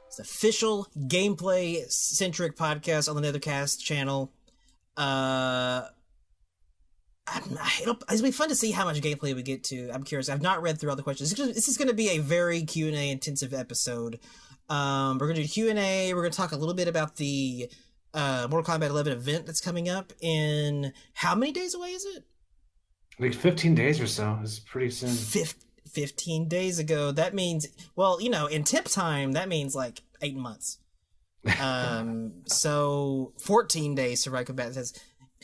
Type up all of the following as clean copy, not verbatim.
It's an official gameplay-centric podcast on the Nethercast channel. It'll be fun to see how much gameplay we get to. I'm curious. I've not read through all the questions. This is going to be a very Q&A intensive episode. We're going to do Q&A. We're going to talk a little bit about the Mortal Kombat 11 event that's coming up in... How many days away is it? Like 15 days or so. It's pretty soon. 15 days ago. That means, well, you know, in tip time, that means like 8 months. So 14 days to Right Combat says,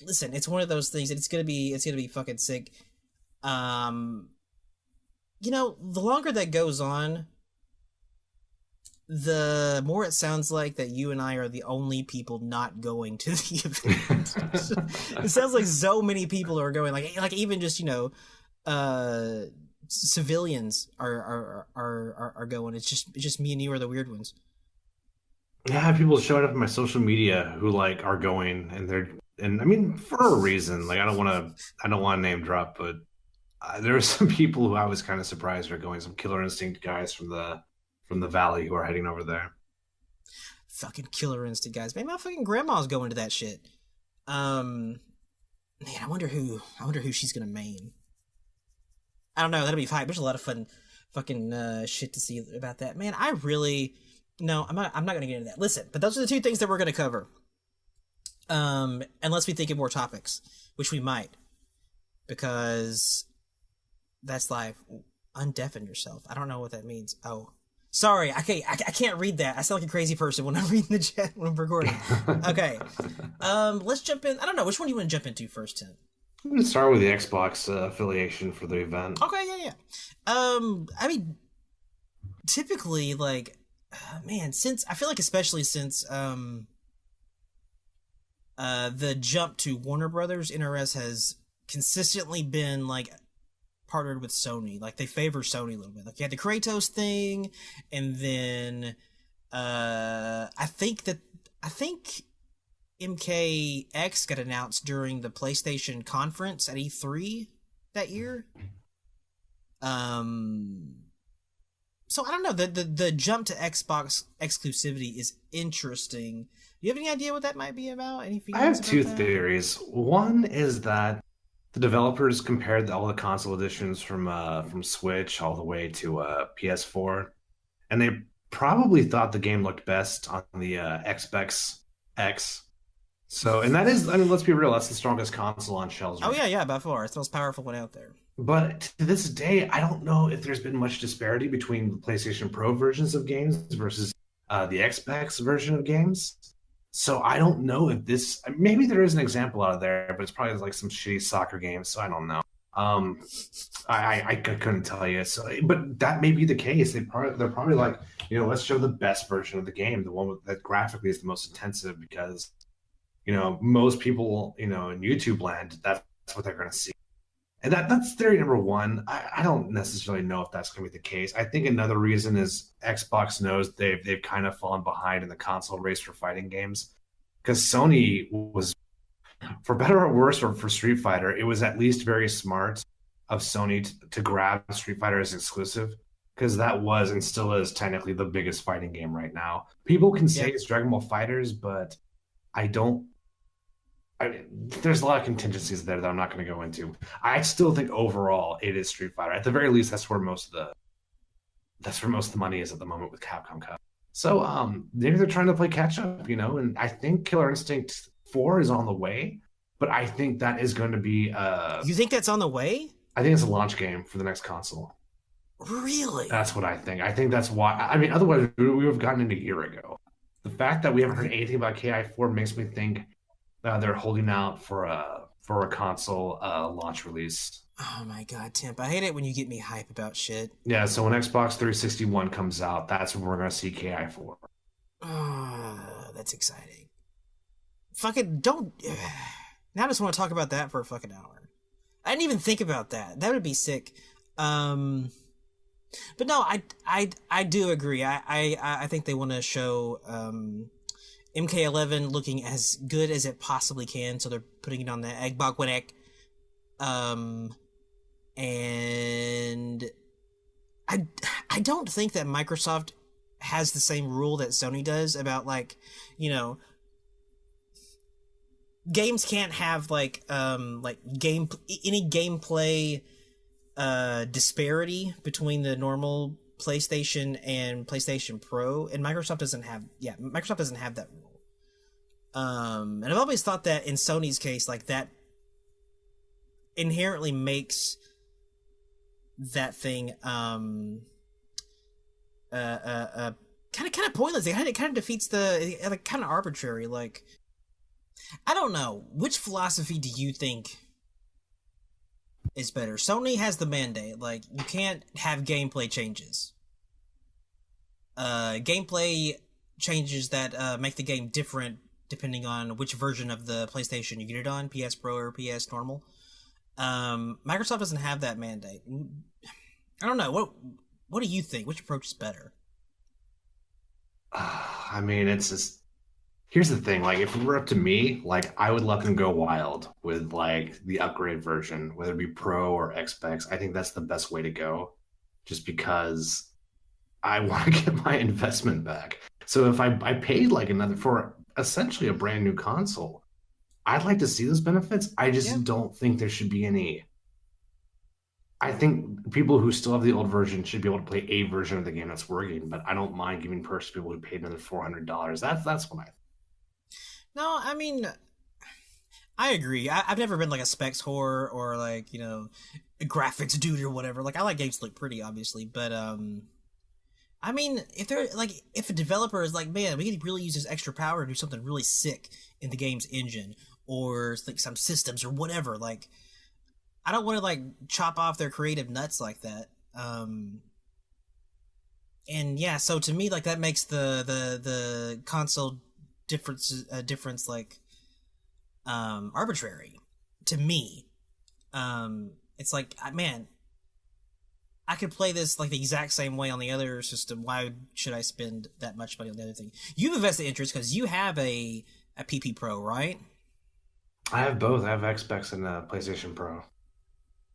listen, it's one of those things. It's gonna be fucking sick. You know, the longer that goes on, the more it sounds like that you and I are the only people not going to the event. It sounds like so many people are going, like even just, you know, civilians are going. It's just me and you are the weird ones. Yeah, I have people showing up in my social media who like are going, and I mean for a reason. Like I don't want to name drop, but there are some people who I was kind of surprised are going. Some Killer Instinct guys from the Valley who are heading over there. Fucking Killer Instinct guys, man. My fucking grandma's going to that shit. Man, I wonder who she's gonna main. I don't know. That'll be fine. There's a lot of fun, fucking shit to see about that. Man, I'm not gonna get into that. Listen, but those are the two things that we're gonna cover. Unless we think of more topics, which we might, because that's live. Undeafen yourself. I don't know what that means. Oh, sorry. I can't read that. I sound like a crazy person when I'm reading the chat when I'm recording. Okay. Let's jump in. I don't know. Which one do you want to jump into first, Tim? I'm going to start with the Xbox affiliation for the event. Okay, yeah. I mean, typically, like, man, since I feel like especially since the jump to Warner Brothers, NRS has consistently been like partnered with Sony. Like they favor Sony a little bit. Like you had the Kratos thing, and then I think MKX got announced during the PlayStation conference at E3 that year. So I don't know. The jump to Xbox exclusivity is interesting. Do you have any idea what that might be about? I have two theories. One is that the developers compared all the console editions from Switch all the way to PS4, and they probably thought the game looked best on the Xbox X. So, and that is, I mean, let's be real, that's the strongest console on shelves. Right? Oh yeah, by far, it's the most powerful one out there. But to this day, I don't know if there's been much disparity between the PlayStation Pro versions of games versus the Xbox version of games. So I don't know if this, maybe there is an example out there, but it's probably like some shitty soccer games, so I don't know. I couldn't tell you. So, but that may be the case. They're probably like, you know, let's show the best version of the game, the one that graphically is the most intensive, because, you know, most people, you know, in YouTube land, that's what they're going to see. And that's theory number one. I don't necessarily know if that's going to be the case. I think another reason is Xbox knows they've kind of fallen behind in the console race for fighting games, because Sony was, for better or worse, or for Street Fighter, it was at least very smart of Sony to grab Street Fighter as exclusive, because that was and still is technically the biggest fighting game right now. People can say it's Dragon Ball FighterZ, but there's a lot of contingencies there that I'm not going to go into. I still think overall it is Street Fighter. At the very least, that's where most of the money is at the moment with Capcom Cup. So maybe they're trying to play catch up, you know. And I think Killer Instinct 4 is on the way, but I think that is going to be. You think that's on the way? I think it's a launch game for the next console. Really? That's what I think. I think that's why. I mean, otherwise we would have gotten it a year ago. The fact that we haven't heard anything about KI4 makes me think they're holding out for a console launch release. Oh my god, Temp, I hate it when you get me hype about shit. Yeah, so when Xbox 361 comes out, that's when we're gonna see KI 4. That's exciting. Fucking don't. Now I just want to talk about that for a fucking hour. I didn't even think about that. That would be sick. Um, but no, I do agree. I think they want to show MK11 looking as good as it possibly can, so they're putting it on the Eggbog. Um, and I I don't think that Microsoft has the same rule that Sony does about, like, you know, games can't have like game any gameplay disparity between the normal PlayStation and PlayStation Pro, and Microsoft doesn't have that rule. And I've always thought that in Sony's case, like, that inherently makes that thing kind of pointless. It kind of defeats the, like, kind of arbitrary. Like, I don't know, which philosophy do you think is better? Sony has the mandate, like, you can't have gameplay changes. Gameplay changes that make the game different depending on which version of the PlayStation you get it on, PS Pro or PS normal. Microsoft doesn't have that mandate. I don't know. What do you think? Which approach is better? I mean, it's just here's the thing. Like, if it were up to me, like I would let them go wild with like the upgrade version, whether it be Pro or XPEX. I think that's the best way to go, just because I want to get my investment back. So if I paid like another for essentially a brand new console, I'd like to see those benefits. I Yeah. just don't think there should be any. I think people who still have the old version should be able to play a version of the game that's working, but I don't mind giving perks to people who paid another $400. That's what I. No, I mean, I agree. I've never been like a specs whore or, like, you know, a graphics dude or whatever. Like, I like games to look pretty, obviously, but I mean, if a developer is like, man, we could really use this extra power to do something really sick in the game's engine or like some systems or whatever, like, I don't want to like chop off their creative nuts like that. And yeah, so to me, like, that makes the console difference, like, arbitrary to me. It's like, man, I could play this like the exact same way on the other system. Why should I spend that much money on the other thing? You've invested interest because you have a PP Pro, right? I have both. I have Xbox and PlayStation Pro.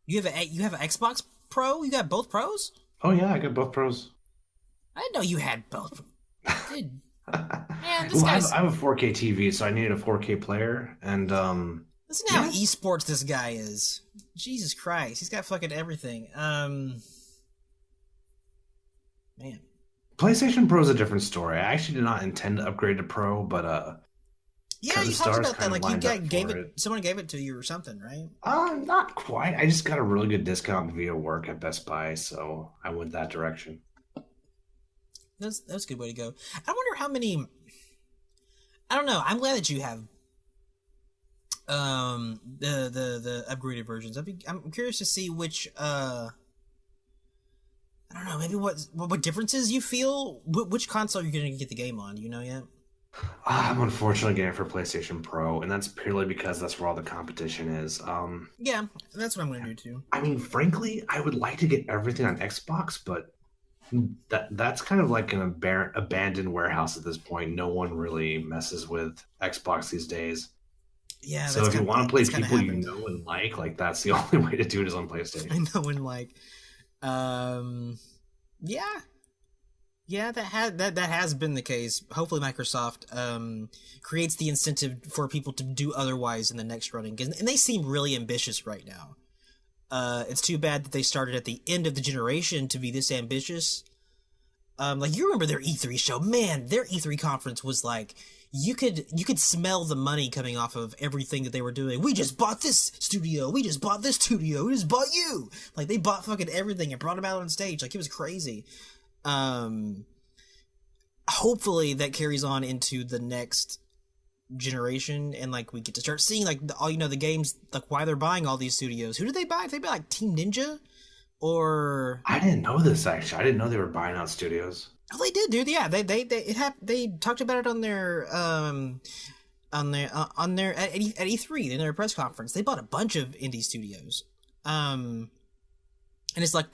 You have an Xbox Pro. You got both pros. Oh yeah, I got both pros. I didn't know you had both. Dude, man, this Well, guy's I have a 4K TV, so I needed a 4K player, and listen to how yeah, esports this guy is. Jesus Christ, he's got fucking everything. Man. PlayStation Pro is a different story. I actually did not intend to upgrade to Pro, but Yeah, because the you talked stars about that. kind of Like, you lined up gave for it, it. someone gave it to you or something, right? Not quite. I just got a really good discount via work at Best Buy, so I went that direction. That's a good way to go. I wonder how many. I don't know. I'm glad that you have the upgraded versions. I'm curious to see which I don't know. Maybe what differences you feel. Which console you're gonna get the game on? Do you know yet? I'm unfortunately getting it for PlayStation Pro, and that's purely because that's where all the competition is. Yeah, that's what I'm gonna do too. I mean, frankly, I would like to get everything on Xbox, but that's kind of like an abandoned warehouse at this point. No one really messes with Xbox these days. Yeah, So if you want to play that's kind of people you happened. know and like that's the only way to do it is on I PlayStation. know, and like, um, yeah, yeah, that has been the case. Hopefully, Microsoft creates the incentive for people to do otherwise in the next running, and they seem really ambitious right now. It's too bad that they started at the end of the generation to be this ambitious. Like, you remember their E3 show? Man, their E3 conference was like, you could smell the money coming off of everything that they were doing. We just bought this studio. We just bought this studio. We just bought you. Like, they bought fucking everything and brought them out on stage. Like, it was crazy. Um, Hopefully that carries on into the next generation, and like we get to start seeing like all the games, like why they're buying all these studios. Who did they buy? Did they buy like Team Ninja or? I didn't know this actually. I didn't know they were buying out studios. Oh, they did, dude. Yeah, they talked about it on their at E3 in their press conference. They bought a bunch of indie studios. And it's like,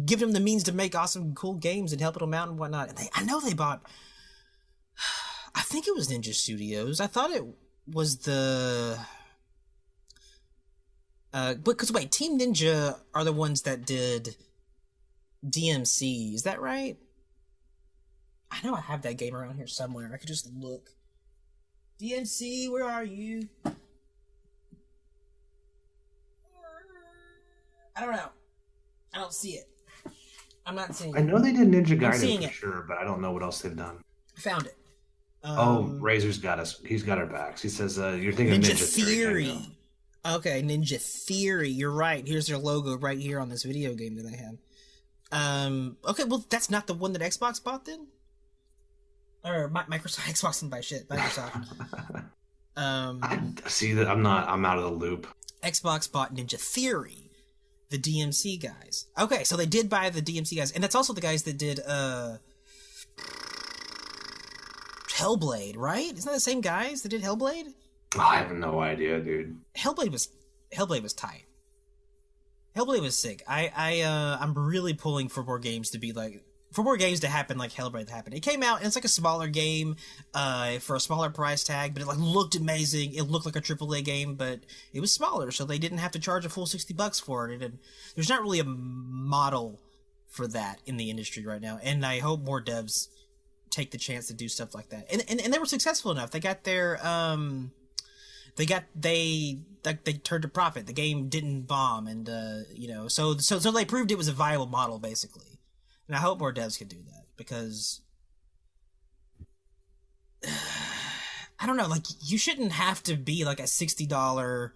give them the means to make awesome, cool games and helping them out and whatnot. And I know they bought, I think it was Ninja Studios. I thought it was because wait, Team Ninja are the ones that did DMC. Is that right? I know I have that game around here somewhere. I could just look. DMC, where are you? I don't know. I don't see it. I'm not seeing it. I know they did Ninja Gaiden for sure, but I don't know what else they've done. I found it. Razor's got us. He's got our backs. He says, you're thinking Ninja of Ninja Theory. Okay, Ninja Theory. You're right. Here's their logo right here on this video game that I have. Okay, well, that's not the one that Xbox bought then? Or Microsoft. Xbox didn't buy shit. Microsoft. I see that I'm out of the loop. Xbox bought Ninja Theory. The DMC guys. Okay, so they did buy the DMC guys, and that's also the guys that did Hellblade, right? Isn't that the same guys that did Hellblade? Oh, I have no idea, dude. Hellblade was tight. Hellblade was sick. I'm really pulling for more games to happen like Hellblade happened. It came out and it's like a smaller game for a smaller price tag, but it like looked amazing. It looked like a AAA game, but it was smaller, so they didn't have to charge a full $60 for it. And there's not really a model for that in the industry right now. And I hope more devs take the chance to do stuff like that. And they were successful enough. They got their they turned a profit. The game didn't bomb, and so they proved it was a viable model basically. And I hope more devs can do that, because I don't know, like, you shouldn't have to be like a $60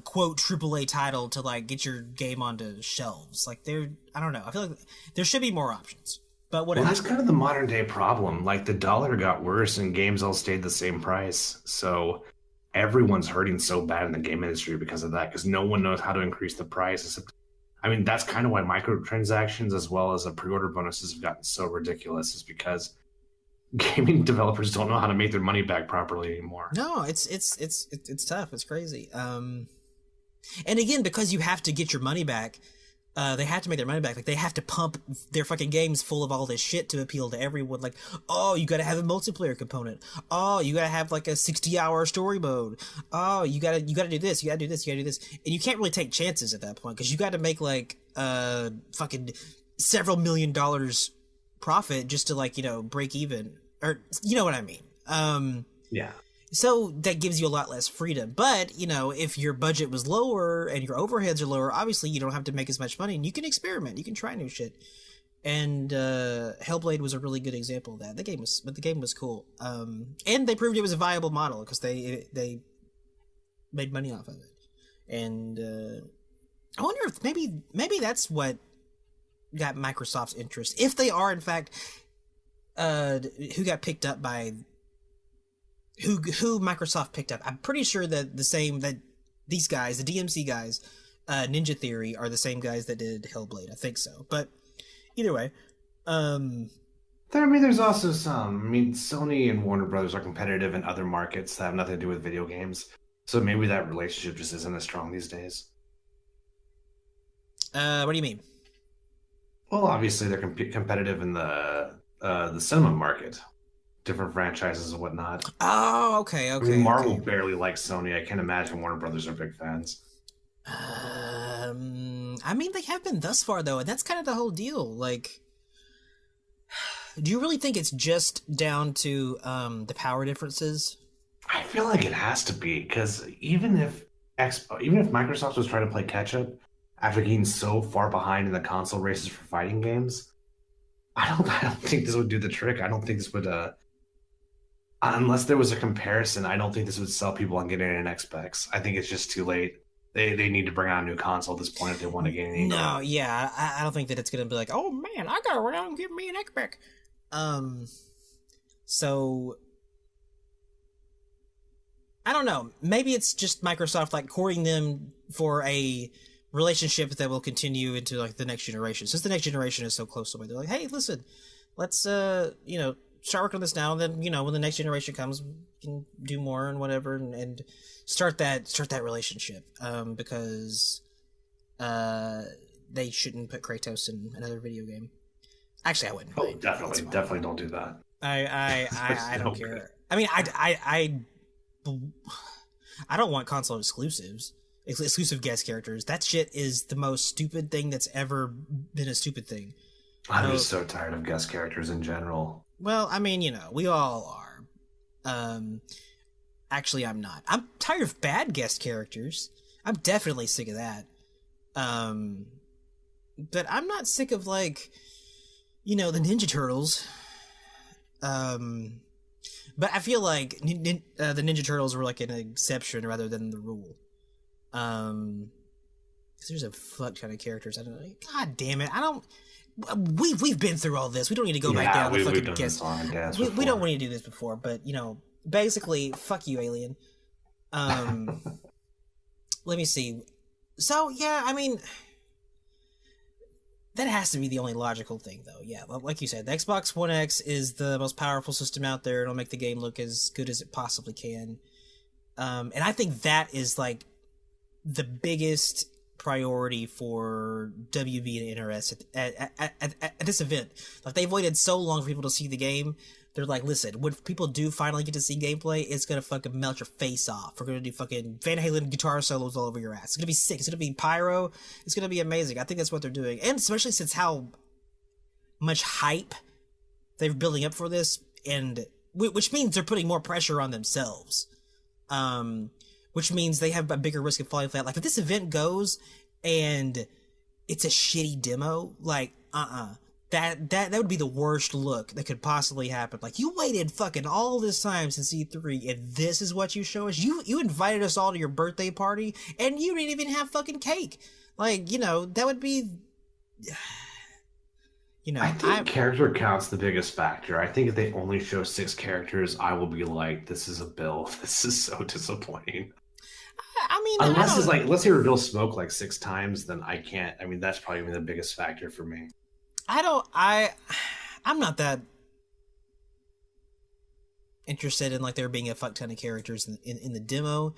quote AAA title to like get your game onto shelves. Like, I don't know. I feel like there should be more options. But whatever. Well, that's kind of the modern day problem. Like, the dollar got worse and games all stayed the same price. So everyone's hurting so bad in the game industry because of that, because no one knows how to increase the price. I mean, that's kind of why microtransactions as well as pre-order bonuses have gotten so ridiculous, is because gaming developers don't know how to make their money back properly anymore. No, it's tough. It's crazy. And again, because you have to get your money back, they have to make their money back. Like, they have to pump their fucking games full of all this shit to appeal to everyone. Like, oh, you gotta have a multiplayer component. Oh, you gotta have like a 60-hour story mode. Oh, you gotta do this. You gotta do this. You gotta do this. And you can't really take chances at that point, because you gotta make like fucking several $1 million profit just to like break even, or you know what I mean. Yeah. So that gives you a lot less freedom. But, if your budget was lower and your overheads are lower, obviously you don't have to make as much money, and you can experiment. You can try new shit. And Hellblade was a really good example of that. The game was cool. And they proved it was a viable model, because they made money off of it. And I wonder if maybe that's what got Microsoft's interest. If they are, in fact, who got picked up by... Who Microsoft picked up. I'm pretty sure that these guys, the DMC guys, Ninja Theory, are the same guys that did Hellblade. I think so. But either way, there's also some. I mean, Sony and Warner Brothers are competitive in other markets that have nothing to do with video games. So maybe that relationship just isn't as strong these days. What do you mean? Well, obviously they're competitive in the cinema market. Different franchises and whatnot. Oh, okay. I mean, Marvel barely likes Sony. I can't imagine Warner Brothers are big fans. I mean, they have been thus far, though, and that's kind of the whole deal. Like, do you really think it's just down to the power differences? I feel like it has to be, because even if Microsoft was trying to play catch up after getting so far behind in the console races for fighting games, I don't think this would do the trick. I don't think this would. Unless there was a comparison, I don't think this would sell people on getting an Xbox. I think it's just too late. They need to bring out a new console at this point if they want to gain any. No, yeah, I don't think that it's going to be like, oh man, I got around and give me an Xbox. So I don't know. Maybe it's just Microsoft like courting them for a relationship that will continue into like the next generation. Since the next generation is so close away, they're like, hey, listen, let's start working on this now. And then when the next generation comes, we can do more and whatever, and start that relationship. Because they shouldn't put Kratos in another video game. Actually, I wouldn't. Oh, definitely don't do that. I don't care. I mean, I don't want console exclusive guest characters. That shit is the most stupid thing that's ever been a stupid thing. I'm just so tired of guest characters in general. Well, I mean, we all are. Actually, I'm not. I'm tired of bad guest characters. I'm definitely sick of that. But I'm not sick of, like, the Ninja Turtles. But I feel like the Ninja Turtles were like an exception rather than the rule. Because there's a fuck ton of characters. I don't know. God damn it! I don't. We've been through all this. We don't need to go back down the fucking guess. We don't want to do this before, but basically, fuck you, Alien. Let me see. So yeah, I mean, that has to be the only logical thing, though. Yeah, like you said, the Xbox One X is the most powerful system out there. It'll make the game look as good as it possibly can. And I think that is, like, the biggest priority for WB and NRS at this event. Like, they've waited so long for people to see the game. They're like, listen, when people do finally get to see gameplay, it's gonna fucking melt your face off. We're gonna do fucking Van Halen guitar solos all over your ass. It's gonna be sick. It's gonna be pyro. It's gonna be amazing. I think that's what they're doing. And especially since how much hype they're building up for this, and which means they're putting more pressure on themselves. Which means they have a bigger risk of falling flat. Like, if this event goes and it's a shitty demo, like, that would be the worst look that could possibly happen. Like, you waited fucking all this time since E3, and this is what you show us? You invited us all to your birthday party, and you didn't even have fucking cake. Like, that would be... I think character count's the biggest factor. I think if they only show 6 characters, I will be like, this is a bill. This is so disappointing. I mean, unless they reveal smoke like 6 times, then I can't. I mean, that's probably the biggest factor for me. I'm not that interested in, like, there being a fuck ton of characters in the demo.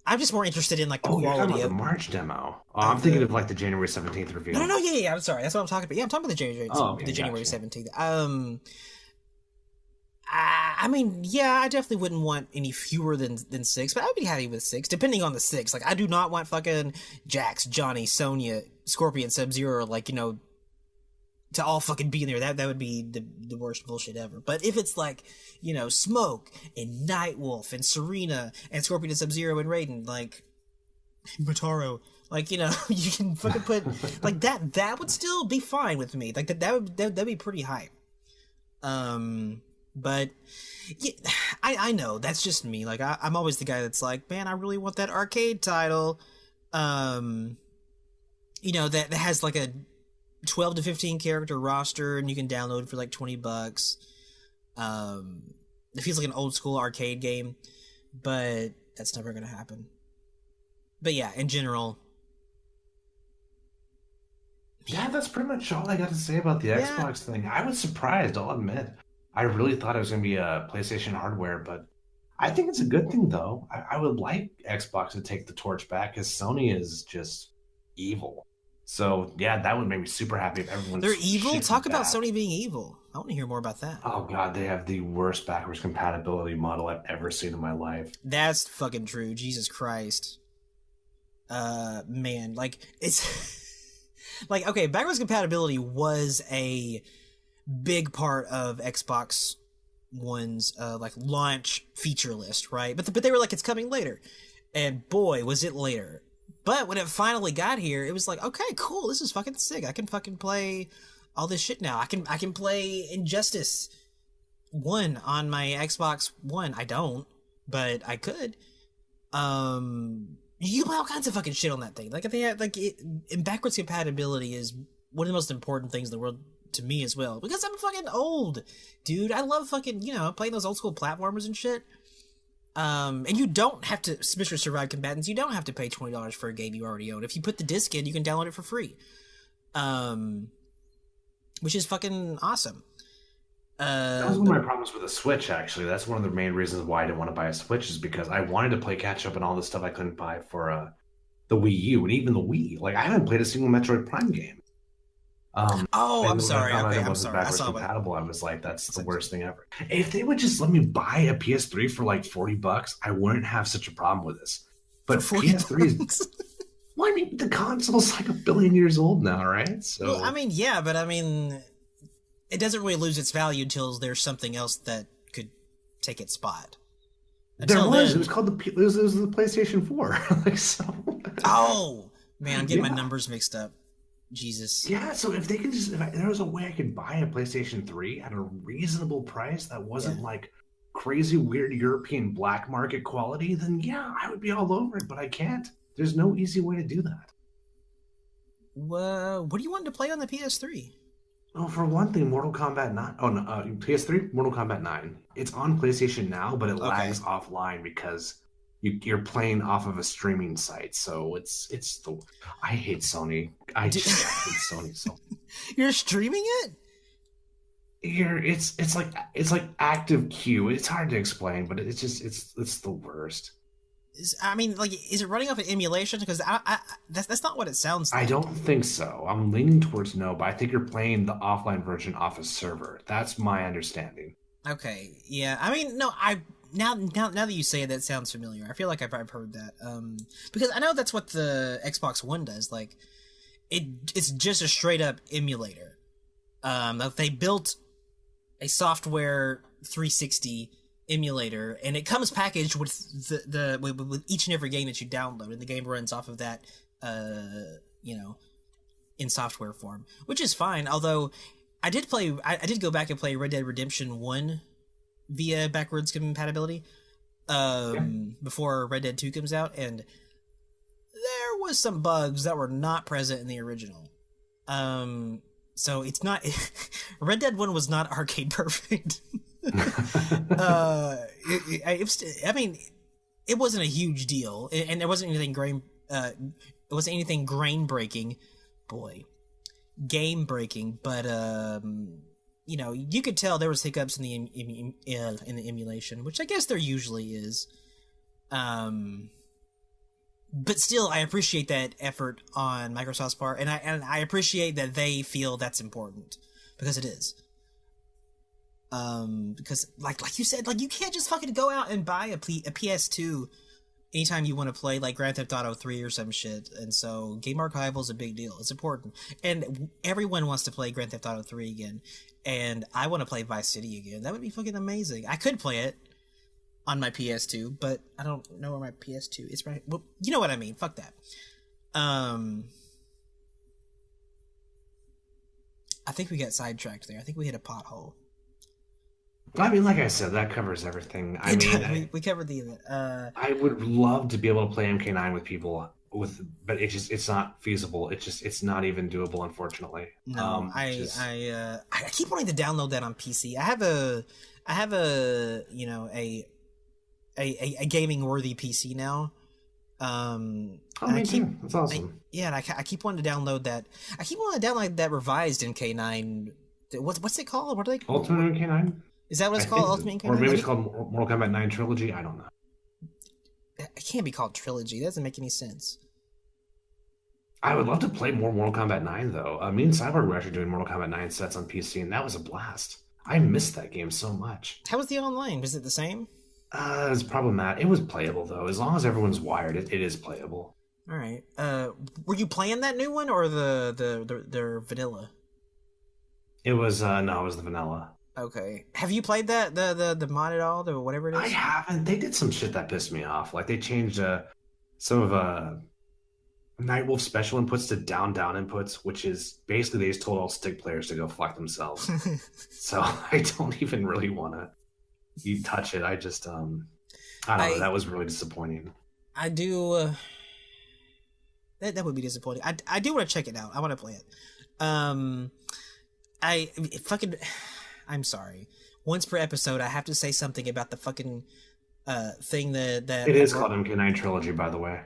I'm just more interested in, like, the quality of the March demo. I'm thinking of, like, the January 17th reveal. No, yeah, I'm sorry. That's what I'm talking about. Yeah, I'm talking about the January 17th. I mean, yeah, I definitely wouldn't want any fewer than 6, but I'd be happy with 6, depending on the 6. Like, I do not want fucking Jax, Johnny, Sonya, Scorpion, Sub-Zero, like, to all fucking be in there. That would be the worst bullshit ever. But if it's like, Smoke and Nightwolf and Sareena and Scorpion and Sub-Zero and Raiden, like, Motaro, like, you can fucking put like that would still be fine with me. Like, that'd be pretty hype. But yeah, I know that's just me. Like, I'm always the guy that's like, man, I really want that arcade title, that has like a 12 to 15 character roster, and you can download it for like $20. It feels like an old school arcade game, but that's never gonna happen. But yeah, in general, yeah, that's pretty much all I got to say about the Xbox thing. I was surprised, I'll admit. I really thought it was going to be a PlayStation hardware, but I think it's a good thing, though. I would like Xbox to take the torch back, because Sony is just evil. So, yeah, that would make me super happy if everyone's... They're evil? Talk about Sony being evil. I want to hear more about that. Oh, God, they have the worst backwards compatibility model I've ever seen in my life. That's fucking true. Jesus Christ. Man, like, it's... like, okay, backwards compatibility was a big part of Xbox One's like launch feature list, right? But they were like, it's coming later, and boy, was it later. But when it finally got here, it was like, okay, cool, this is fucking sick. I can fucking play all this shit now. I can play Injustice 1 on my Xbox One. I don't, but I could. You can play all kinds of fucking shit on that thing. Like, and backwards compatibility is one of the most important things in the world to me as well, because I'm fucking old, dude. I love fucking, playing those old school platformers and shit. And you don't have to, Mr. Survive Combatants, you don't have to pay $20 for a game you already own. If you put the disc in, you can download it for free. Which is fucking awesome. That was one of my problems with the Switch, actually. That's one of the main reasons why I didn't want to buy a Switch, is because I wanted to play catch up and all the stuff I couldn't buy for the Wii U and even the Wii. Like, I haven't played a single Metroid Prime game. Oh, I'm And when I sorry. found out Okay, it I'm wasn't sorry. I backwards saw what. compatible, I was like, that's the worst thing ever. If they would just let me buy a PS3 for like $40, I wouldn't have such a problem with this. For But $40. PS3 is, well, I mean, the console's like 1 billion years old now, right? So, Well, I mean, yeah, but I mean, it doesn't really lose its value until there's something else that could take its spot. there was. It was called it was the PlayStation 4. Like, so. Oh man, I'm getting my Yeah. numbers mixed up. Jesus. Yeah, so if they could just, if there was a way I could buy a PlayStation 3 at a reasonable price that wasn't Yeah. like crazy, weird European black market quality, then yeah, I would be all over it, but I can't. There's no easy way to do that. What do you want to play on the PS3? Oh, for one thing, Mortal Kombat 9. Oh, no, PS3, Mortal Kombat 9. It's on PlayStation Now, but it Okay. lags offline because you're playing off of a streaming site. So it's the. I hate Sony. I hate Sony so. You're streaming it? It's like active queue. It's hard to explain, but it's the worst. I mean, like, is it running off an emulation? Because that's not what it sounds like. I don't think so. I'm leaning towards no, but I think you're playing the offline version off a server. That's my understanding. Okay, yeah. I mean, no, now that you say it, that sounds familiar. I feel like I've heard that. Because I know that's what the Xbox One does. Like, it's just a straight up emulator. They built a software 360 emulator, and it comes packaged with with each and every game that you download, and the game runs off of that, in software form, which is fine. Although I did go back and play Red Dead Redemption 1 via backwards compatibility before Red Dead 2 comes out, and there was some bugs that were not present in the original. So it's not Red Dead 1 was not arcade perfect. I mean, it wasn't a huge deal, and there wasn't anything grain breaking, game breaking. But you could tell there was hiccups in the emulation, which I guess there usually is. But still, I appreciate that effort on Microsoft's part, and I appreciate that they feel that's important, because it is. Because like you said, like, you can't just fucking go out and buy a PS2 anytime you want to play like Grand Theft Auto 3 or some shit. And so Game Archival is a big deal. It's important, and everyone wants to play Grand Theft Auto 3 again, and I want to play Vice City again. That would be fucking amazing. I could play it on my PS2, but I don't know where my PS2 is. Right? Well, you know what I mean. Fuck that. I think we got sidetracked there. I think we hit a pothole. I mean, like I said, that covers everything. I mean, we covered the event. I would love to be able to play MK9 with people, but it's not feasible. It's not even doable, unfortunately. No, I keep wanting to download that on PC. I have a gaming worthy PC now. Me too. That's awesome. And I keep wanting to download that. I keep wanting to download that revised MK9. What's it called? What are they? Ultimate MK9. Is that what it's called? Ultimate MK9? Or maybe it's called Mortal Kombat 9 Trilogy. I don't know. It can't be called Trilogy. That doesn't make any sense. I would love to play more Mortal Kombat 9, though. Me and Cyborg were actually doing Mortal Kombat 9 sets on PC, and that was a blast. I missed that game so much. How was the online? Was it the same? It was problematic. It was playable, though. As long as everyone's wired, it is playable. All right. Were you playing that new one or the vanilla? It was it was the vanilla. Okay. Have you played that the mod at all, the whatever it is? I haven't. They did some shit that pissed me off. Like, they changed some of Nightwolf special inputs to down which inputs, which is basically they just told all stick players to go fuck themselves. So I don't even really want to touch it. I just I don't know. That was really disappointing. I do. That would be disappointing. I do want to check it out. I want to play it. I'm sorry. Once per episode, I have to say something about the fucking thing that It is called MK9 Trilogy, by the way.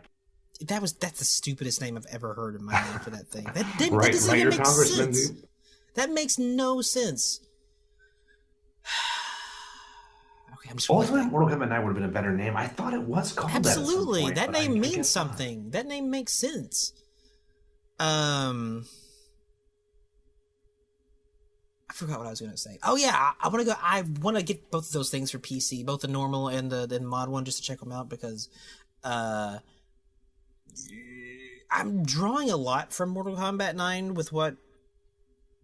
that's the stupidest name I've ever heard in my life for that thing. That Right, doesn't right, even your make congressman, sense. dude. That makes no sense. Okay, I'm just gonna let Ultimate that. Mortal Kombat 9 would have been a better name. I thought it was called that at some Absolutely, point, that but name I means guess not. something. That name makes sense. Um, I forgot what I was gonna say. Oh yeah, I want to go. I want to get both of those things for PC, both the normal and the mod one, just to check them out because, uh, I'm drawing a lot from Mortal Kombat 9 with what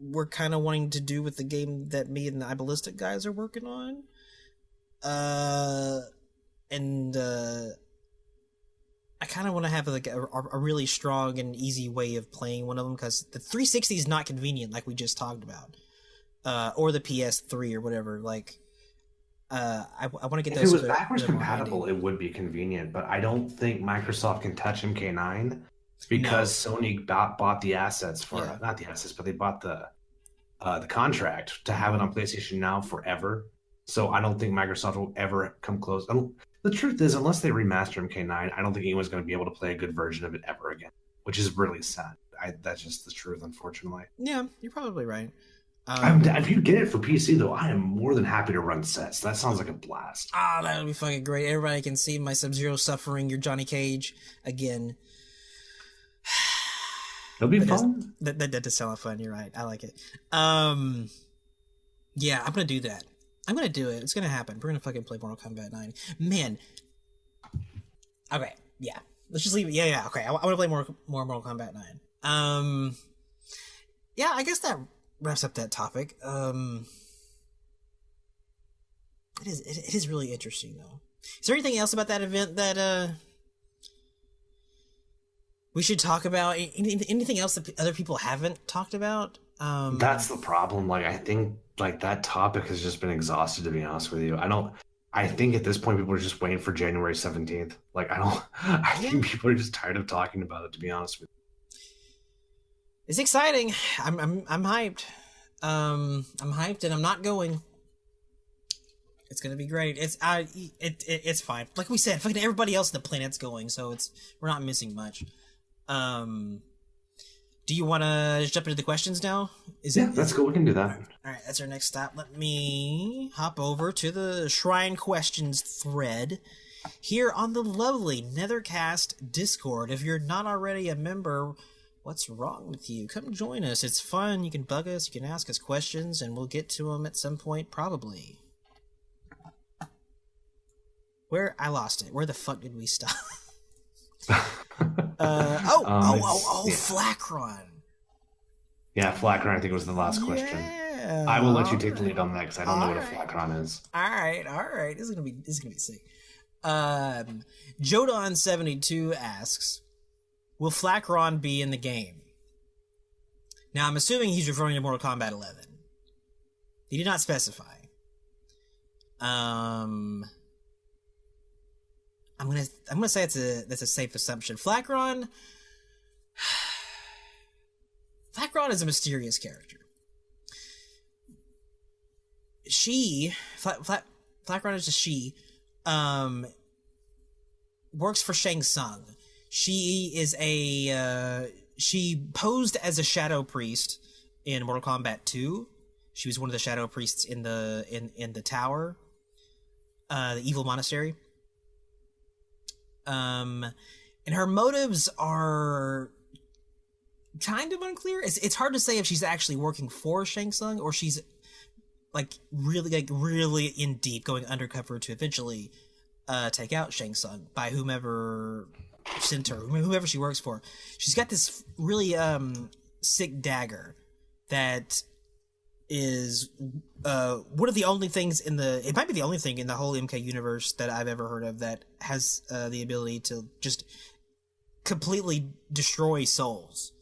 we're kind of wanting to do with the game that me and the iBallistic guys are working on. Uh, and I kind of want to have like a really strong and easy way of playing one of them because the 360 is not convenient, like we just talked about, or the PS3 or whatever. Like, I want to get If it those so was backwards they're more handy. compatible, it would be convenient, but I don't think Microsoft can touch MK9 because No, Sony bought the assets for yeah, not the assets, but they bought the contract to have it on PlayStation Now forever. So I don't think Microsoft will ever come close. The truth is, unless they remaster MK9, I don't think anyone's going to be able to play a good version of it ever again, which is really sad. That's just the truth, unfortunately. yeah, you're probably right. If you get it for PC, though, I am more than happy to run sets. That sounds like a blast. That would be fucking great. Everybody can see my Sub-Zero suffering. Your Johnny Cage again. It'll be That does fun. that does sound like fun. You're right. I like it. Yeah, I'm gonna do that. I'm gonna do it. It's gonna happen. We're gonna fucking play Mortal Kombat 9. Man. Okay. Yeah. Let's just leave it. Yeah. Okay. I want to play more Mortal Kombat 9. Yeah. I guess that wraps up that topic. It is really interesting though. Is there anything else about that event that we should talk about? Anything else that other people haven't talked about? That's the problem. Like I think like that topic has just been exhausted, to be honest with you. I think at this point people are just waiting for January 17th. Like I don't I Yeah, think people are just tired of talking about it, to be honest with it's exciting. I'm hyped. I'm hyped, and I'm not going. It's gonna be great. It's fine. Like we said, fucking everybody else on the planet's going, so we're not missing much. Um, do you want to jump into the questions now? you. Yeah, that's cool. We can do All that. right, all right, that's our next stop. Let me hop over to the Shrine Questions thread here on the lovely Nethercast Discord. If you're not already a member, what's wrong with you? Come join us. It's fun. You can bug us, you can ask us questions, and we'll get to them at some point, probably. Where I lost it. Where the fuck did we stop? Yeah. Flacron. Yeah, Flacron, I think was the last question. Yeah. I will let you All take the lead right. on that because I don't know All what a right. Flacron is. All right. This is gonna be sick. Jodon72 asks, "Will Flacron be in the game?" Now I'm assuming he's referring to Mortal Kombat 11. He did not specify. I'm gonna say that's a safe assumption. Flacron is a mysterious character. Flacron is a she. Works for Shang Tsung. She is she posed as a shadow priest in Mortal Kombat 2. She was one of the shadow priests in the tower, the evil monastery. And her motives are kind of unclear. It's hard to say if she's actually working for Shang Tsung or she's really in deep, going undercover to eventually take out Shang Tsung by whomever sent her, whoever she works for. She's got this really sick dagger that is one of the only things it might be the only thing in the whole MK universe that I've ever heard of that has the ability to just completely destroy souls.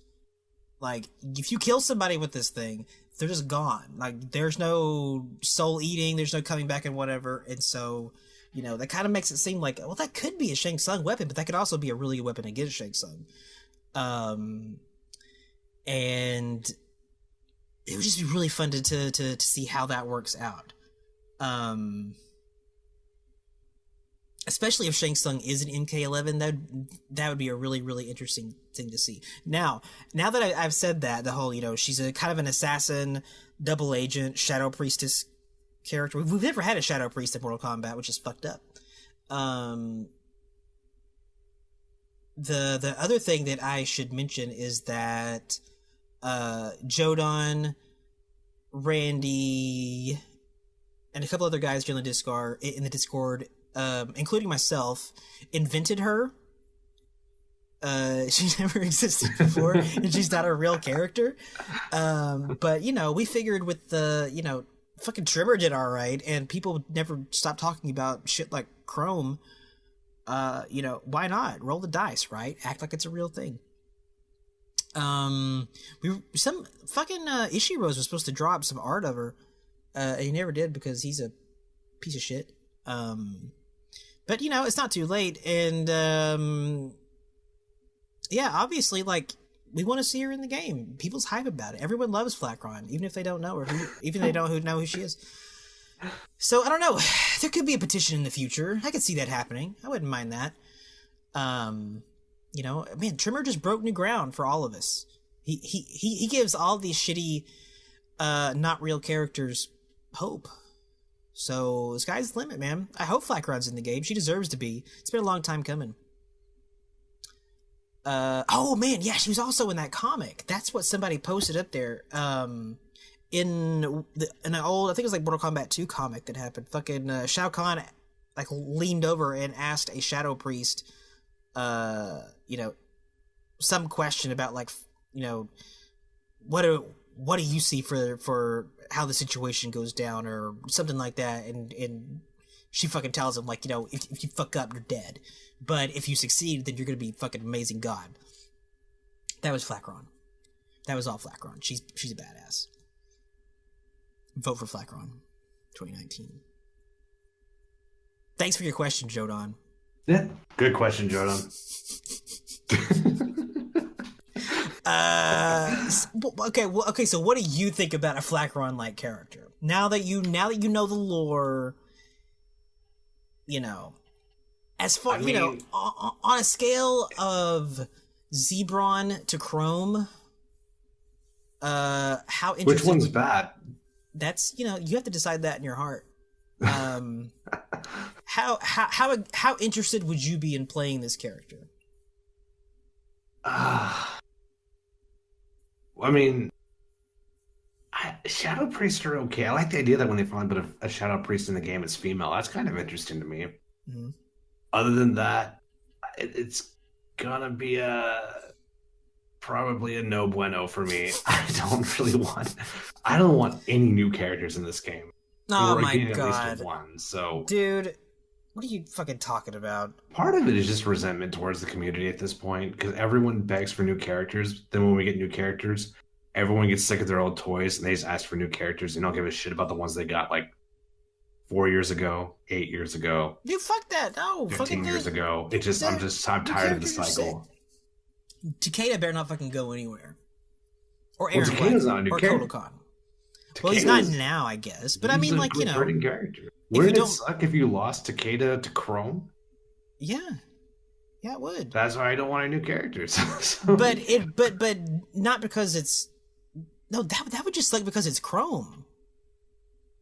Like, if you kill somebody with this thing, they're just gone. Like, there's no soul eating, there's no coming back and whatever, and so, that kind of makes it seem like, well, that could be a Shang Tsung weapon, but that could also be a really good weapon against Shang Tsung. And it would just be really fun to see how that works out. especially if Shang Tsung is an MK11, that would be a really, really interesting thing to see. Now that I've said that, the whole, she's a kind of an assassin, double agent, shadow priestess character. We've never had a shadow priest in Mortal Kombat, which is fucked up. The other thing that I should mention is that Jodan, Randy, and a couple other guys here in the Discord, including myself, invented her. She never existed before, and she's not a real character. But we figured with the fucking Trimmer did all right, and people never stopped talking about shit like Chrome. Why not roll the dice, right? Act like it's a real thing. Some fucking Ishiro's was supposed to drop some art of her, and he never did because he's a piece of shit. But it's not too late, and obviously, like, we want to see her in the game. People's hype about it. Everyone loves Flacron, even if they don't know her, even if they don't know who she is. So I don't know. There could be a petition in the future. I could see that happening. I wouldn't mind that. Man, Trimmer just broke new ground for all of us. He gives all these shitty, not real characters hope. So the sky's the limit, man. I hope Flacron's in the game. She deserves to be. It's been a long time coming. Oh man, yeah, she was also in that comic. That's what somebody posted up there. In an old, I think it was like Mortal Kombat 2 comic that happened. Fucking Shao Kahn like leaned over and asked a Shadow Priest, some question about like, what do you see for how the situation goes down or something like that, and she fucking tells him like, if you fuck up, you're dead, but if you succeed, then you're gonna be fucking amazing god. That was Flacron. That was all Flacron. She's a badass. Vote for Flacron 2019. Thanks for your question, Jodan. Yeah, good question, Jodan. Okay. So, what do you think about a Flacron-like character? Now that you know the lore, as far on a scale of Zebron to Chrome, how interesting? Which one's bad? That's you have to decide that in your heart. How interested would you be in playing this character? Shadow Priests are okay. I like the idea that when they find a Shadow Priest in the game is female. That's kind of interesting to me. Mm-hmm. Other than that, it's gonna be probably a no bueno for me. I don't want any new characters in this game. Oh my god. At least one, so dude, what are you fucking talking about? Part of it is just resentment towards the community at this point, because everyone begs for new characters. Then when we get new characters, everyone gets sick of their old toys and they just ask for new characters and don't give a shit about the ones they got like 4 years ago, 8 years ago. Dude, fuck that. No, 15 years ago. I'm tired of the cycle. Takeda better not fucking go anywhere. Or Aaron Takeda's not a new character. Kodokan. Well, he's not now, I guess. But I mean, like, character. Wouldn't it suck if you lost Takeda to Chrome? Yeah. Yeah, it would. That's why I don't want any new characters. But not because it's... No, that would just suck because it's Chrome.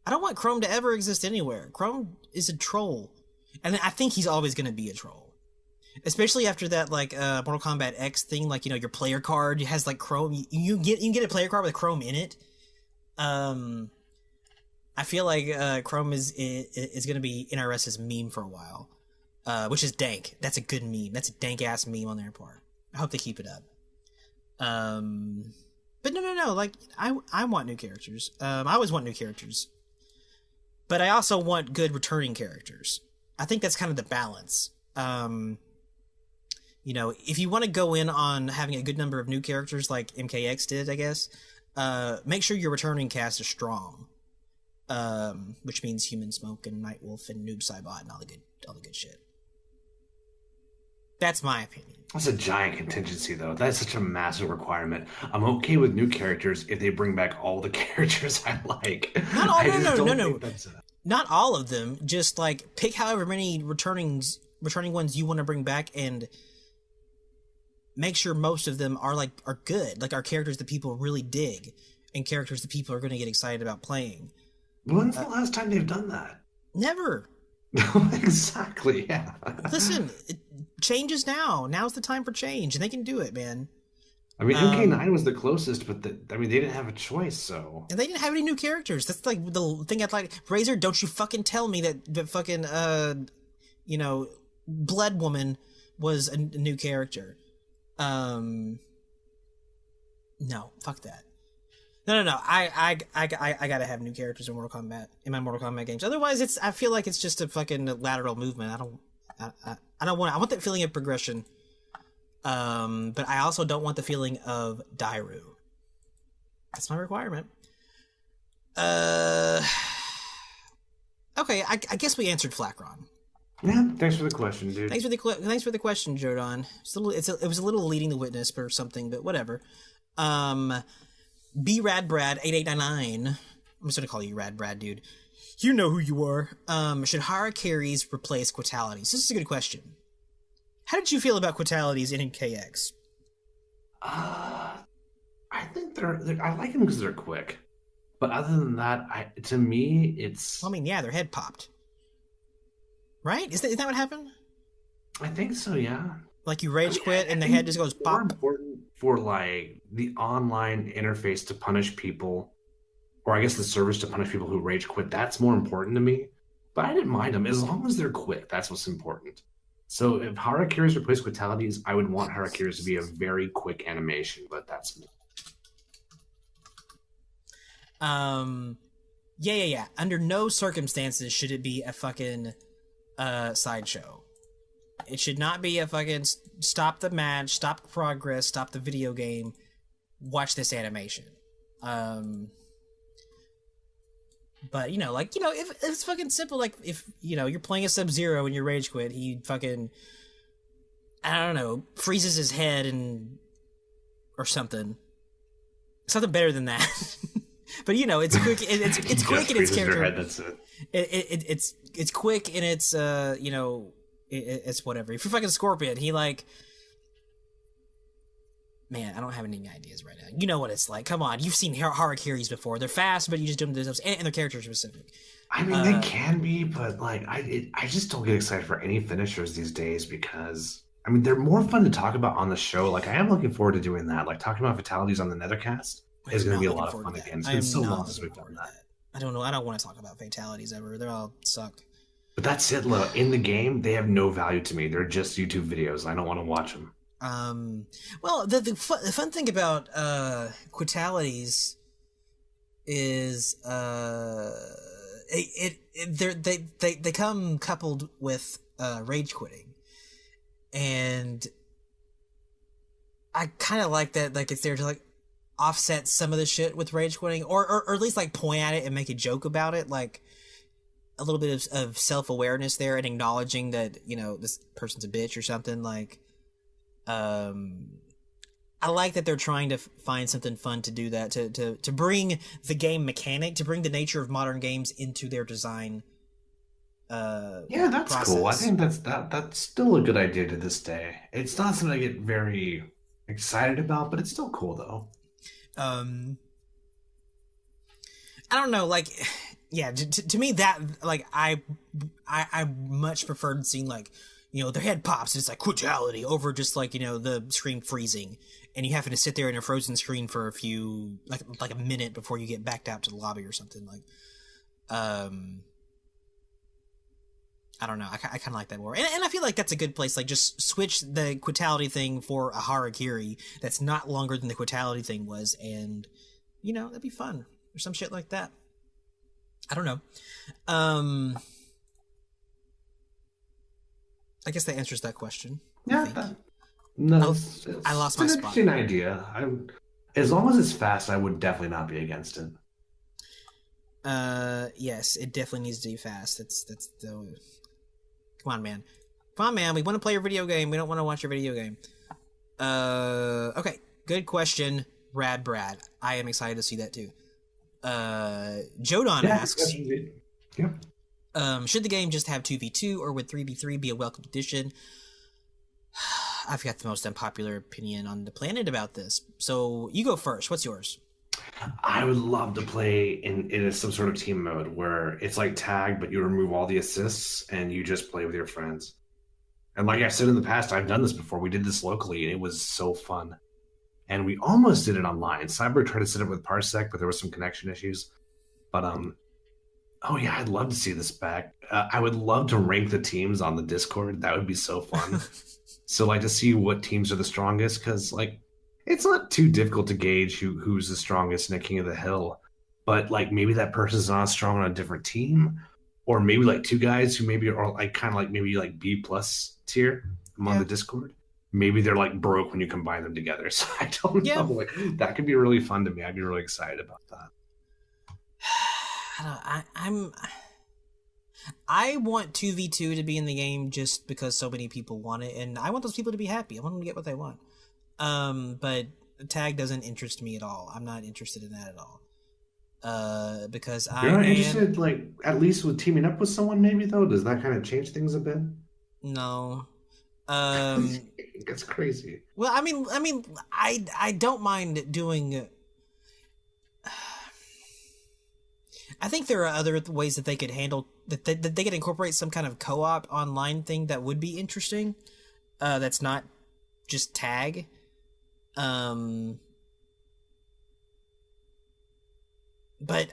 I don't want Chrome to ever exist anywhere. Chrome is a troll. And I think he's always going to be a troll. Especially after that, like, Mortal Kombat X thing, like, your player card has, like, Chrome. You can get a player card with Chrome in it. I feel like Chrome is going to be NRS's meme for a while, which is dank. That's a good meme. That's a dank ass meme on their part. I hope they keep it up. But no. Like I want new characters. I always want new characters, but I also want good returning characters. I think that's kind of the balance. If you want to go in on having a good number of new characters like MKX did, I guess. Make sure your returning cast is strong, which means Human Smoke and Nightwolf and Noob Saibot and all the good shit. That's my opinion. That's a giant contingency, though. That's such a massive requirement. I'm okay with new characters if they bring back all the characters I like. Not all of them. Just like pick however many returning ones you want to bring back, and make sure most of them are good, like are characters that people really dig, and characters that people are going to get excited about playing. When's the last time they've done that? Never. Exactly. Yeah. Listen, change is now. Now's the time for change, and they can do it, man. I mean, MK9 was the closest, but they didn't have a choice, so. And they didn't have any new characters. That's like the thing I'd like. Razor, don't you fucking tell me that fucking, Blood Woman was a new character. No, fuck that. No. I gotta have new characters in my Mortal Kombat games. Otherwise, I feel like it's just a fucking lateral movement. I don't want. I want that feeling of progression. But I also don't want the feeling of Dairu. That's my requirement. Okay, I guess we answered Flakron. Yeah, thanks for the question, dude. Thanks for the question, Jordan. It was a little leading the witness or something, but whatever. B Rad Brad 8899. I'm just gonna call you Rad Brad, dude. You know who you are. Should Harakiris replace Quitalities? This is a good question. How did you feel about Quitalities in MKX? I think they're I like them because they're quick. But other than that, to me, it's. Well, I mean, yeah, their head popped. Right? Is that what happened? I think so, yeah. Like you rage quit and the head just goes pop? More important for like the online interface to punish people, or I guess the service to punish people who rage quit. That's more important to me. But I didn't mind them as long as they're quick. That's what's important. So if Harakiris replace Quitalities, I would want Harakiris to be a very quick animation, but that's me. Yeah. Under no circumstances should it be a fucking sideshow. It should not be a fucking stop the match, stop progress, stop the video game, watch this animation. But if it's fucking simple, like if you're playing a Sub-Zero and you rage quit, he fucking, I don't know, freezes his head or something better than that. But it's quick. It's quick in its character. Head, that's it. It's quick and it's it's whatever. If you're fucking Scorpion, he like. Man, I don't have any ideas right now. You know what it's like. Come on, you've seen Harakiris before. They're fast, but you just do them to themselves, and they're character specific. I mean, they can be, but like, I just don't get excited for any finishers these days because I mean they're more fun to talk about on the show. Like I am looking forward to doing that. Like talking about fatalities on the Nethercast is going to be a lot of fun again. It's been so long since we've done that. I don't know. I don't want to talk about fatalities ever. They all suck. But that's it, Lo. In the game, they have no value to me. They're just YouTube videos. I don't want to watch them. Well, the fun thing about Quitalities is they come coupled with rage quitting, and I kind of like that. Like it's there to like offset some of the shit with rage quitting, or at least like point at it and make a joke about it, like a little bit of self-awareness there and acknowledging that this person's a bitch or something like. I like that they're trying to find something fun to do that, to bring the game mechanic, to bring the nature of modern games into their design. Yeah, that's process. Cool. I think that's still a good idea to this day. It's not something I get very excited about, but it's still cool though. I don't know, like, yeah, to me that like I much preferred seeing like. Their head pops, and it's like Quitality over just like, the screen freezing. And you having to sit there in a frozen screen for a few, like a minute before you get backed out to the lobby or something. Like, I don't know. I kind of like that more. And I feel like that's a good place. Like, just switch the Quitality thing for a Harakiri that's not longer than the Quitality thing was. And, that'd be fun. Or some shit like that. I don't know. I guess that answers that question. Yeah. I lost my spot. It's an interesting idea. As long as it's fast, I would definitely not be against it. Yes, it definitely needs to be fast. That's the. Come on, man. We want to play your video game. We don't want to watch your video game. Okay. Good question, Rad Brad. I am excited to see that too. Jodan asks. Yeah. Should the game just have 2v2 or would 3v3 be a welcome addition? I've got the most unpopular opinion on the planet about this. So you go first. What's yours? I would love to play in some sort of team mode where it's like tag, but you remove all the assists and you just play with your friends. And like I said in the past, I've done this before. We did this locally, and it was so fun. And we almost did it online. Cyber tried to set it with Parsec, but there was some connection issues. But oh yeah, I'd love to see this back. I would love to rank the teams on the Discord. That would be so fun. So like to see what teams are the strongest, because like it's not too difficult to gauge who's the strongest in a King of the Hill. But like maybe that person's not strong on a different team, or maybe like two guys who maybe are like kind of like maybe like B plus tier among Yeah. the Discord. Maybe they're like broke when you combine them together. So I don't Yeah. know. Like that could be really fun to me. I'd be really excited about that. I want 2v2 to be in the game just because so many people want it, and I want those people to be happy. I want them to get what they want. But tag doesn't interest me at all. I'm not interested in that at all. Because You're I not am interested, like at least with teaming up with someone, maybe though. Does that kind of change things a bit? no. It's crazy. Well, I don't mind doing. I think there are other ways that they could handle that they could incorporate some kind of co-op online thing that would be interesting. That's not just tag. But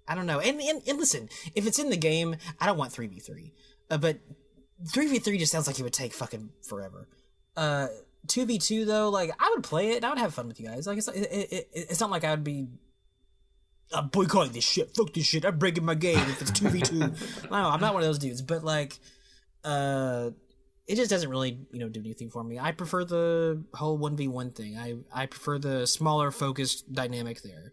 I don't know. And listen, if it's in the game, I don't want 3v3. But 3v3 just sounds like it would take fucking forever. 2v2 though, like I would play it and I would have fun with you guys. Like it's not like I would be I'm boycotting this shit. Fuck this shit. I'm breaking my game if it's 2v2. No, I'm not one of those dudes. But like, it just doesn't really, do anything for me. I prefer the whole 1v1 thing. I prefer the smaller, focused dynamic there.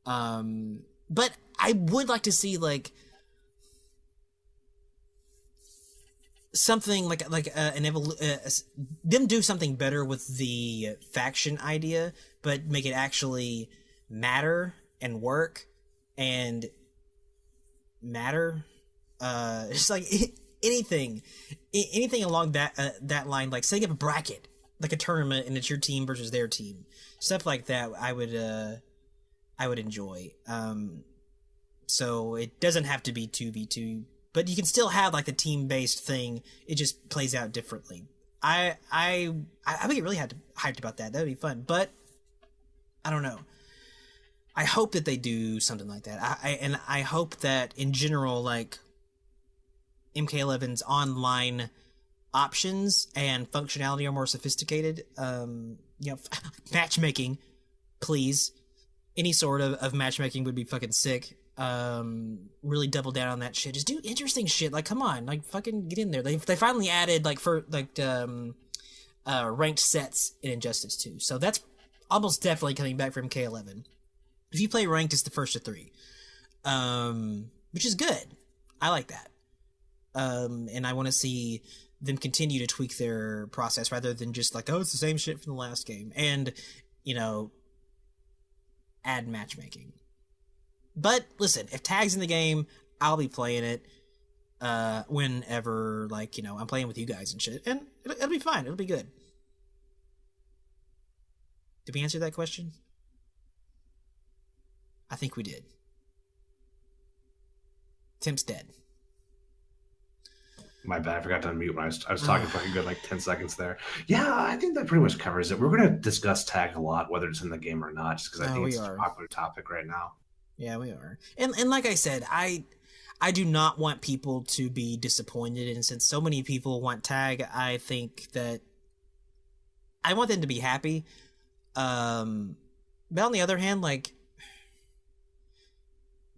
But I would like to see like something like them do something better with the faction idea, but make it actually matter and work and matter. Just like anything along that line. Like setting up a bracket, like a tournament, and it's your team versus their team. Stuff like that. I would enjoy. So it doesn't have to be 2v2, but you can still have like the team-based thing. It just plays out differently. I would get really hyped about that. That would be fun. But I don't know. I hope that they do something like that. I hope that in general, like MK11's online options and functionality are more sophisticated. Matchmaking, please. Any sort of matchmaking would be fucking sick. Really double down on that shit. Just do interesting shit. Like, come on, like fucking get in there. They finally added ranked sets in Injustice 2, so that's almost definitely coming back from MK11. If you play ranked, it's the first of 3, which is good. I like that. And I want to see them continue to tweak their process rather than just like, oh, it's the same shit from the last game, and add matchmaking. But listen, if tag's in the game, I'll be playing it whenever, I'm playing with you guys and shit, and it'll be fine. It'll be good. Did we answer that question? I think we did. Tim's dead. My bad. I forgot to unmute when I was talking for a good 10 seconds there. Yeah, I think that pretty much covers it. We're going to discuss tag a lot, whether it's in the game or not, just because I think it's a popular topic right now. Yeah, we are. And like I said, I do not want people to be disappointed, and since so many people want tag, I think that I want them to be happy. But on the other hand,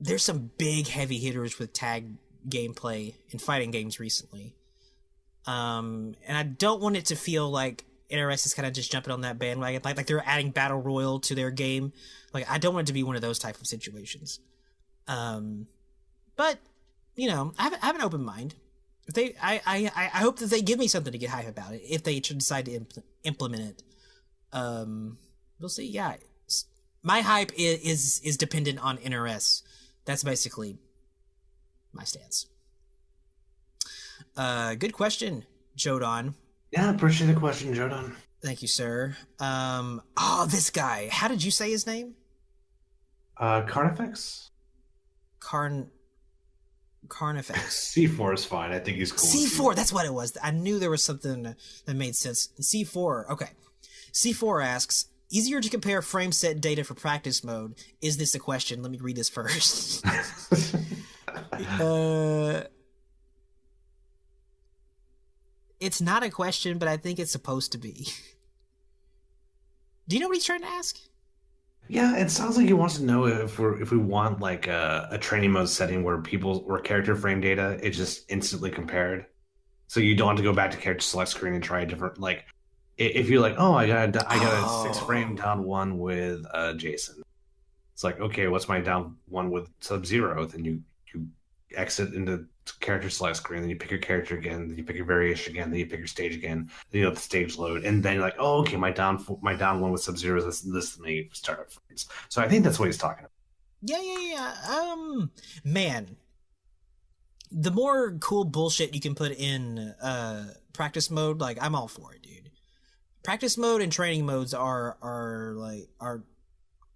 there's some big heavy hitters with tag gameplay in fighting games recently. And I don't want it to feel like NRS is kind of just jumping on that bandwagon, like they're adding Battle Royale to their game. Like, I don't want it to be one of those type of situations. But I have an open mind. If I hope that they give me something to get hype about it if they should decide to implement it. We'll see. Yeah, my hype is dependent on NRS That's basically my stance. Good question, Jodan. Yeah, appreciate the question, Jordan. Thank you, sir. This guy. How did you say his name? Carnifex? Carnifex. C4 is fine. I think he's cool. C4, that's what it was. I knew there was something that made sense. C4, okay. C4 asks, easier to compare frame set data for practice mode. Is this a question? Let me read this first. It's not a question, but I think it's supposed to be. Do you know what he's trying to ask? Yeah, it sounds like he wants to know if we want like a training mode setting where character frame data is just instantly compared, so you don't have to go back to character select screen and try a different like. If you're like, oh, I got a 6 frame down one with Jason, it's like, okay, what's my down one with Sub-Zero? Then you exit into character select screen, then you pick your character again, then you pick your variation again, then you pick your stage again, then you have the stage load, and then you're like, oh, okay, my down one with Sub-Zero is this many startup frames. So I think that's what he's talking about. Yeah. Man, the more cool bullshit you can put in practice mode, like, I'm all for it, dude. Practice mode and training modes are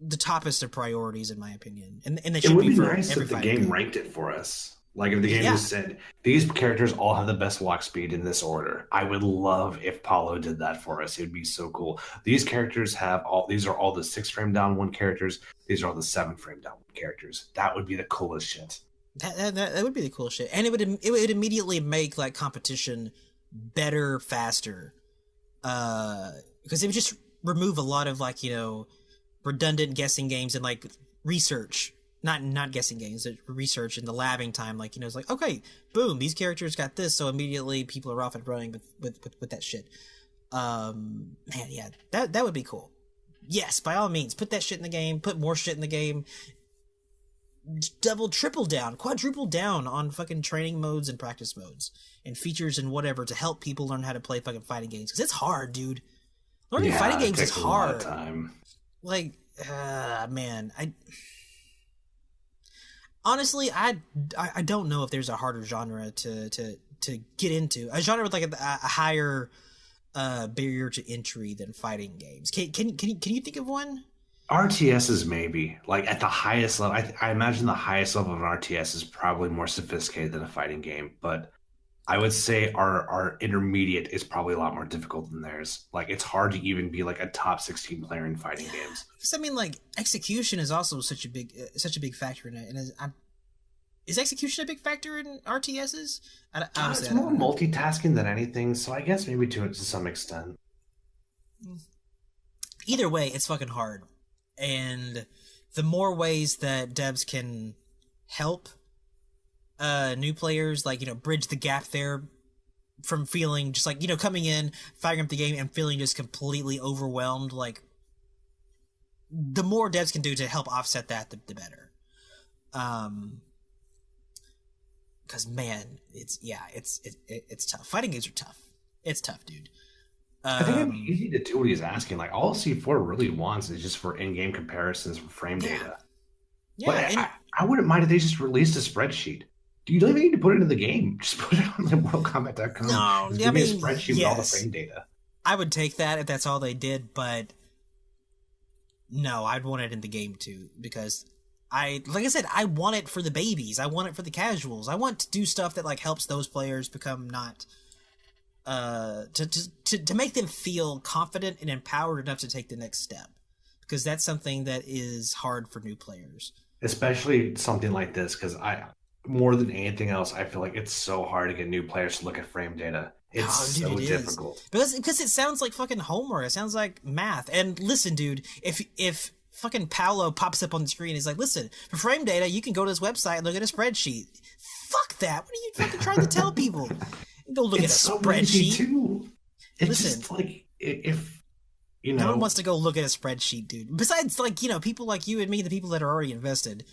the toppest of priorities, in my opinion, and they should be for nice every if the game. game ranked it for us. Like if the game just said these characters all have the best walk speed in this order. I would love if Paulo did that for us. It would be so cool. These characters these are all the 6 frame down one characters. These are all the 7 frame down one characters. That would be the coolest shit. That would be the cool shit, and it would immediately make like competition better, faster. Because it would just remove a lot of like, redundant guessing games and like research, not guessing games, but research and the labbing time. Like, it's like, okay, boom, these characters got this, so immediately people are off and running with that shit. Man, yeah, that would be cool. Yes, by all means, put that shit in the game, put more shit in the game, double, triple down, quadruple down on fucking training modes and practice modes and features and whatever to help people learn how to play fucking fighting games, because it's hard, dude. Learning fighting games is hard. A lot of time. Like, man, honestly, I don't know if there's a harder genre to get into, a genre with like a higher barrier to entry than fighting games. Can you think of one? RTSs maybe, like at the highest level. I imagine the highest level of an RTS is probably more sophisticated than a fighting game, but I would say our intermediate is probably a lot more difficult than theirs. Like it's hard to even be like a top 16 player in fighting games. Because I mean, like execution is also such a big factor in it. And is execution a big factor in RTSs? It's more multitasking than anything, so I guess maybe to some extent. Either way, it's fucking hard. And the more ways that devs can help new players, like, bridge the gap there from feeling just like, coming in, firing up the game and feeling just completely overwhelmed, like, the more devs can do to help offset that, the better. Because, man, it's tough. Fighting games are tough. It's tough, dude. I think it'd be easy to do what he's asking. Like, all C4 really wants is just for in-game comparisons for frame data. Yeah, but I wouldn't mind if they just released a spreadsheet. You don't even need to put it in the game. Just put it on MortalKombat.com. No, just give me a spreadsheet with all the frame data. I would take that if that's all they did, but no, I'd want it in the game too, because like I said, I want it for the babies. I want it for the casuals. I want to do stuff that like helps those players become not to make them feel confident and empowered enough to take the next step, because that's something that is hard for new players, especially something like this, because more than anything else, I feel like it's so hard to get new players to look at frame data. It's so difficult. Because it sounds like fucking homework. It sounds like math. And listen, dude, if fucking Paolo pops up on the screen and is like, listen, for frame data, you can go to this website and look at a spreadsheet. Fuck that. What are you fucking trying to tell people? Go look at a spreadsheet. Too. It's just like, if, no one wants to go look at a spreadsheet, dude. Besides, like, people like you and me, the people that are already invested.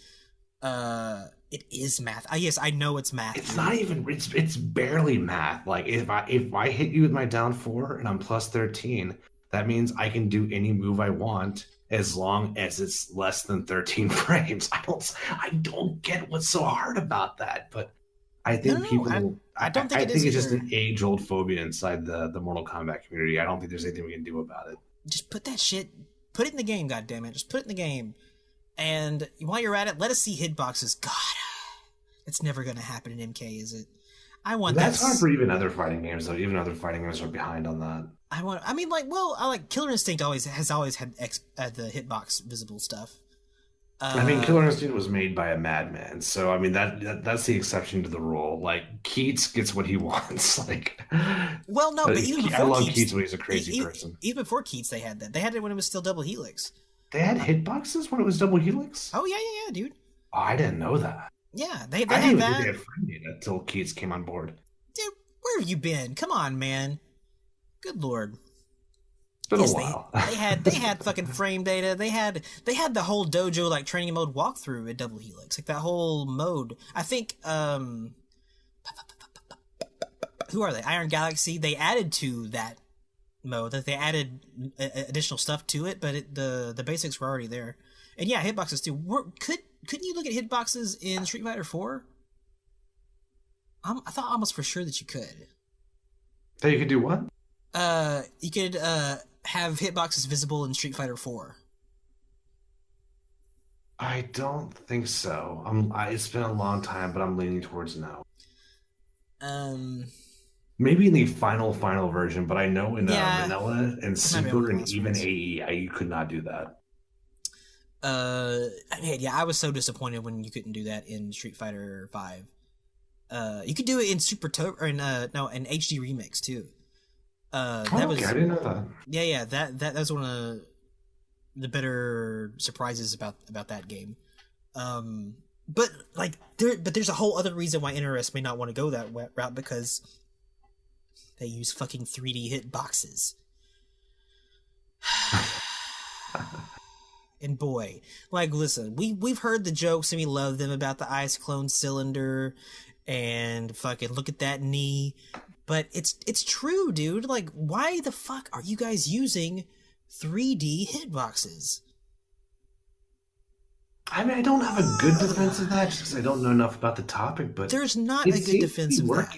It is math. Yes, I know it's math. It's not even. It's barely math. Like if I hit you with my down 4 and I'm plus 13, that means I can do any move I want as long as it's less than 13 frames. I don't get what's so hard about that, but I No, think no, no. people I don't think I it is think it's just either. an age-old phobia inside the Mortal Kombat community. I don't think there's anything we can do about it. Just put that shit. Put it in the game, goddammit. Just put it in the game. And while you're at it, let us see hitboxes. God, it's never gonna happen in MK, is it? I want that. That's hard for even other fighting games, though. Even other fighting games are behind on that. I want. I mean, like, well, I like Killer Instinct. Always had the hitbox visible stuff. I mean, Killer Instinct was made by a madman, so I mean that's the exception to the rule. Like Keats gets what he wants. Like, Well, no, but even I before love Keats, Keats when he's a crazy person. even before Keats, they had that. They had it when it was still double helix. They had hitboxes when it was double helix. Oh yeah, dude. Oh, I didn't know that. Yeah, they I didn't had even that. think they had frame data until Keats came on board. Dude, where have you been? Come on, man. Good lord. It's been Yes, a while. they had fucking frame data. They had the whole dojo like training mode walkthrough at Double Helix, like that whole mode. I think who are they? Iron Galaxy. They added to that mode that they added additional stuff to it, but the basics were already there. And yeah, hitboxes too. Couldn't you look at hitboxes in Street Fighter 4? I thought almost for sure that you could. So you could do what? You could have hitboxes visible in Street Fighter 4. I don't think so. It's been a long time, but I'm leaning towards no. Maybe in the final version, but I know in Vanilla and Super and even AE, you could not do that. I was so disappointed when you couldn't do that in Street Fighter 5. You could do it in in HD Remix too. I didn't know that. Yeah, that was one of the better surprises about that game. But there's a whole other reason why NRS may not want to go that route, because they use fucking 3D hitboxes. And boy, like, listen, we've heard the jokes and we love them about the ice clone cylinder and fucking look at that knee, but it's true, dude. Like, why the fuck are you guys using 3D hitboxes? I mean, I don't have a good defense of that just because I don't know enough about the topic, but there's not a good defense of that.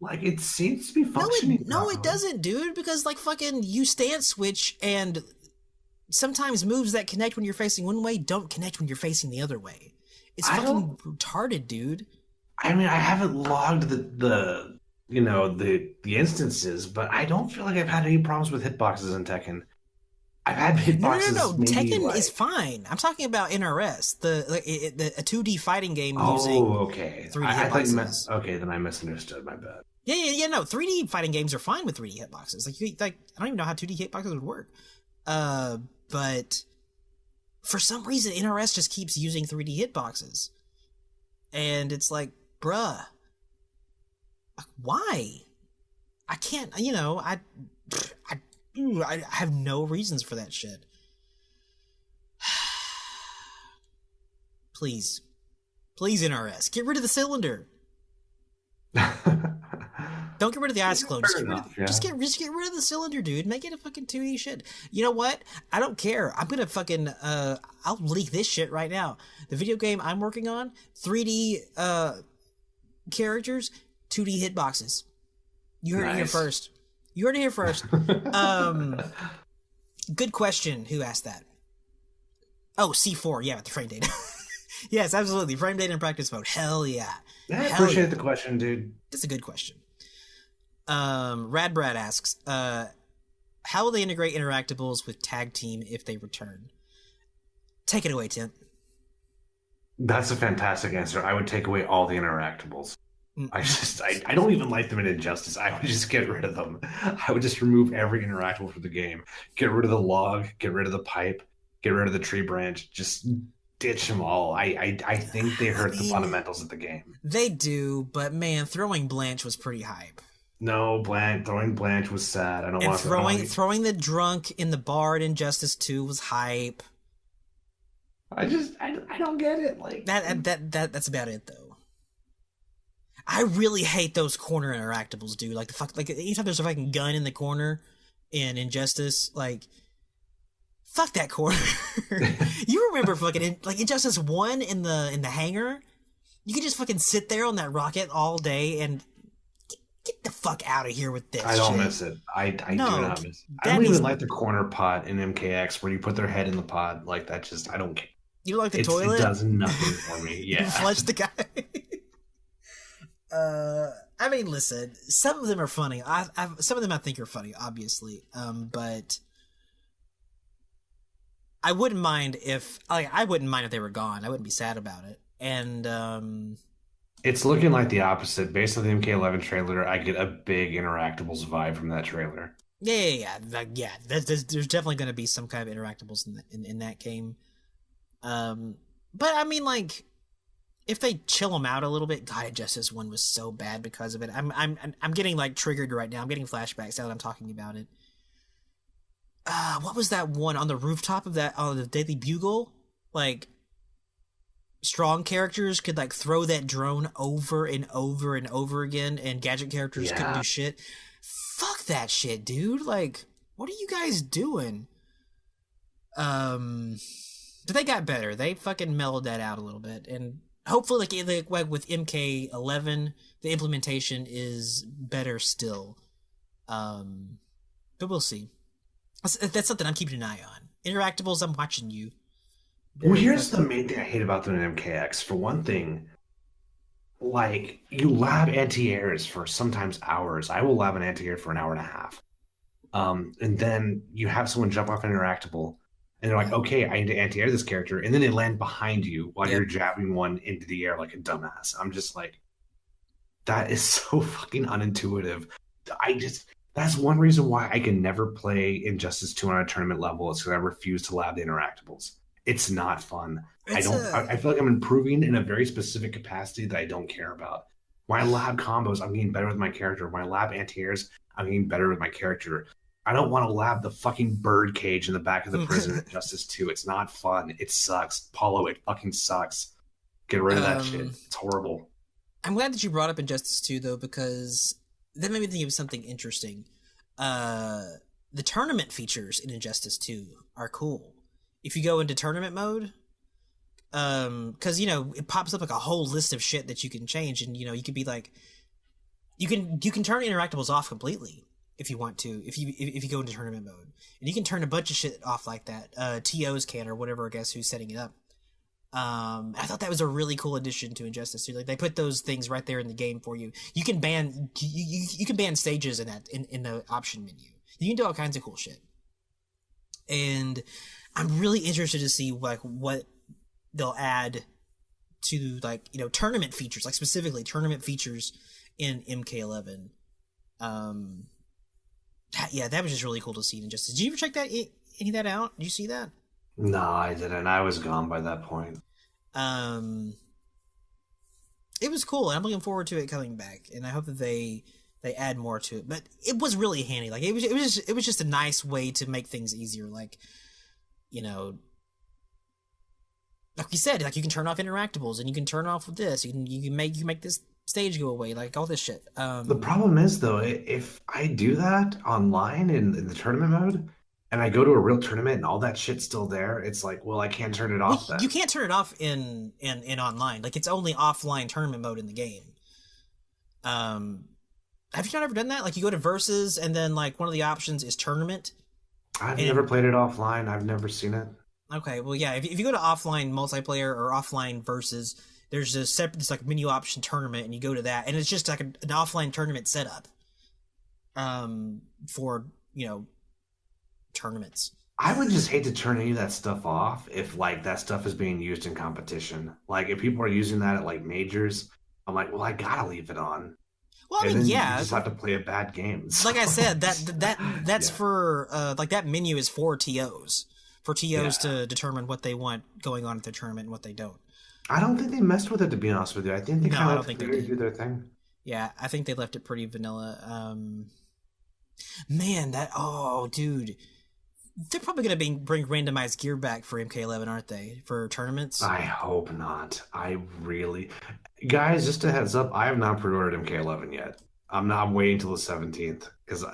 Like, it seems to be functioning. No, it doesn't, dude, because like fucking you stance switch, and sometimes moves that connect when you're facing one way don't connect when you're facing the other way. It's fucking retarded, dude. I mean, I haven't logged the instances, but I don't feel like I've had any problems with hitboxes in Tekken. I've had hitboxes. No. Tekken is fine. I'm talking about NRS, a 2D fighting game using. Oh, okay. 3D I thought you hitboxes. meant. Okay, then I misunderstood. My bad. Yeah. No, 3D fighting games are fine with 3D hitboxes. Like I don't even know how 2D hitboxes would work. But for some reason, NRS just keeps using 3D hitboxes, and it's like, bruh, why? I can't. I have no reasons for that shit. Please, NRS, get rid of the cylinder. Don't get rid of the ice clone. Just get rid of the cylinder, dude. Make it a fucking 2D shit. You know what? I don't care. I'm gonna fucking I'll leak this shit right now. The video game I'm working on, 3D characters, 2D hitboxes. You heard it here first. Good question. Who asked that? Oh, C4. Yeah, with the frame data. Yes, absolutely. Frame data in practice mode. Hell yeah. I appreciate the question, dude. That's a good question. Radbrad asks, how will they integrate Interactables with Tag Team if they return? Take it away, Tim. That's a fantastic answer. I would take away all the Interactables. I don't even like them in Injustice. I would just get rid of them. I would just remove every interactable from the game. Get rid of the log, get rid of the pipe, get rid of the tree branch, just ditch them all. I think they hurt the fundamentals of the game. They do, but man, throwing Blanche was pretty hype. No, throwing Blanche was sad. I don't want to throwing the drunk in the bar at Injustice 2 was hype. I don't get it. Like that's about it though. I really hate those corner interactables, dude. Like anytime there's a fucking gun in the corner in Injustice, like Fuck that corner. You remember fucking like Injustice 1 in the hangar? You could just fucking sit there on that rocket all day and get the fuck out of here with this I don't shit. miss it. I do No, not miss it. I that don't needs. even like the corner pod in MKX where you put their head in the pod. Like that just I don't care. You like the It toilet? does nothing for me. You Yeah. flush the guy. I mean, listen. Some of them are funny. Some of them I think are funny, obviously. But I wouldn't mind if I wouldn't mind if they were gone. I wouldn't be sad about it. And It's looking like the opposite. Based on the MK11 trailer, I get a big Interactables vibe from that trailer. yeah. There's definitely going to be some kind of interactables in that game. But I mean, like, if they chill them out a little bit, God, Injustice 1 was so bad because of it. I'm getting like triggered right now. I'm getting flashbacks now that I'm talking about it. What was that one on the rooftop of that on the Daily Bugle? Like, strong characters could like throw that drone over and over and over again, and gadget characters couldn't Yeah. do shit. Fuck that shit, dude. Like, what are you guys doing? But they got better. They fucking mellowed that out a little bit, and hopefully, like with MK11, the implementation is better still. But we'll see. That's something I'm keeping an eye on. Interactables, I'm watching you. Well, here's the main thing I hate about them in MKX. For one thing, like you lab anti-airs for sometimes hours. I will lab an anti-air for an hour and a half. And then you have someone jump off an interactable, and they're like, "Okay, I need to anti-air this character," and then they land behind you while Yep. you're jabbing one into the air like a dumbass. I'm just like, that is so fucking unintuitive. That's one reason why I can never play Injustice 2 on a tournament level is because I refuse to lab the interactables. It's not fun. I feel like I'm improving in a very specific capacity that I don't care about. When I lab combos, I'm getting better with my character. When I lab anti-airs, I'm getting better with my character. I don't want to lab the fucking bird cage in the back of the prison in Justice 2. It's not fun. It sucks. Paulo, it fucking sucks. Get rid of that shit. It's horrible. I'm glad that you brought up Injustice 2 though, because that made me think of something interesting. The tournament features in Injustice 2 are cool. If you go into tournament mode, because it pops up like a whole list of shit that you can change, and you could be like, you can turn interactables off completely if you want to, if you go into tournament mode, and you can turn a bunch of shit off like that. TOs can, or whatever, I guess, who's setting it up. I thought that was a really cool addition to Injustice 2. Like, they put those things right there in the game for you. You can ban you can ban stages in the option menu. You can do all kinds of cool shit. And I'm really interested to see like what they'll add to tournament features, like specifically tournament features in MK11. That was just really cool to see in Injustice. Did you ever check any of that out? Did you see that? No, I didn't. I was gone by that point. It was cool, and I'm looking forward to it coming back, and I hope that they add more to it. But it was really handy. Like, it was just a nice way to make things easier. Like, like you said, like you can turn off interactables, and you can turn off with this. You can make this stage go away, like all this shit. The problem is, though, if I do that online in the tournament mode, and I go to a real tournament and all that shit's still there, it's like, well, I can't turn it off then. You can't turn it off in online. Like, it's only offline tournament mode in the game. Have you not ever done that? Like, you go to versus, and then like one of the options is tournament. I've never played it offline. I've never seen it. Okay, well, yeah. If you go to offline multiplayer or offline versus, there's a separate, it's like menu option tournament, and you go to that, and it's just like an offline tournament setup. For tournaments. I would just hate to turn any of that stuff off if like that stuff is being used in competition. Like if people are using that at like majors, I'm like, well, I gotta leave it on. Well, I mean, then yeah. You just have to play a bad game. So. Like I said, that's for like that menu is for TOs. For TOs to determine what they want going on at the tournament and what they don't. I don't think they messed with it, to be honest with you. I think they kind of do their thing. Yeah, I think they left it pretty vanilla. Dude. They're probably going to bring randomized gear back for MK11, aren't they? For tournaments? I hope not. Guys, just a heads up, I have not pre-ordered MK11 yet. I'm waiting till the 17th because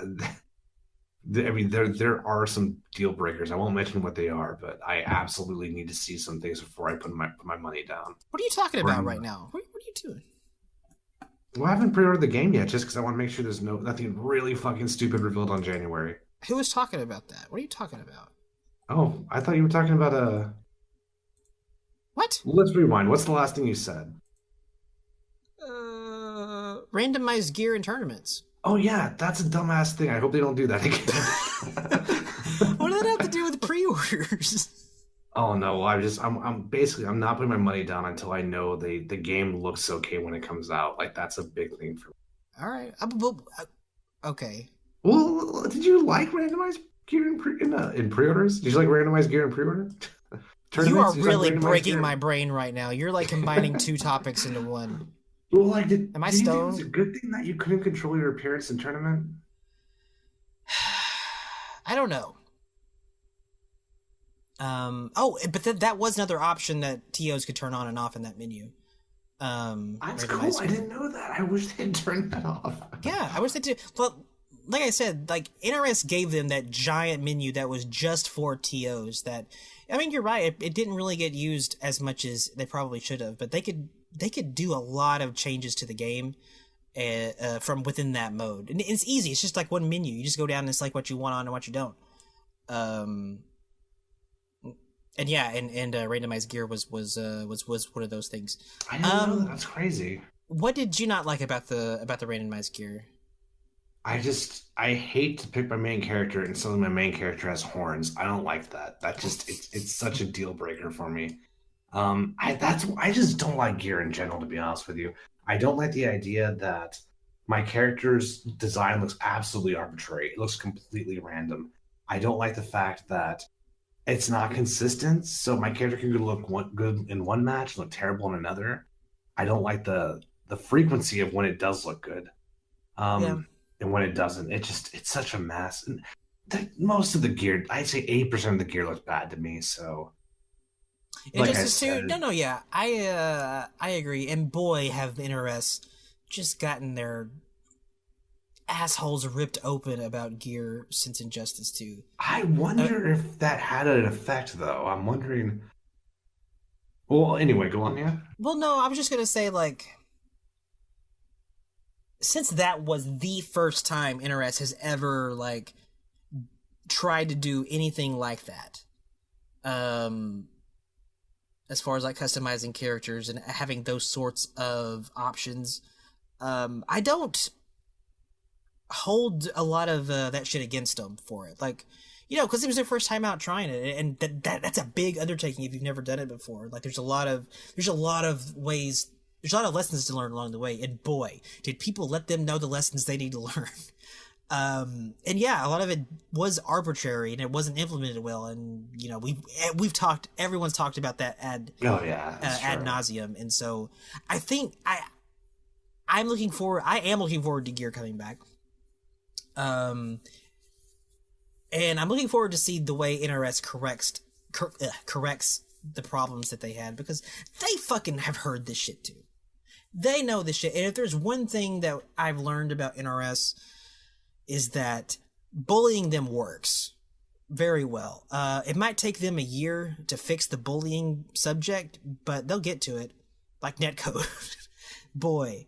I mean, there are some deal breakers. I won't mention what they are, but I absolutely need to see some things before I put my money down. What are you talking about Bring, right now? What are you doing? well, I haven't pre-ordered the game yet, just because I want to make sure there's nothing really fucking stupid revealed on January. Who was talking about that? What are you talking about? Oh, I thought you were talking about What? Let's rewind. What's the last thing you said? Randomized gear in tournaments. Oh yeah, that's a dumbass thing. I hope they don't do that again. What does that have to do with pre-orders? Oh no, well, I'm basically I'm not putting my money down until I know the game looks okay when it comes out. Like that's a big thing for me. All right. Okay. Well, did you like randomized gear in pre-orders? Did you like randomized gear in pre-order? You are Tournaments? Did you really like randomized breaking gear? my brain right now. You're like combining two topics into one. Well, like, Am I did you think it was stoned? a good thing that you couldn't control your appearance in tournament? I don't know. But that was another option that TOs could turn on and off in that menu. That's cool. I didn't know that. I wish they'd turned that off. Yeah, I wish they did. But like I said, like NRS gave them that giant menu that was just for TOs. That, I mean, you're right. It didn't really get used as much as they probably should have. But they could do a lot of changes to the game from within that mode. And it's easy. It's just like one menu. You just go down and it's like what you want on and what you don't. And yeah, and randomized gear was one of those things. I didn't know that. That's crazy. What did you not like about the randomized gear? I hate to pick my main character and suddenly my main character has horns. I don't like that. That just it's such a deal breaker for me. I just don't like gear in general, to be honest with you. I don't like the idea that my character's design looks absolutely arbitrary. It looks completely random. I don't like the fact that it's not consistent. So my character can look good in one match, look terrible in another. I don't like the frequency of when it does look good, Yeah. and when it doesn't. It's such a mess. And most of the gear, I'd say 80% of the gear looks bad to me. So, like I Injustice 2, said, no, yeah, I agree. And boy, have NRS just gotten their assholes ripped open about gear since Injustice 2. I wonder if that had an effect, though. I'm wondering. Well, anyway, go on, yeah. Well, no, I was just gonna say, like, since that was the first time NRS has ever, like, tried to do anything like that, as far as, like, customizing characters and having those sorts of options, I don't hold a lot of that shit against them for it. Like, you know, because it was their first time out trying it, and that's a big undertaking if you've never done it before. Like, there's a lot of ways, there's a lot of lessons to learn along the way, and boy, did people let them know the lessons they need to learn. And yeah, a lot of it was arbitrary and it wasn't implemented well. And you know, everyone's talked about that ad nauseum. And so I think I am looking forward to gear coming back. And I'm looking forward to see the way NRS corrects the problems that they had, because they fucking have heard this shit too. They know this shit. And if there's one thing that I've learned about NRS, is that bullying them works very well. It might take them a year to fix the bullying subject, but they'll get to it. Like netcode. Boy,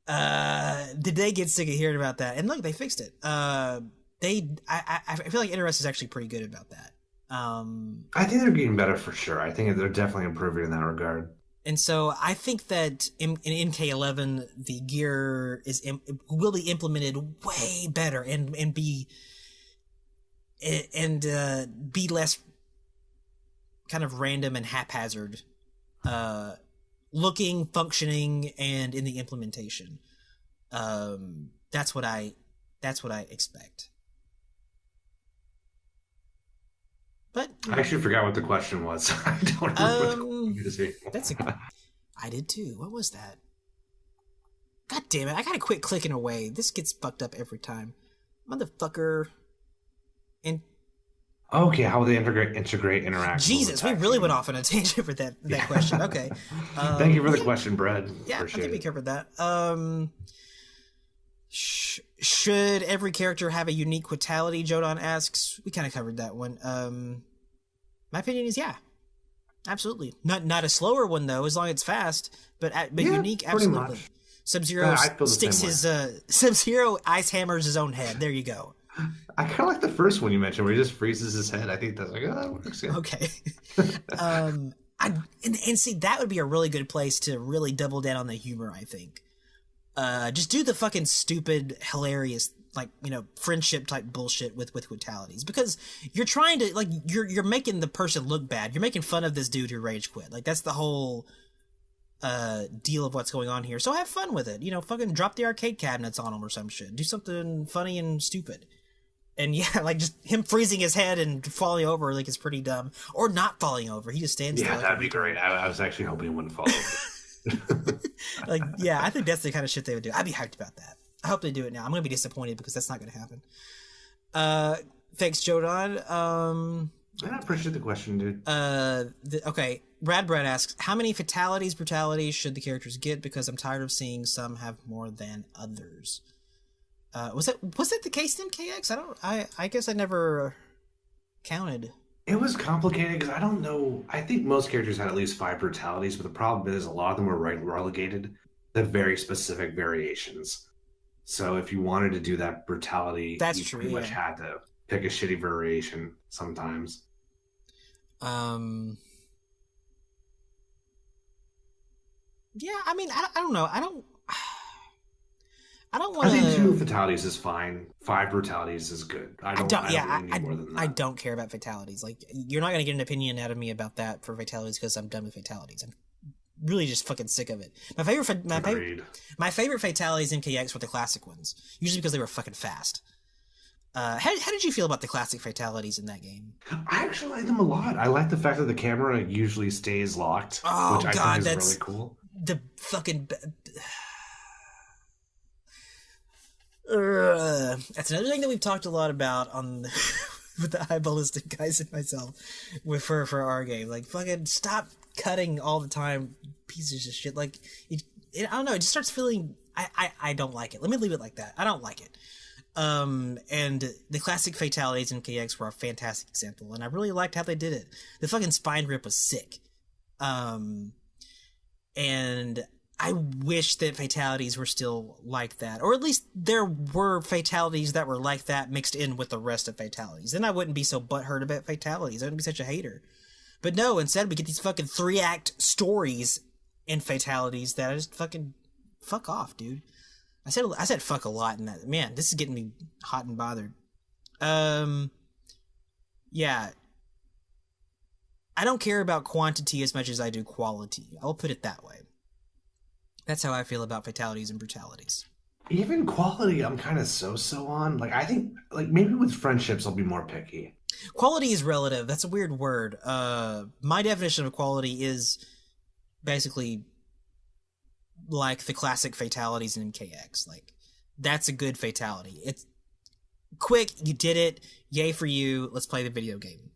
did they get sick of hearing about that. And look, they fixed it. I feel like NRS is actually pretty good about that. I think they're getting better for sure. I think they're definitely improving in that regard. And so I think that in MK11, the gear will be implemented way better and be less kind of random and haphazard, looking, functioning, and in the implementation. That's what I expect. But I actually forgot what the question was. I don't remember I did too. What was that? God damn it! I gotta quit clicking away. This gets fucked up every time, motherfucker. And okay, how will they integrate Interactivables? Jesus, we really went off on a tangent for that question. Okay, thank you for the question, Brad. Yeah, appreciate I think we it. covered that. Should every character have a unique Quitality? Jodan asks. We kind of covered that one. My opinion is yeah, absolutely. Not a slower one though, as long as it's fast. But Yeah, unique, pretty absolutely. much. Sub-Zero I feel the sticks same his way. Sub-Zero ice hammers his own head. There you go. I kind of like the first one you mentioned where he just freezes his head. I think that's like, oh, that works, yeah. Okay. I and see that would be a really good place to really double down on the humor. I think. Just do the fucking stupid, hilarious, like, you know, friendship type bullshit with Quitalities, because you're trying to, like, you're making the person look bad. You're making fun of this dude who rage quit. Like, that's the whole deal of what's going on here. So have fun with it. You know, fucking drop the arcade cabinets on him or some shit. Do something funny and stupid. And yeah, like just him freezing his head and falling over, like, is pretty dumb. Or not falling over. He just stands there. Yeah, Like that'd be great. I was actually hoping it wouldn't fall over. like, yeah, I think that's the kind of shit they would do. I'd be hyped about that. I hope they do it now. I'm gonna be disappointed because that's not gonna happen. Thanks, Jodan. I appreciate the question, dude. Okay. Brad asks, how many fatalities, brutalities should the characters get? Because I'm tired of seeing some have more than others. Was that the case in MKX? I guess I never counted. It was complicated because I don't know. I think most characters had at least 5 brutalities, but the problem is a lot of them were relegated to very specific variations. So if you wanted to do that brutality, That's you true, pretty much yeah. had to pick a shitty variation sometimes. Yeah, I mean, I don't know. I don't I want think 2 to. fatalities is fine. 5 brutalities is good. I don't. I Yeah, don't really need more than I that. don't care about fatalities. Like, you're not gonna get an opinion out of me about that for fatalities because I'm done with fatalities. I'm really just fucking sick of it. Agreed. My favorite fatalities in MKX were the classic ones, usually because they were fucking fast. How did you feel about the classic fatalities in that game? I actually like them a lot. I like the fact that the camera usually stays locked, which Oh I think god, is really that's cool. the fucking. That's another thing that we've talked a lot about on with the high ballistic guys and myself with for our game. Like, fucking stop cutting all the time, pieces of shit. Like, I don't know. It just starts feeling. I don't like it. Let me leave it like that. I don't like it. And the classic fatalities in KX were a fantastic example, and I really liked how they did it. The fucking spine rip was sick. And I wish that fatalities were still like that, or at least there were fatalities that were like that mixed in with the rest of fatalities. Then I wouldn't be so butthurt about fatalities. I wouldn't be such a hater. But no, instead we get these fucking 3-act stories in fatalities that I just fucking fuck off, dude. I said fuck a lot in that. Man, this is getting me hot and bothered. Yeah. I don't care about quantity as much as I do quality. I'll put it that way. That's how I feel about fatalities and brutalities. Even quality, I'm kind of so on. Like, I think, like, maybe with friendships, I'll be more picky. Quality is relative. That's a weird word. My definition of quality is basically like the classic fatalities in MKX. Like, that's a good fatality. It's quick, you did it, yay for you, let's play the video game.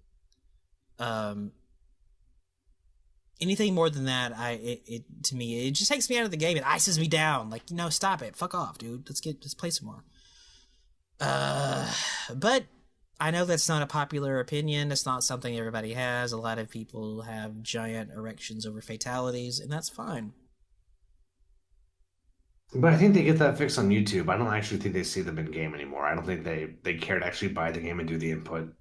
Anything more than that, to me, it just takes me out of the game. It ices me down. Like, you know, stop it. Fuck off, dude. Let's play some more. But I know that's not a popular opinion. It's not something everybody has. A lot of people have giant erections over fatalities, and that's fine. But I think they get that fixed on YouTube. I don't actually think they see them in game anymore. I don't think they care to actually buy the game and do the input.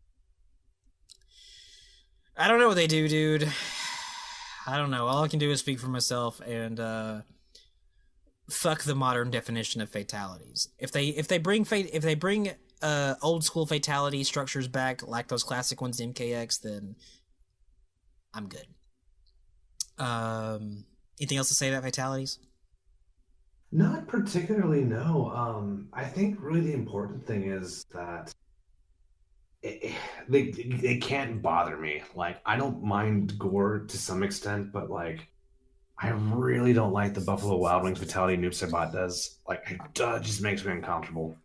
I don't know what they do, dude. I don't know. All I can do is speak for myself and fuck the modern definition of fatalities. If they bring old school fatality structures back like those classic ones in MKX, then I'm good. Anything else to say about fatalities? Not particularly, no. I think really the important thing is that they can't bother me. Like, I don't mind gore to some extent, but like I really don't like the Buffalo Wild Wings fatality Noob Saibot does. Like, it just makes me uncomfortable.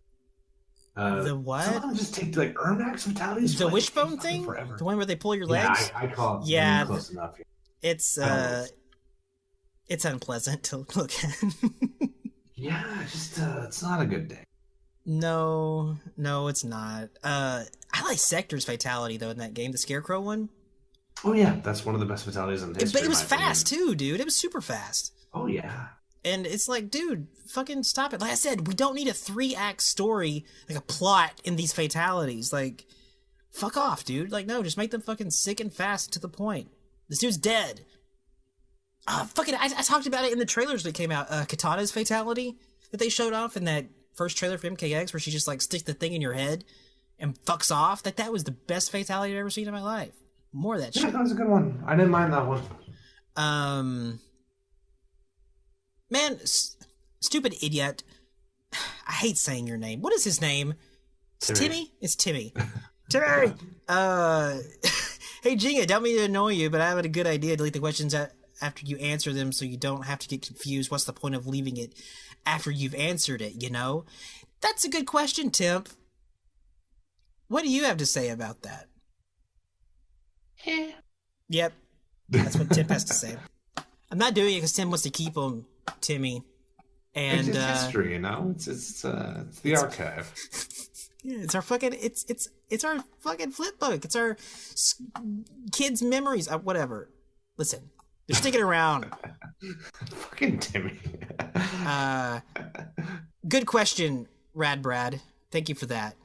The Some of what? them just take like Ermax fatalities The feel like they take wishbone fucking thing? The forever. one where they pull your Yeah, legs? I call it them Yeah, close enough. it's I don't know. it's unpleasant to look at. Yeah, just it's not a good day. No, no, it's not. I like Sector's fatality though in that game, the Scarecrow one. Oh yeah, that's one of the best fatalities in But history, it in was my fast opinion. too, dude. It was super fast. Oh yeah. And it's like, dude, fucking stop it. Like I said, we don't need a 3-act story, like a plot in these fatalities. Like, fuck off, dude. Like, no, just make them fucking sick and fast to the point. This dude's dead. Fucking, I talked about it in the trailers that came out. Katana's fatality that they showed off in that first trailer for MKX, where she just like sticks the thing in your head and fucks off. That was the best fatality I've ever seen in my life. More of that Yeah, that shit. was a good one. I didn't mind that one. Um, man, stupid idiot. I hate saying your name. What is his name? It's Timmy. Timmy? It's Timmy. Timmy! Hey, Jinga, don't mean to annoy you, but I have a good idea. Delete the questions after you answer them so you don't have to get confused. What's the point of leaving it after you've answered it, you know? That's a good question, Timp. What do you have to say about that? Yep, that's what Timp has to say. I'm not doing it because Tim wants to keep him, Timmy. It's And, just history, you know. It's the archive. yeah, it's our fucking it's our fucking flip book. It's our kids' memories. Whatever. Listen, they're sticking around. Fucking Timmy. Good question, Rad Brad. Thank you for that.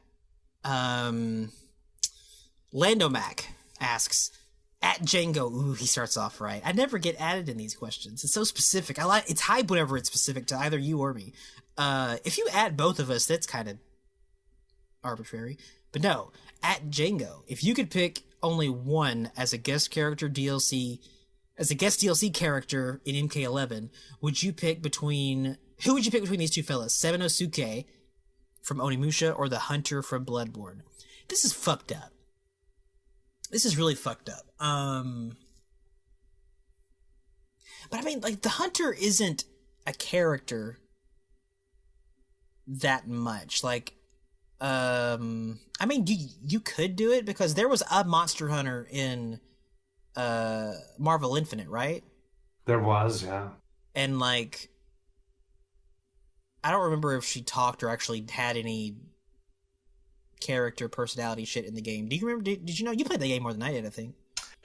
Lando Mac asks at Django. Ooh, he starts off right. I never get added in these questions. It's so specific. It's hype whenever it's specific to either you or me. If you add both of us, that's kind of arbitrary. But no, at Django, if you could pick only one as a guest character DLC, as a guest DLC character in MK11, who would you pick between these two fellas? Semenosuke from Onimusha or the Hunter from Bloodborne? This is fucked up. This is really fucked up. But I mean, like, the Hunter isn't a character that much. Like, I mean, you could do it because there was a Monster Hunter in Marvel Infinite, right? There was, yeah. And like, I don't remember if she talked or actually had any character personality shit in the game. Do you remember? Did you know you played the game more than I did? I think.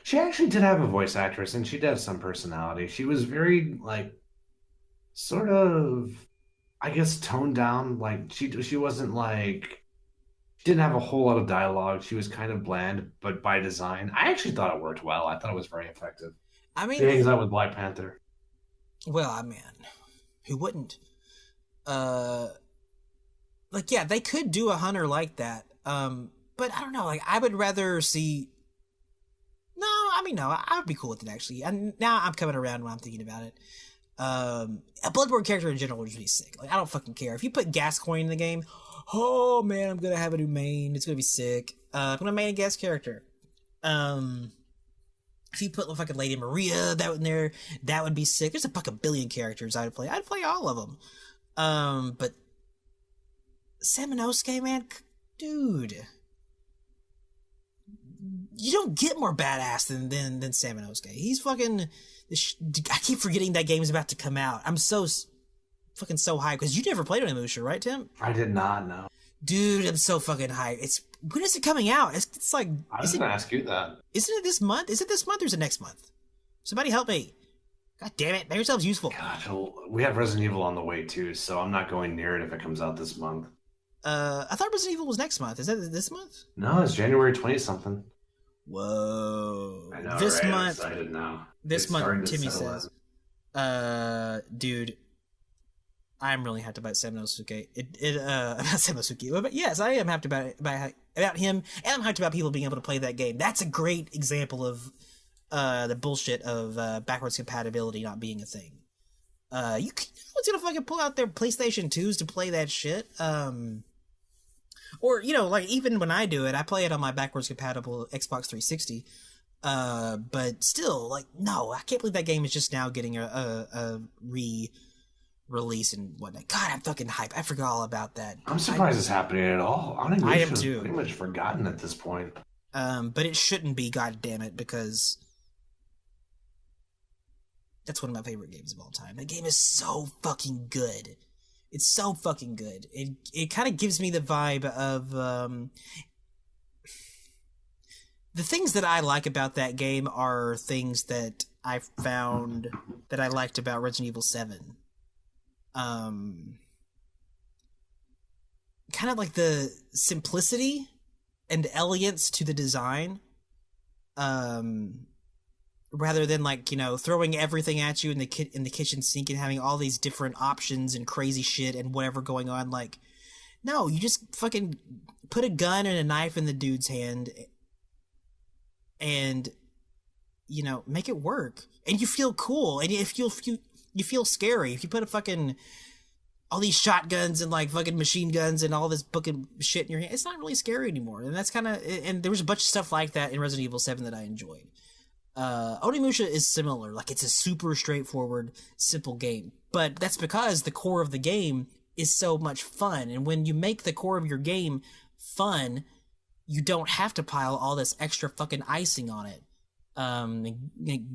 She actually did have a voice actress, and she did have some personality. She was very like, sort of, I guess, toned down. Like she wasn't like, she didn't have a whole lot of dialogue. She was kind of bland, but by design, I actually thought it worked well. I thought it was very effective. I She mean, hangs out with Black Panther. well, I mean, who wouldn't? Uh, like, yeah, they could do a hunter like that. But I don't know. Like, I would rather see. No, I mean, no, I would be cool with it actually. And now I'm coming around when I'm thinking about it. A Bloodborne character in general would just be sick. Like, I don't fucking care if you put Gascoigne in the game. Oh man, I'm gonna have a new main. It's gonna be sick. I'm gonna main a guest character. Um, if you put fucking Lady Maria that in there, that would be sick. There's a fucking billion characters I would play. I'd play all of them. But Semenosuke, man, dude, you don't get more badass than Semenosuke. He's fucking. I keep forgetting that game is about to come out. I'm so fucking so hyped because you never played Onimusha, right, Tim? I did not know. Dude, I'm so fucking hyped. It's when is it coming out? It's like I was gonna ask you that. Isn't it this month? Is it this month or is it next month? Somebody help me. God damn it, make yourselves useful. Gosh, well, we have Resident Evil on the way too, so I'm not going near it if it comes out this month. I thought Resident Evil was next month. Is that this month? No, it's January 20th something. Whoa. I know, This right? month. I'm excited now. This It's month, starting to Timmy settle says. in. Dude, I'm really hyped about Semenosuke. Not Semenosuke, but yes, I am hyped about him, and I'm hyped about people being able to play that game. That's a great example of the bullshit of backwards compatibility not being a thing. You one's gonna fucking pull out their PlayStation 2s to play that shit. Or like even when I do it, I play it on my backwards compatible Xbox 360. But still, like, no, I can't believe that game is just now getting a re-release and whatnot. God, I'm fucking hype. I forgot all about that. I'm surprised it's happening at all. I am is too. pretty much forgotten at this point. But it shouldn't be, god damn it, because that's one of my favorite games of all time. That game is so fucking good. It's so fucking good. It kind of gives me the vibe of the things that I like about that game are things that I found that I liked about Resident Evil 7. Kind of like the simplicity and elegance to the design. Rather than like, you know, throwing everything at you in the kitchen sink and having all these different options and crazy shit and whatever going on. Like, no, you just fucking put a gun and a knife in the dude's hand and, you know, make it work. And you feel cool. And if you feel scary. If you put a fucking all these shotguns and like fucking machine guns and all this fucking shit in your hand, it's not really scary anymore. And that's kind of, and there was a bunch of stuff like that in Resident Evil 7 that I enjoyed. Onimusha is similar. Like, it's a super straightforward, simple game. But that's because the core of the game is so much fun. And when you make the core of your game fun, you don't have to pile all this extra fucking icing on it.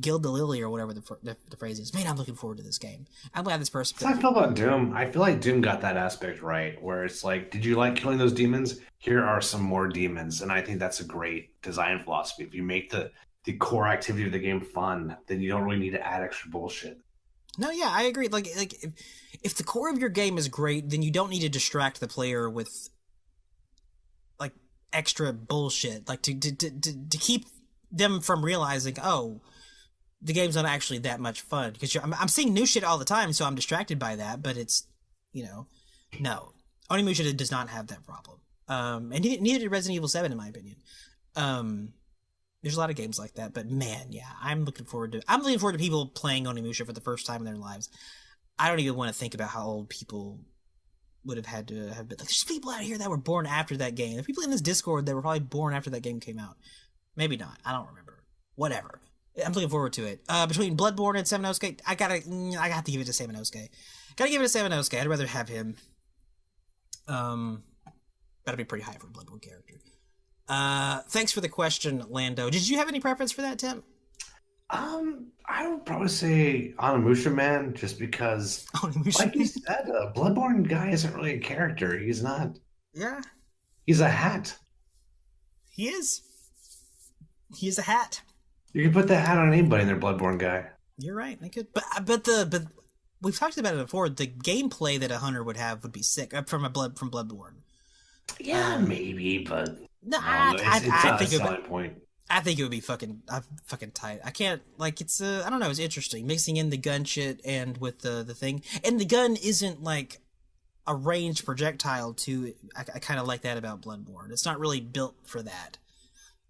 Gild the lily or whatever the phrase is. Man, I'm looking forward to this game. I'm glad this person. So I feel about Doom. I feel like Doom got that aspect right, where it's like, did you like killing those demons? Here are some more demons, and I think that's a great design philosophy. If you make the core activity of the game fun, then you don't really need to add extra bullshit. No, yeah, I agree. Like if the core of your game is great, then you don't need to distract the player with like extra bullshit, like to keep them from realizing, oh, the game's not actually that much fun. Because I'm seeing new shit all the time, so I'm distracted by that. But it's, you know, no, Onimusha does not have that problem. And neither did Resident Evil 7, in my opinion. There's a lot of games like that, but man, yeah, I'm looking forward to people playing Onimusha for the first time in their lives. I don't even want to think about how old people would have had to have been. Like, there's people out here that were born after that game. There's people in this Discord that were probably born after that game came out. Maybe not. I don't remember. Whatever. I'm looking forward to it. Between Bloodborne and Samanosuke, I have to give it to Samanosuke. Gotta give it to Samanosuke. I'd rather have him. That'd be pretty high for a Bloodborne character. Thanks for the question, Lando. Did you have any preference for that, Tim? I would probably say Onimusha Man, just because, like you said, Bloodborne guy isn't really a character. He's not. Yeah. He's a hat. He is. He is a hat. You can put that hat on anybody in their Bloodborne guy. You're right. I could, but we've talked about it before. The gameplay that a hunter would have would be sick from Bloodborne. Yeah, maybe, but no, I think it's a selling point. I think it would be fucking tight. I can't, like, it's I don't know, it's interesting mixing in the gun shit and with the thing, and the gun isn't like a ranged projectile too. I kind of like that about Bloodborne. It's not really built for that.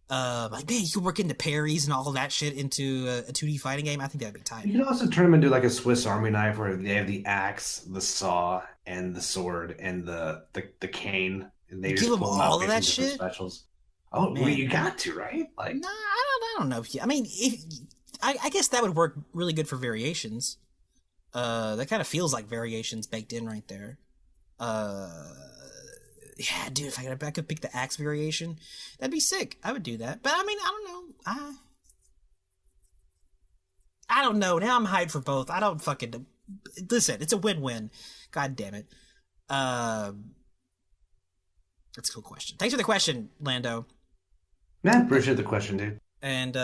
Like, man, you can work into parries and all of that shit into a 2D fighting game. I think that'd be tight. You can also turn them into like a Swiss Army knife, where they have the axe, the saw, and the sword, and the cane, and they just give them all of that shit. Specials. Oh, man. Well, you got to, right? Like, nah, I don't know. I mean, I guess that would work really good for variations. That kind of feels like variations baked in right there. Yeah, dude, if I could pick the axe variation, that'd be sick. I would do that. But I mean, I don't know. I don't know. Now I'm hyped for both. I don't fucking listen. It's a win-win. God damn it. That's a cool question. Thanks for the question, Lando. Yeah, appreciate the question, dude. And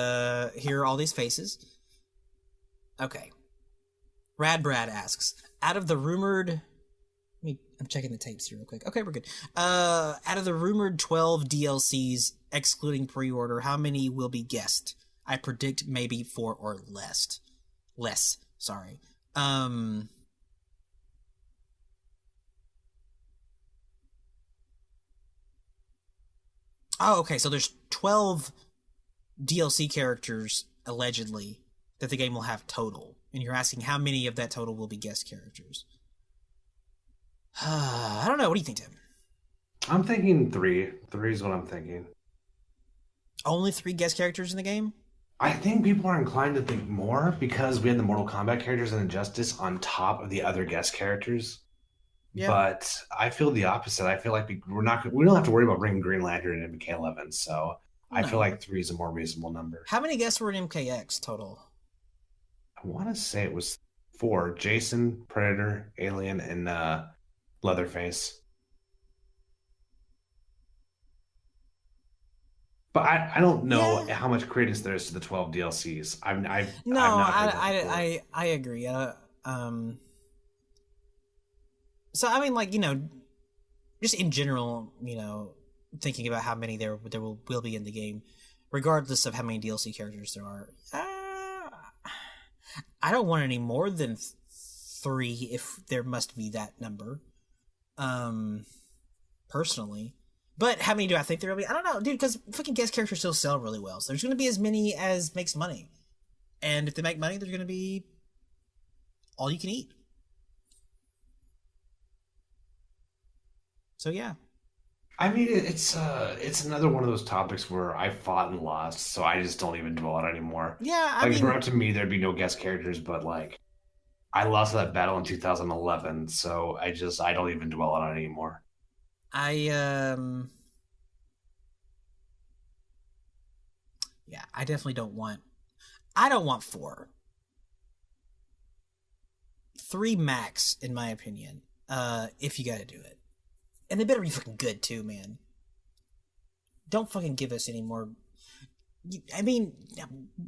here are all these faces. Okay. Rad Brad asks, out of the rumored... I'm checking the tapes here real quick. Okay, we're good. Out of the rumored 12 DLCs, excluding pre-order, how many will be guessed? I predict maybe 4 or less. Sorry. Oh, okay, so there's 12 DLC characters, allegedly, that the game will have total. And you're asking how many of that total will be guest characters. I don't know. What do you think, Tim? I'm thinking 3. 3 is what I'm thinking. Only 3 guest characters in the game? I think people are inclined to think more because we had the Mortal Kombat characters and Injustice on top of the other guest characters. Yeah. But I feel the opposite. I feel like we don't have to worry about bringing Green Lantern in MK11. So no. I feel like 3 is a more reasonable number. How many guests were in MKX total? I want to say it was 4: Jason, Predator, Alien, and Leatherface. But I don't know Yeah. how much credence there is to the 12 DLCs. No, I've not heard that before. I agree. Um, so I mean, like, just in general, thinking about how many there will be in the game, regardless of how many DLC characters there are. I don't want any more than three if there must be that number. Um, Personally. But how many do I think there will be? I don't know, dude, because fucking guest characters still sell really well. So there's going to be as many as makes money. And if they make money, there's going to be all you can eat. So yeah. I mean, it's another one of those topics where I fought and lost, so I just don't even dwell on it anymore. Yeah, I Like, if it were mean, up to me, there'd be no guest characters, but like I lost that battle in 2011, so I don't even dwell on it anymore. I, yeah, I definitely I don't want four. Three max, in my opinion, if you gotta do it. And they better be fucking good too, man. Don't fucking give us any more. I mean,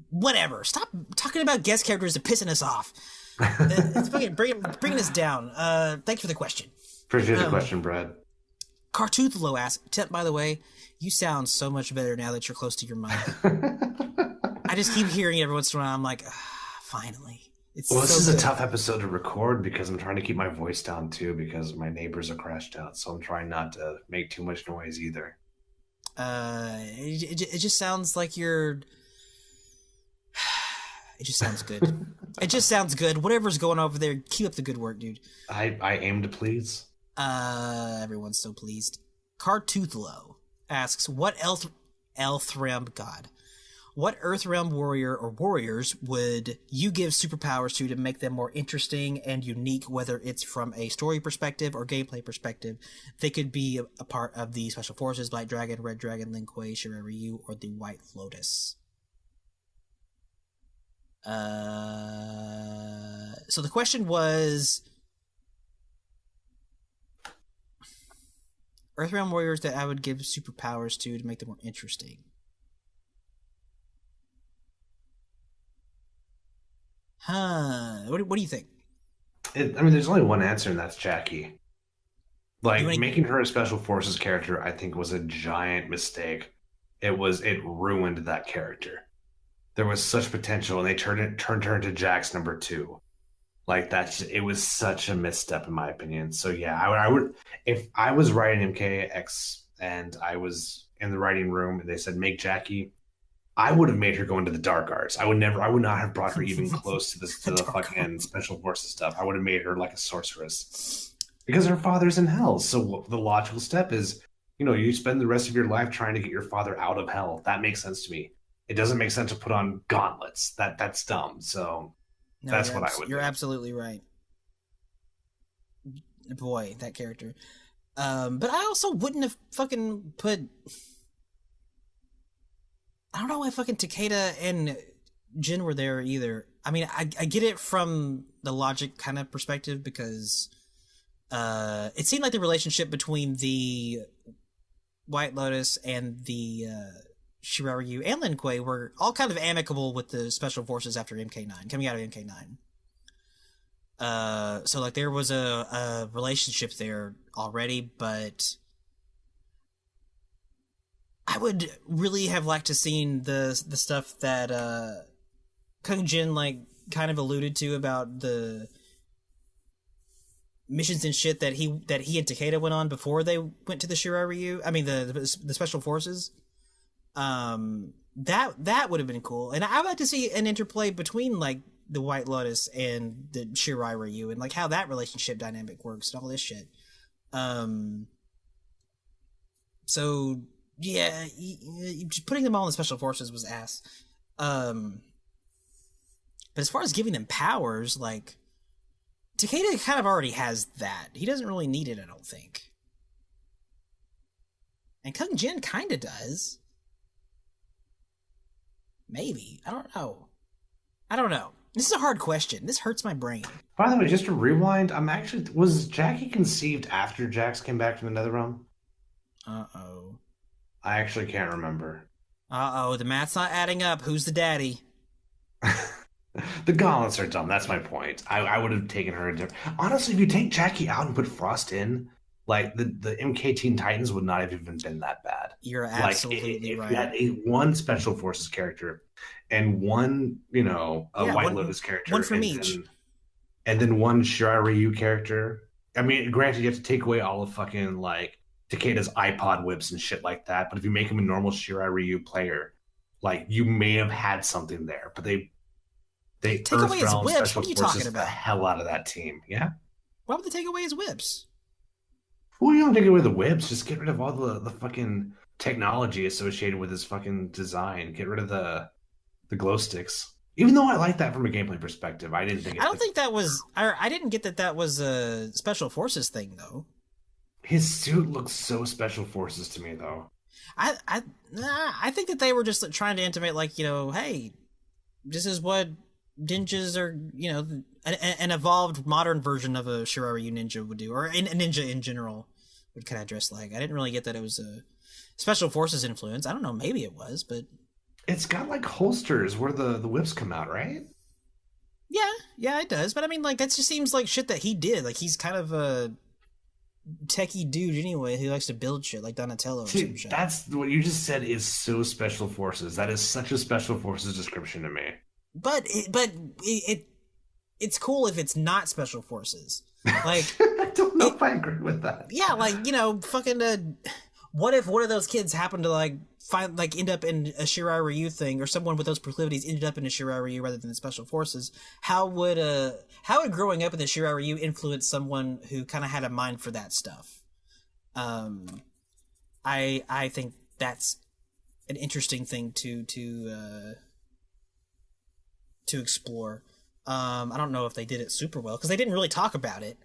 whatever. Stop talking about guest characters and pissing us off. It's fucking bringing us down. Thanks for the question. Appreciate the Um, question, Brad. Cartoothlo asks, by the way, you sound so much better now that you're close to your mic. I just keep hearing it every once in a while. I'm like, finally. It's Well, this so is a good. tough episode to record because I'm trying to keep my voice down too because my neighbors are crashed out. So I'm trying not to make too much noise either. It just sounds like you're. It just sounds good. It just sounds good. Whatever's going over there, keep up the good work, dude. I aim to please. Everyone's so pleased. Cartoothlo asks, what Elthram God? What Earthrealm warrior or warriors would you give superpowers to make them more interesting and unique, whether it's from a story perspective or gameplay perspective? They could be a part of the Special Forces, Black Dragon, Red Dragon, Lin Kuei, Shiryu, or the White Lotus. So the question was Earthrealm warriors that I would give superpowers to make them more interesting. Huh. What do you think? I mean, there's only one answer, and that's Jackie. Do you Like want making her a special forces character, I think was a giant mistake. It ruined that character. There was such potential, and they turned her into Jack's number two. Like it was such a misstep in my opinion. So yeah, I would if I was writing MKX and I was in the writing room and they said make Jackie, I would have made her go into the dark arts. I would not have brought her even close to this to the Dark fucking special forces stuff. I would have made her like a sorceress because her father's in hell. So the logical step is, you spend the rest of your life trying to get your father out of hell. That makes sense to me. It doesn't make sense to put on gauntlets. That's dumb. So No, that's what I would you're do. absolutely right. Boy, that character. But I also wouldn't have fucking put. I don't know why fucking Takeda and Jin were there either. I mean, I get it from the logic kind of perspective because it seemed like the relationship between the White Lotus and the Shiryu and Lin Kuei were all kind of amicable with the special forces after MK9, coming out of MK9. So like there was a relationship there already, but I would really have liked to seen the stuff that Kung Jin like kind of alluded to about the missions and shit that he and Takeda went on before they went to the Shiryu. I mean the special forces. That would have been cool, and I would like to see an interplay between like the White Lotus and the Shiryu and like how that relationship dynamic works and all this shit. So yeah, just putting them all in the special forces was ass. But as far as giving them powers, like Takeda kind of already has that. He doesn't really need it, I don't think. And Kung Jin kind of does. Maybe. I don't know. This is a hard question. This hurts my brain. By the way, just to rewind, was Jackie conceived after Jax came back from the Netherrealm? Uh-oh. I actually can't remember. Uh-oh, the math's not adding up. Who's the daddy? The gauntlets are dumb. That's my point. I would have taken her. Honestly, if you take Jackie out and put Frost in, like the MK Teen Titans would not have even been that bad. You're Like absolutely if right. you had one Special Forces character and one, a White Lotus character, one from each, and then one Shirai Ryu character. I mean, granted, you have to take away all of fucking like Takeda's iPod whips and shit like that. But if you make him a normal Shirai Ryu player, like you may have had something there. But they take away his whips. What are you talking about? The hell out of that team. Yeah. Why would they take away his whips? Well, you don't take away the whips. Just get rid of all the fucking technology associated with his fucking design. Get rid of the glow sticks. Even though I like that from a gameplay perspective, I didn't think. I don't think that was. I didn't get that was a Special Forces thing though. His suit looks so Special Forces to me, though. I think that they were just trying to intimate, like, hey, this is what ninjas are, an evolved modern version of a Shirai Ryu ninja would do, or a ninja in general would kind of dress like. I didn't really get that it was a Special Forces influence. I don't know, maybe it was, but it's got like holsters where the whips come out, right? Yeah, it does. But I mean, like, that just seems like shit that he did. Like, he's kind of a techie dude anyway who likes to build shit like Donatello or some shit. That's what you just said is so Special Forces. That is such a Special Forces description to me. But it's cool if it's not Special Forces. Like, I don't know if I agree with that. Yeah, like, fucking what if one of those kids happened to end up in a Shirai Ryu thing, or someone with those proclivities ended up in a Shirai Ryu rather than the Special Forces? How would growing up in the Shirai Ryu influence someone who kind of had a mind for that stuff? I think that's an interesting thing to explore. I don't know if they did it super well because they didn't really talk about it.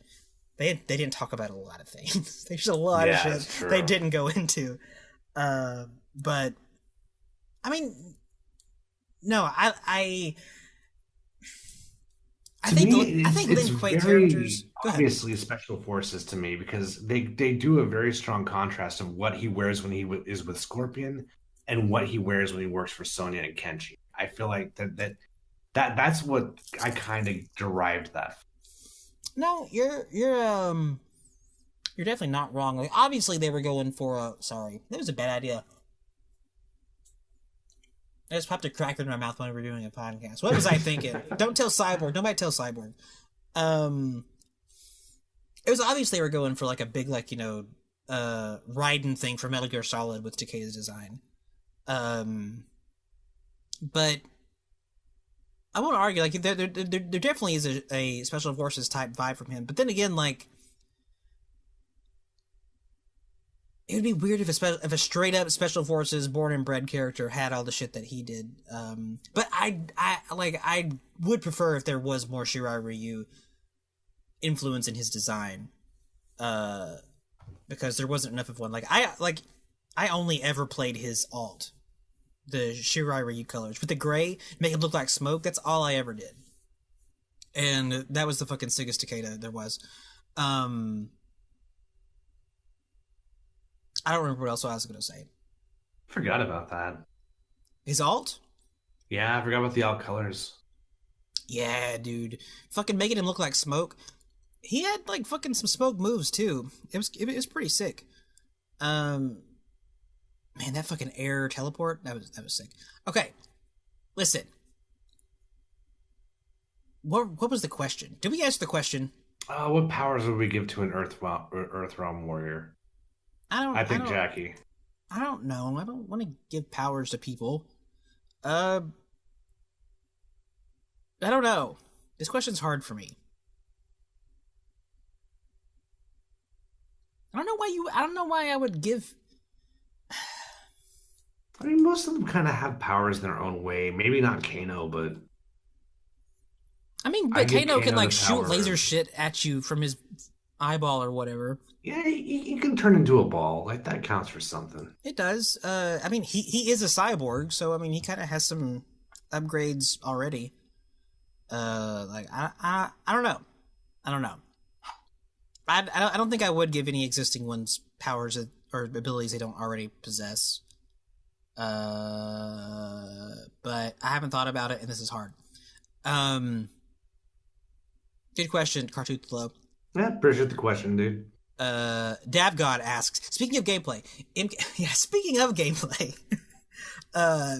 They didn't talk about a lot of things. There's a lot of shit they didn't go into. But I mean, no, I think Lin Kuei characters obviously Special Forces to me because they do a very strong contrast of what he wears when he is with Scorpion and what he wears when he works for Sonya and Kenshi. I feel like that's what I kind of derived that from. No, you're definitely not wrong. Like, obviously they were going for sorry, that was a bad idea. I just popped a cracker in my mouth when we were doing a podcast. What was I thinking? Don't tell Cyborg. Nobody tell Cyborg. It was obvious they were going for like a big, like, Raiden thing for Metal Gear Solid with Takeda's design. But I won't argue. Like, there definitely is a Special Forces type vibe from him. But then again, like, it would be weird if a straight up Special Forces born and bred character had all the shit that he did. But I would prefer if there was more Shirai Ryu influence in his design. Because there wasn't enough of one. I only ever played his alt, the Shirai Ryu colors with the gray, make it look like smoke. That's all I ever did, and that was the fucking sickest Takeda there was. I don't remember what else I was gonna say. Forgot about that. His alt? Yeah, I forgot about the alt colors. Yeah, dude, fucking making him look like smoke. He had like fucking some smoke moves too. It was pretty sick. Man, that fucking air teleport, that was sick. Okay, listen. What was the question? Did we ask the question? What powers would we give to an Earthrealm warrior? I think Jackie. I don't know. I don't want to give powers to people. I don't know. This question's hard for me. I don't know why I would give. I mean, most of them kind of have powers in their own way. Maybe not Kano, but I mean, but Kano can like shoot laser shit at you from his eyeball or whatever. Yeah, he can turn into a ball. Like, that counts for something. It does. I mean, he is a cyborg, so I mean, he kind of has some upgrades already. Like I don't know. I don't know. I don't think I would give any existing ones powers or abilities they don't already possess. But I haven't thought about it, and this is hard. Good question, Cartoon Flow. Yeah, appreciate the question, dude. Davgod asks, speaking of gameplay, speaking of gameplay,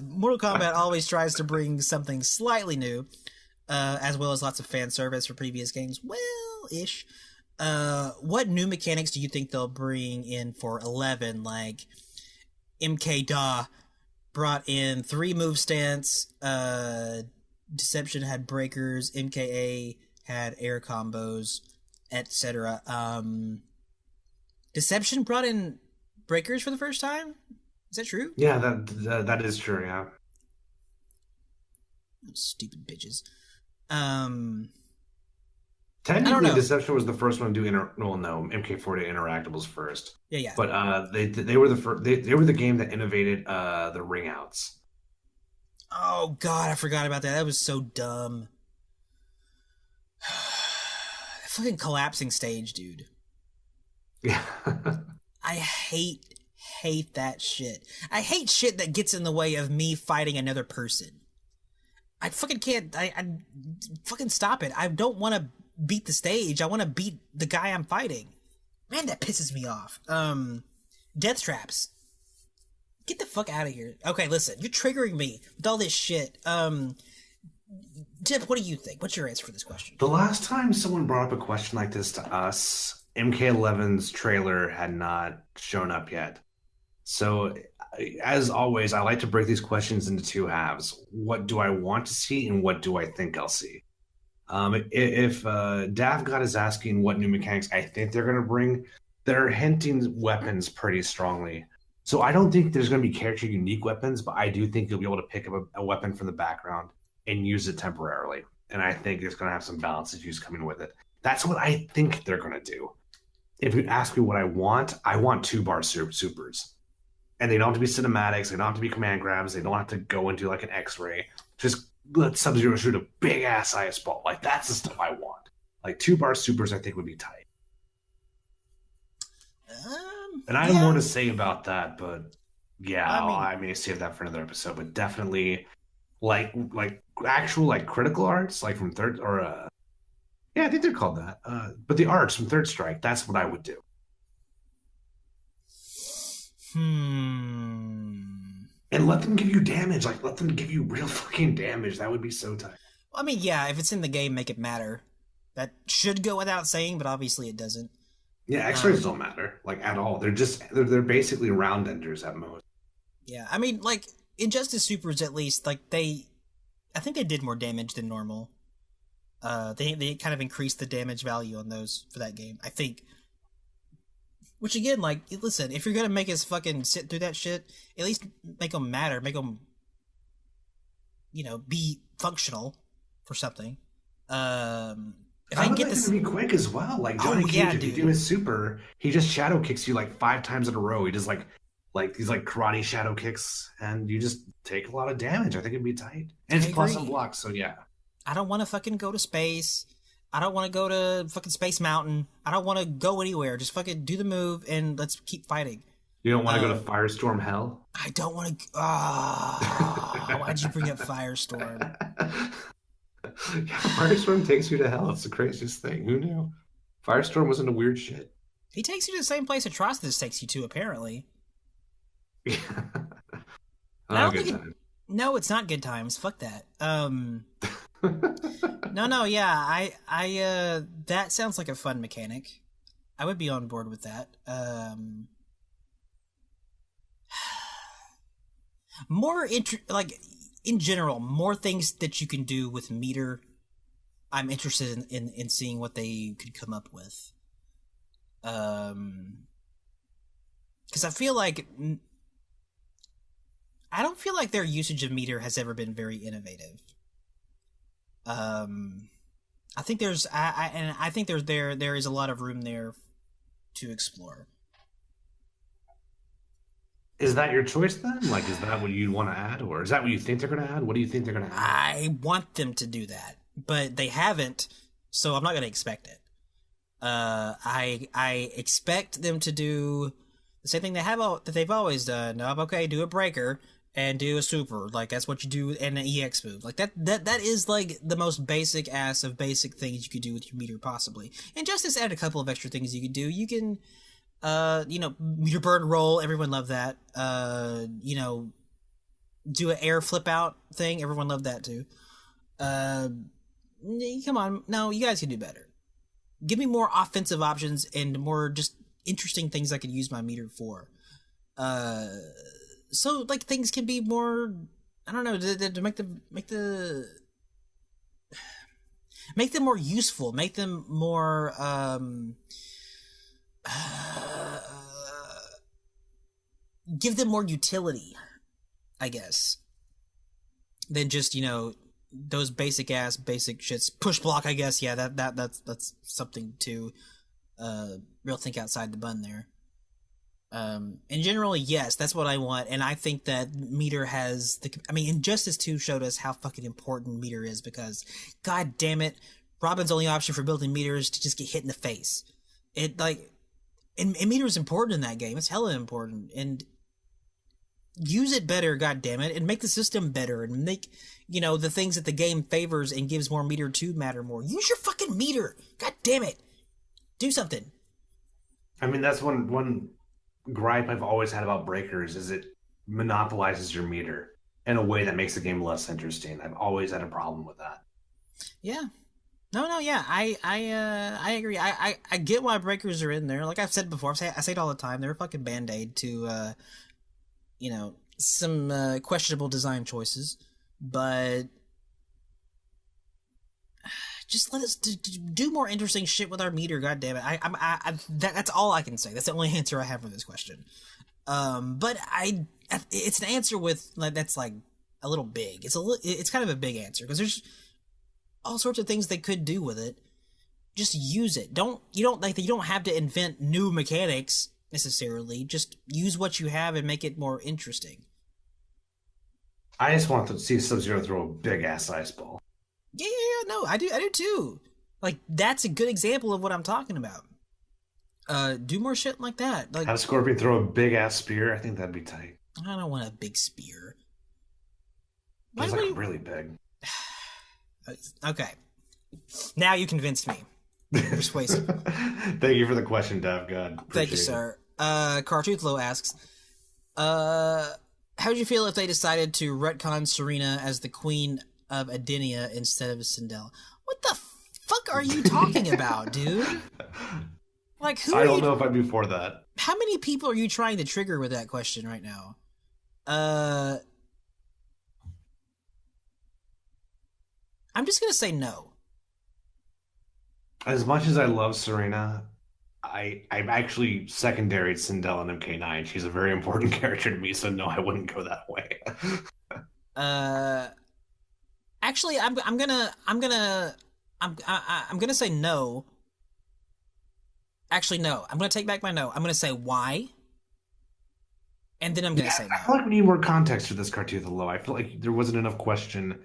Mortal Kombat always tries to bring something slightly new, as well as lots of fan service for previous games. Well-ish. What new mechanics do you think they'll bring in for 11? Like, MK Da brought in 3 move stance, Deception had breakers, MKA had air combos, etc. Deception brought in breakers for the first time? Is that true? Yeah, that is true, yeah. Stupid bitches. Technically, Deception was the first one to do MK40 Interactables first. Yeah. But they were they were the game that innovated the ring outs. Oh god, I forgot about that. That was so dumb. That fucking collapsing stage, dude. Yeah. I hate that shit. I hate shit that gets in the way of me fighting another person. I fucking can't. I fucking stop it. I don't want to beat the stage. I want to beat the guy I'm fighting. Man, that pisses me off. Death traps. Get the fuck out of here. Okay, listen, you're triggering me with all this shit. Tip, what do you think? What's your answer for this question? The last time someone brought up a question like this to us, MK11's trailer had not shown up yet. So, as always, I like to break these questions into 2 halves. What do I want to see, and what do I think I'll see? If Davgod is asking what new mechanics I think they're going to bring, they're hinting weapons pretty strongly. So I don't think there's going to be character unique weapons, but I do think you'll be able to pick up a weapon from the background and use it temporarily. And I think it's going to have some balance issues coming with it. That's what I think they're going to do. If you ask me what I want 2-bar supers. And they don't have to be cinematics. They don't have to be command grabs. They don't have to go into like an X-ray. Just let Sub-Zero shoot a big-ass ice ball. Like, that's the stuff I want. Like, 2-bar supers I think would be tight. And I have more to say about that, but yeah, I may save that for another episode. But definitely, like actual like critical arts, like from third or yeah, I think they're called that. But the arts from Third Strike, that's what I would do. And let them give you damage. Like, let them give you real fucking damage. That would be so tight. I mean, yeah, if it's in the game, make it matter. That should go without saying, but obviously it doesn't. Yeah, X-rays don't matter, like, at all. They're basically round enders at most. Yeah, I mean, like, Injustice Supers, at least, like, I think they did more damage than normal. They kind of increased the damage value on those for that game, I think. Which, again, like, listen, if you're gonna make us fucking sit through that shit, at least make them matter, make them, be functional for something. If I can get this to be quick as well, like Johnny Cage, if you do his super, he just shadow kicks you like 5 times in a row. He just like these like karate shadow kicks, and you just take a lot of damage. I think it'd be tight, and it's plus some blocks. So yeah, I don't want to fucking go to space. I don't want to go to fucking Space Mountain. I don't want to go anywhere. Just fucking do the move and let's keep fighting. You don't want to go to Firestorm Hell? I don't want to. Why'd you bring up Firestorm? Yeah, Firestorm takes you to hell. It's the craziest thing. Who knew? Firestorm was into weird shit. He takes you to the same place Atrocitus takes you to, apparently. Yeah. No, it's not good times. Fuck that. No, yeah, I that sounds like a fun mechanic. I would be on board with that. In general, more things that you can do with meter. I'm interested in seeing what they could come up with. Because I don't feel like their usage of meter has ever been very innovative. I think there is a lot of room there to explore. Is that your choice then? Like, is that what you want to add, or is that what you think they're going to add? What do you think they're going to add? I want them to do that. but they haven't, so I'm not going to expect it. I expect them to do the same thing that they've always done. Okay, do a breaker and do a super. Like that's what you do in an EX move. Like that is like the most basic ass of basic things you could do with your meter possibly. And Justice added a couple of extra things you could do. You can meter burn roll, everyone loved that. Do an air flip out thing, everyone loved that too. Come on, no, you guys can do better. Give me more offensive options and more just interesting things I could use my meter for. So like things can be more, I don't know, to make them more useful, make them more give them more utility, I guess, than just, those basic shits. Push block, I guess. Yeah, that's something to real think outside the bun there. In general, yes, that's what I want, and I think that meter has Injustice 2 showed us how fucking important meter is, because god damn it, Robin's only option for building meter is to just get hit in the face. And meter is important in that game. It's hella important, and use it better, god damn it, and make the system better, and make the things that the game favors and gives more meter to matter more. Use your fucking meter, god damn it, do something. That's one gripe I've always had about breakers, is it monopolizes your meter in a way that makes the game less interesting. I've always had a problem with that. Yeah. No, yeah, I agree. I get why breakers are in there. Like I've said before, I say it all the time. They're a fucking band-aid to, some questionable design choices, but just let us do more interesting shit with our meter. God damn it! That's all I can say. That's the only answer I have for this question. But it's an answer with that's like a little big. It's kind of a big answer, because there's all sorts of things they could do with it. Just use it. You don't have to invent new mechanics necessarily. Just use what you have and make it more interesting. I just want to see Sub-Zero throw a big ass ice ball. Yeah, no, I do too. Like that's a good example of what I'm talking about. Do more shit like that. Like have Scorpion throw a big ass spear. I think that'd be tight. I don't want a big spear. It's like really big. Okay, now you convinced me. Persuasive. Thank you for the question, Dev. God. Thank you, sir. Cartoothlo asks, how would you feel if they decided to retcon Sareena as the queen of Edenia instead of Sindel? What the fuck are you talking about, dude? Like, who? I don't know if I'd be for that. How many people are you trying to trigger with that question right now? I'm just gonna say no. As much as I love Sareena, I'm actually secondary to Sindel and MK9. She's a very important character to me, so no, I wouldn't go that way. Actually, I'm gonna say no. Actually, no. I'm gonna take back my no. I'm gonna say why, and then I'm gonna say no. I feel like we need more context for this Cartoothalo. I feel like there wasn't enough question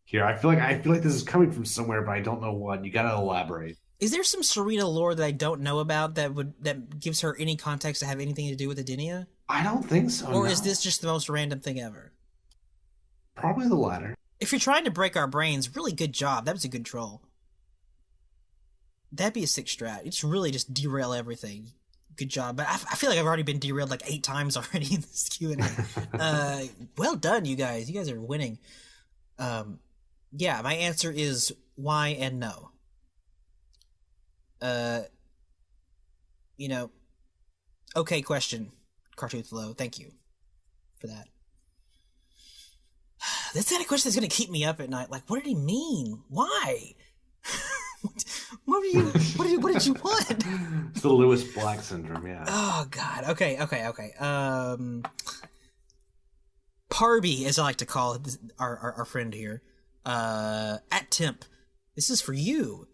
here. I feel like this is coming from somewhere, but I don't know what. You gotta elaborate. Is there some Sareena lore that I don't know about that gives her any context to have anything to do with Edenia? I don't think so. Or is this just the most random thing ever? Probably the latter. If you're trying to break our brains, really good job. That was a good troll. That'd be a sick strat. It's really just derail everything. Good job. But I feel like I've already been derailed like 8 times already in this Q&A. Well done, you guys. You guys are winning. Yeah, my answer is why and no. Okay question, Cartoothlo. Thank you for that. That's the kind of question that's going to keep me up at night. Like, what did he mean? Why? What did you want? It's the Lewis Black syndrome, yeah. Oh, God. Okay. Parby, as I like to call our friend here, at Temp. This is for you.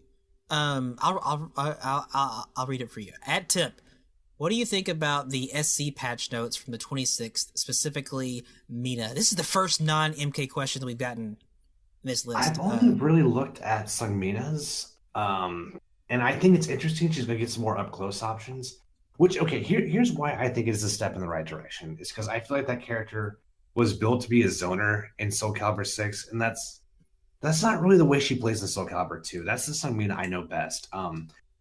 I'll read it for you. At Temp, what do you think about the SC patch notes from the 26th, specifically Mina? This is the first non-MK question that we've gotten this list. I've only really looked at Sungmina's, and I think it's interesting. She's going to get some more up close options. Which, okay, here's why I think it is a step in the right direction. Is because I feel like that character was built to be a zoner in SoulCalibur 6, and that's not really the way she plays in SoulCalibur 2. That's the Sungmina I know best.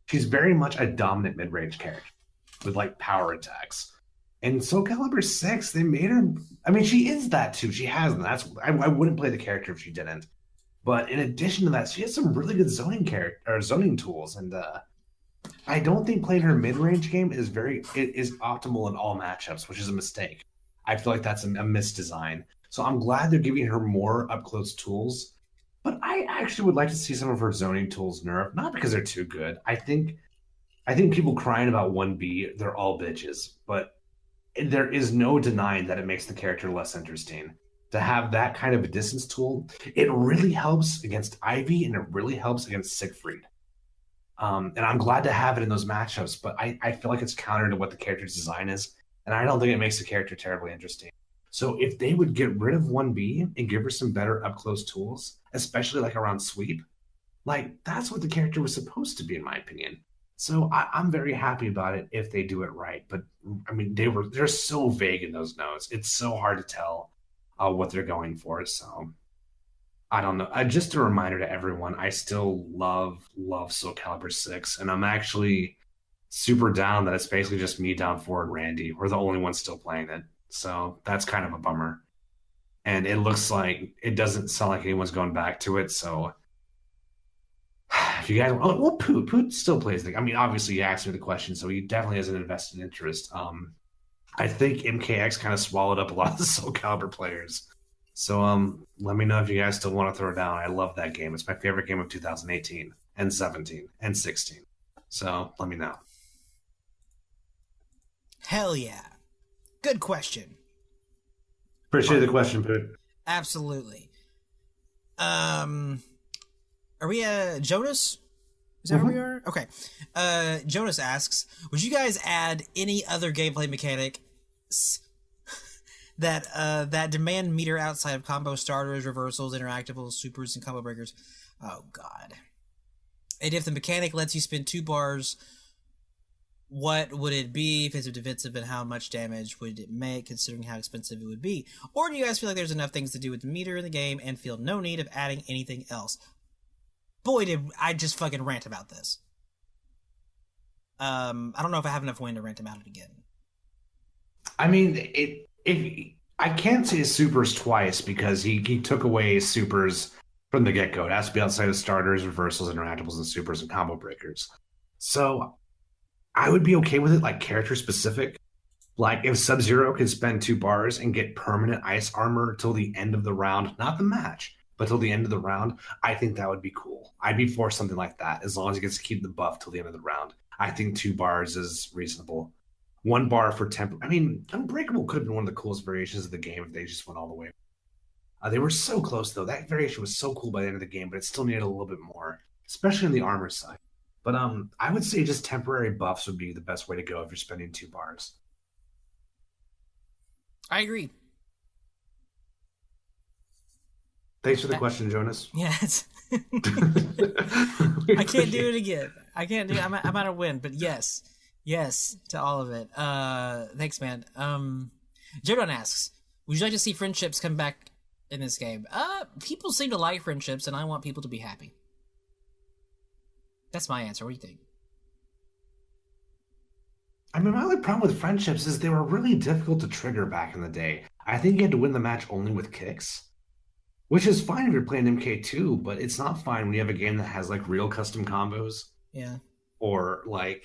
She's very much a dominant mid range character with like power attacks. In SoulCalibur 6, they made her. I mean, she is that too. She has them. I wouldn't play the character if she didn't. But in addition to that, she has some really good zoning character or zoning tools, and I don't think playing her mid range game is optimal in all matchups, which is a mistake. I feel like that's a misdesign. So I'm glad they're giving her more up close tools. But I actually would like to see some of her zoning tools nerfed, not because they're too good. I think people crying about 1B, they're all bitches. But there is no denying that it makes the character less interesting. To have that kind of a distance tool, it really helps against Ivy and it really helps against Siegfried. And I'm glad to have it in those matchups, but I feel like it's counter to what the character's design is, and I don't think it makes the character terribly interesting. So if they would get rid of 1B and give her some better up close tools, especially like around sweep, like that's what the character was supposed to be, in my opinion. So I'm very happy about it if they do it right. But I mean, they're so vague in those notes. It's so hard to tell what they're going for. So I don't know. Just a reminder to everyone, I still love SoulCalibur 6, and I'm actually super down that it's basically just me down four and Randy. We're the only ones still playing it. So that's kind of a bummer. And it looks like it doesn't sound like anyone's going back to it. So if you guys, well, Poot still plays the. I mean, obviously, he asked me the question, so he definitely has an invested interest. I think MKX kind of swallowed up a lot of the Soul Calibur players. So let me know if you guys still want to throw it down. I love that game. It's my favorite game of 2018 and 17 and 16. So let me know. Hell yeah. Good question. Appreciate the question, Poot. Absolutely. Are we Jonas? Is that where we are? Okay. Jonas asks, would you guys add any other gameplay mechanic that demand meter outside of combo starters, reversals, interactables, supers, and combo breakers? Oh god. And if the mechanic lets you spend 2 bars, what would it be? Offensive, defensive, and how much damage would it make, considering how expensive it would be? Or do you guys feel like there's enough things to do with the meter in the game and feel no need of adding anything else? Boy, did I just fucking rant about this. I don't know if I have enough wind to rant about it again. I mean, I can't say supers twice because he took away supers from the get go. It has to be outside of starters, reversals, interactables, and supers and combo breakers. So I would be okay with it, like character specific. Like if Sub-Zero could spend 2 bars and get permanent ice armor till the end of the round, not the match, but till the end of the round, I think that would be cool. I'd be for something like that as long as he gets to keep the buff till the end of the round. I think 2 bars is reasonable. 1 bar for temp. I mean, Unbreakable could have been one of the coolest variations of the game if they just went all the way. They were so close though. That variation was so cool by the end of the game, but it still needed a little bit more, especially on the armor side. But I would say just temporary buffs would be the best way to go if you're spending 2 bars. I agree. Thanks for the question, Jonas. Yes. I can't do it again. I can't do it. I'm out of win, but yes. Yes to all of it. Thanks, man. Jordan asks, would you like to see friendships come back in this game? People seem to like friendships, and I want people to be happy. That's my answer. What do you think? I mean, my only problem with friendships is they were really difficult to trigger back in the day. I think you had to win the match only with kicks, which is fine if you're playing MK2, but it's not fine when you have a game that has like real custom combos. Yeah. Or like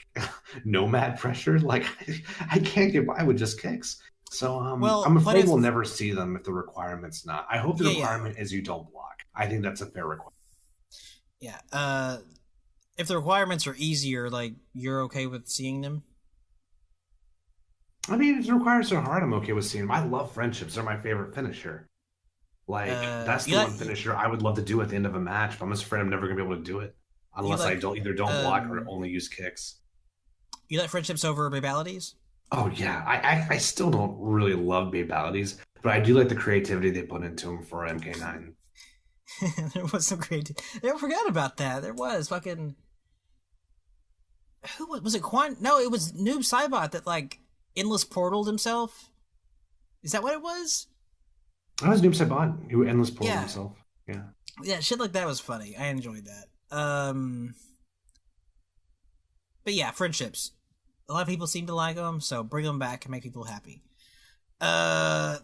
nomad pressure. Like I can't get by with just kicks. So I'm afraid we'll never see them if the requirement's not. I hope the requirement is you don't block. I think that's a fair requirement. Yeah. If the requirements are easier, like you're okay with seeing them? I mean, if the requirements are hard, I'm okay with seeing them. I love friendships. They're my favorite finisher. Like that's the one finisher I would love to do at the end of a match, but I'm just afraid I'm never gonna be able to do it. Unless I don't block or only use kicks. You like friendships over babalities? Oh yeah, I still don't really love babalities, but I do like the creativity they put into them for MK9. There was some great. I forgot about that. There was fucking. Who was it? No, it was Noob Saibot that like endless portaled himself. Is that what it was? I was Noob Saibot who endless portaled Yeah, himself. Yeah. yeah. Shit like that was funny. I enjoyed that. But yeah, friendships. A lot of people seem to like them, so bring them back and make people happy. Uh,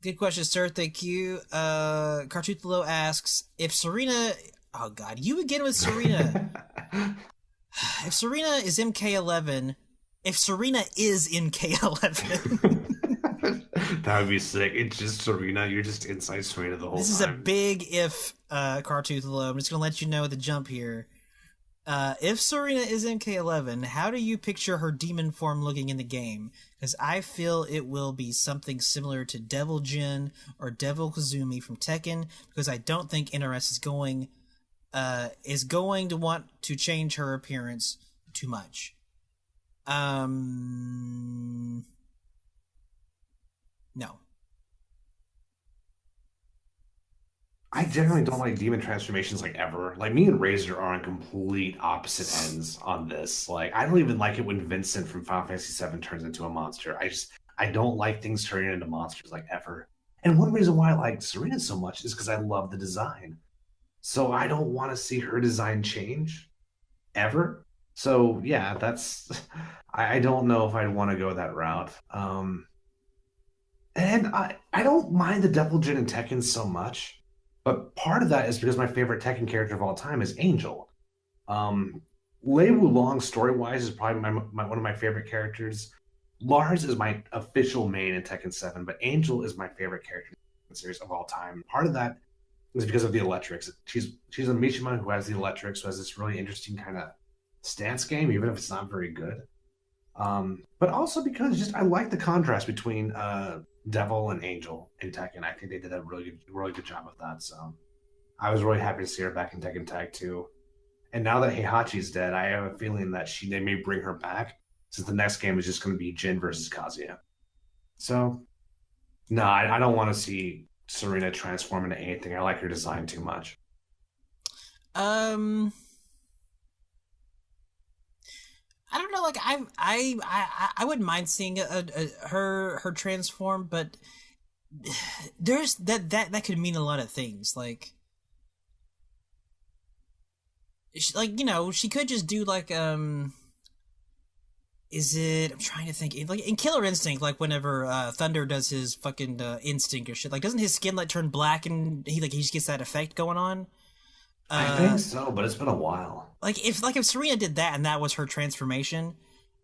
Good question, sir. Thank you. Cartutulo asks if Sareena. Oh God, you again with Sareena. If Sareena is MK11, if Sareena is MK11, That would be sick. It's just Sareena. You're just inside Sareena the whole this is a time. big if. Cartutulo. I'm just gonna let you know the jump here. If Sareena is MK11, how do you picture her demon form looking in the game? Because I feel it will be something similar to Devil Jin or Devil Kazumi from Tekken. Because I don't think NRS is going to want to change her appearance too much. No. I generally don't like demon transformations like ever. Like me and Razor are on complete opposite ends on this. Like I don't even like it when Vincent from Final Fantasy VII turns into a monster. I don't like things turning into monsters like ever. And one reason why I like Serena so much is because I love the design. So I don't want to see her design change ever. So yeah, that's I don't know if I'd want to go that route. And I don't mind the Devil Jin and Tekken so much, but part of that is because my favorite Tekken character of all time is Angel. Lei Wulong story wise is probably one of my favorite characters. Lars is my official main in Tekken 7, but Angel is my favorite character in the series of all time. Part of that is because of the electrics. She's a Mishima who has the electrics, who has this really interesting kind of stance game, even if it's not very good. But also because just I like the contrast between Devil and Angel in Tekken. I think they did a really good job of that. So I was really happy to see her back in Tekken Tag 2. And now that Heihachi's dead, I have a feeling that they may bring her back, since the next game is just going to be Jin versus Kazuya. So no, I don't want to see Sareena transform into anything. I like her design too much. Um, I don't know. Like I wouldn't mind seeing her transform, but there's that could mean a lot of things. Like she could just do like is it? I'm trying to think. Like in Killer Instinct, like whenever Thunder does his fucking instinct or shit, like doesn't his skin like turn black and he just gets that effect going on? I think Uh, so, but it's been a while. like if Sareena did that and that was her transformation,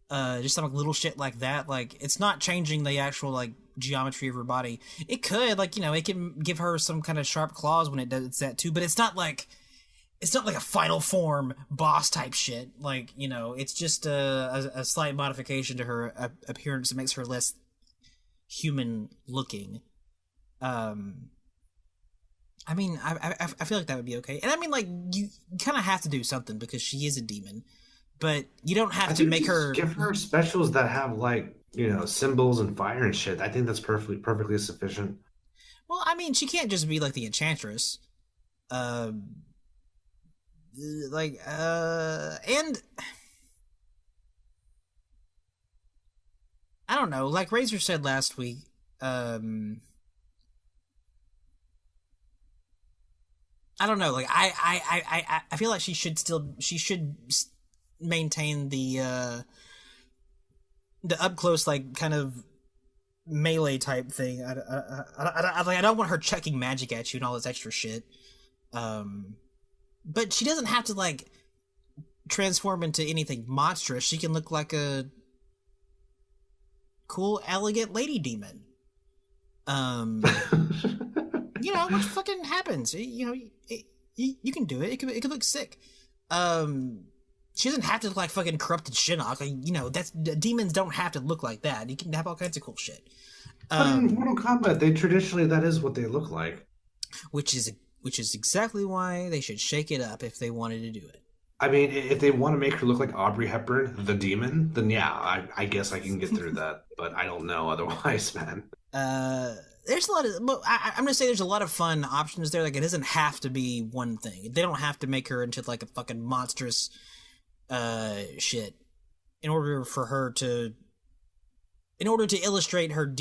just some little shit like that, like it's not changing the actual like geometry of her body. It could it can give her some kind of sharp claws when it does that too, but it's not like a final form boss type shit. Like it's just a slight modification to her appearance that makes her less human looking. Um, I mean, I feel like that would be okay, and I mean, like you kind of have to do something because she is a demon, but you don't have I to think make just her. give her specials that have like symbols and fire and shit. I think that's perfectly sufficient. Well, I mean, she can't just be like the enchantress. Um, and I don't know. Like Razor said last week, um, I don't know. Like I feel like she should maintain the up close like kind of melee type thing. I don't want her chucking magic at you and all this extra shit. Um, but she doesn't have to like transform into anything monstrous. She can look like a cool, elegant lady demon. Um, What fucking happens? You can do it. It could look sick. Um, she doesn't have to look like fucking corrupted Shinnok. Like, that's demons don't have to look like that. You can have all kinds of cool shit. But in Um, Mortal Kombat, they traditionally that is what they look like. which is exactly why they should shake it up if they wanted to do it. I mean, if they want to make her look like Aubrey Hepburn, the demon, then yeah, I guess I can get through that. But I don't know otherwise, man. Uh, there's a lot of. Well, I'm gonna say there's a lot of fun options there. Like it doesn't have to be one thing. They don't have to make her into like a fucking monstrous, shit, in order for her to. In order to illustrate her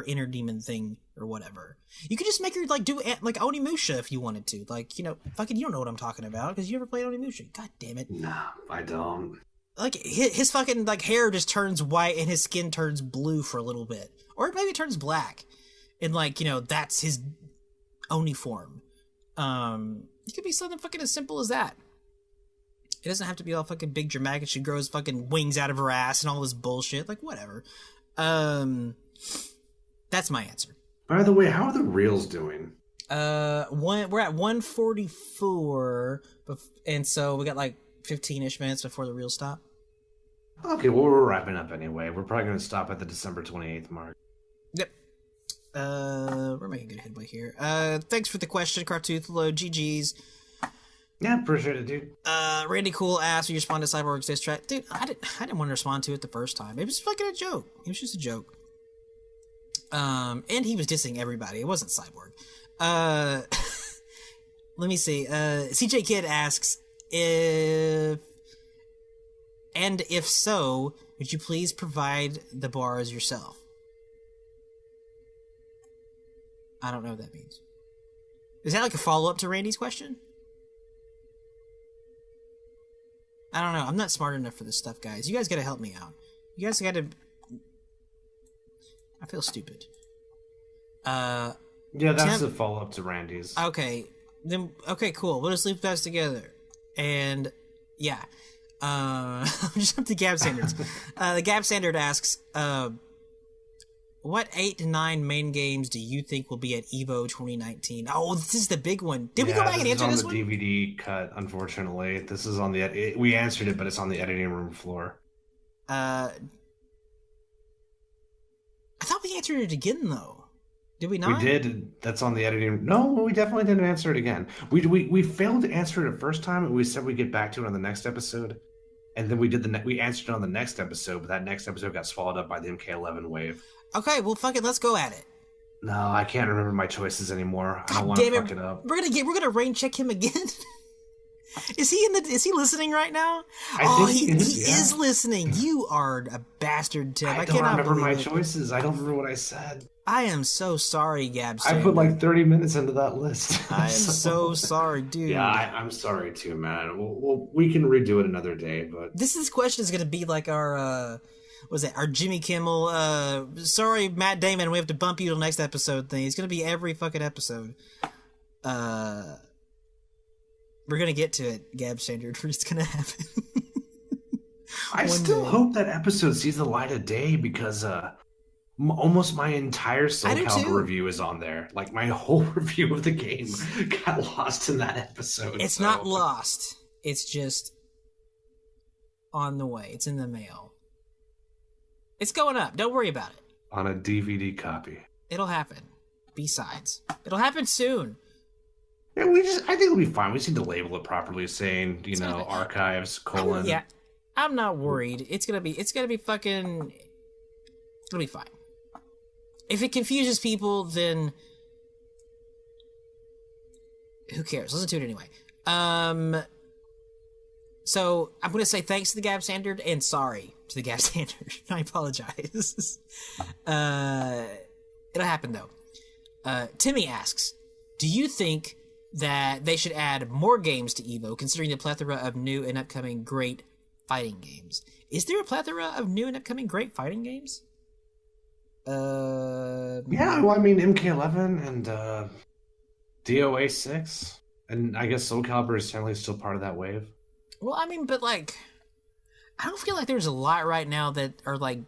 inner demon thing or whatever, you could just make her like do like Onimusha if you wanted to. Like fucking, you don't know what I'm talking about because you never played Onimusha. God damn it. No, I don't. Like his fucking like hair just turns white and his skin turns blue for a little bit, or maybe it turns black, and like that's his Oni form. It could be something fucking as simple as that. It doesn't have to be all fucking big dramatic. She grows fucking wings out of her ass and all this bullshit. Like whatever. That's my answer. By the way, how are the reels doing? We're at 144, and so we got like 15-ish minutes before the reels stop. Okay, well, we're wrapping up anyway. We're probably going to stop at the December 28th mark. Yep. We're making good headway here. Thanks for the question, Cartoothlo. GG's. Yeah, appreciate it, dude. Randy Cool asked, "Will you respond to Cyborg's diss track?" Dude, I didn't want to respond to it the first time. It was fucking a joke. It was just a joke. And he was dissing everybody. It wasn't Cyborg. Let me see. CJ Kid asks, if so, would you please provide the bars yourself? I don't know what that means. Is that like a follow-up to Randy's question? I don't know. I'm not smart enough for this stuff, guys. You guys gotta help me out. You guys gotta... I feel stupid. Yeah, that's a follow-up to Randy's. Okay. Then, okay, cool. We'll just leave those together. And, yeah. Just up to Gab Standards. The Gab Standard asks, what 8 to 9 main games do you think will be at EVO 2019? Oh, this is the big one. Did we go back and answer this one? This is on the DVD cut, unfortunately. This is on the... We answered it, but it's on the editing room floor. I thought we answered it again, though. Did we not? We did. That's on the editing room. No, we definitely didn't answer it again. We failed to answer it the first time, and we said we'd get back to it on the next episode. And then we answered it on the next episode, but that next episode got swallowed up by the MK11 wave. Okay, well, fuck it. Let's go at it. No, I can't remember my choices anymore. I don't want to fuck it up. We're gonna rain check him again. Is he listening right now? He is listening. You are a bastard, Tim. I don't remember my choices. I don't remember what I said. I am so sorry, Gabs. I put like 30 minutes into that list. I am so sorry, dude. Yeah, I'm sorry too, man. We can redo it another day, but this question is gonna be like our our Jimmy Kimmel, sorry, Matt Damon, we have to bump you to the next episode thing. It's gonna be every fucking episode. We're gonna get to it, Gab Standard. It's gonna happen. I still hope that episode sees the light of day because almost my entire SoulCalibur review is on there. Like my whole review of the game got lost in that episode. It's not lost. It's just on the way. It's in the mail. It's going up. Don't worry about it. On a DVD copy. It'll happen. Besides, it'll happen soon. Yeah, I think it'll be fine. We just need to label it properly, saying, archives, colon. Yeah, I'm not worried. It's gonna be fucking... It'll be fine. If it confuses people, then... Who cares? Listen to it anyway. So, I'm gonna say thanks to the Gab Standard, and sorry to the Gab Standard. I apologize. It'll happen, though. Timmy asks, do you think that they should add more games to EVO, considering the plethora of new and upcoming great fighting games? Is there a plethora of new and upcoming great fighting games? Yeah, well, I mean, MK11 and DOA 6, and I guess SoulCalibur is technically still part of that wave. Well, I mean, but like, I don't feel like there's a lot right now that are like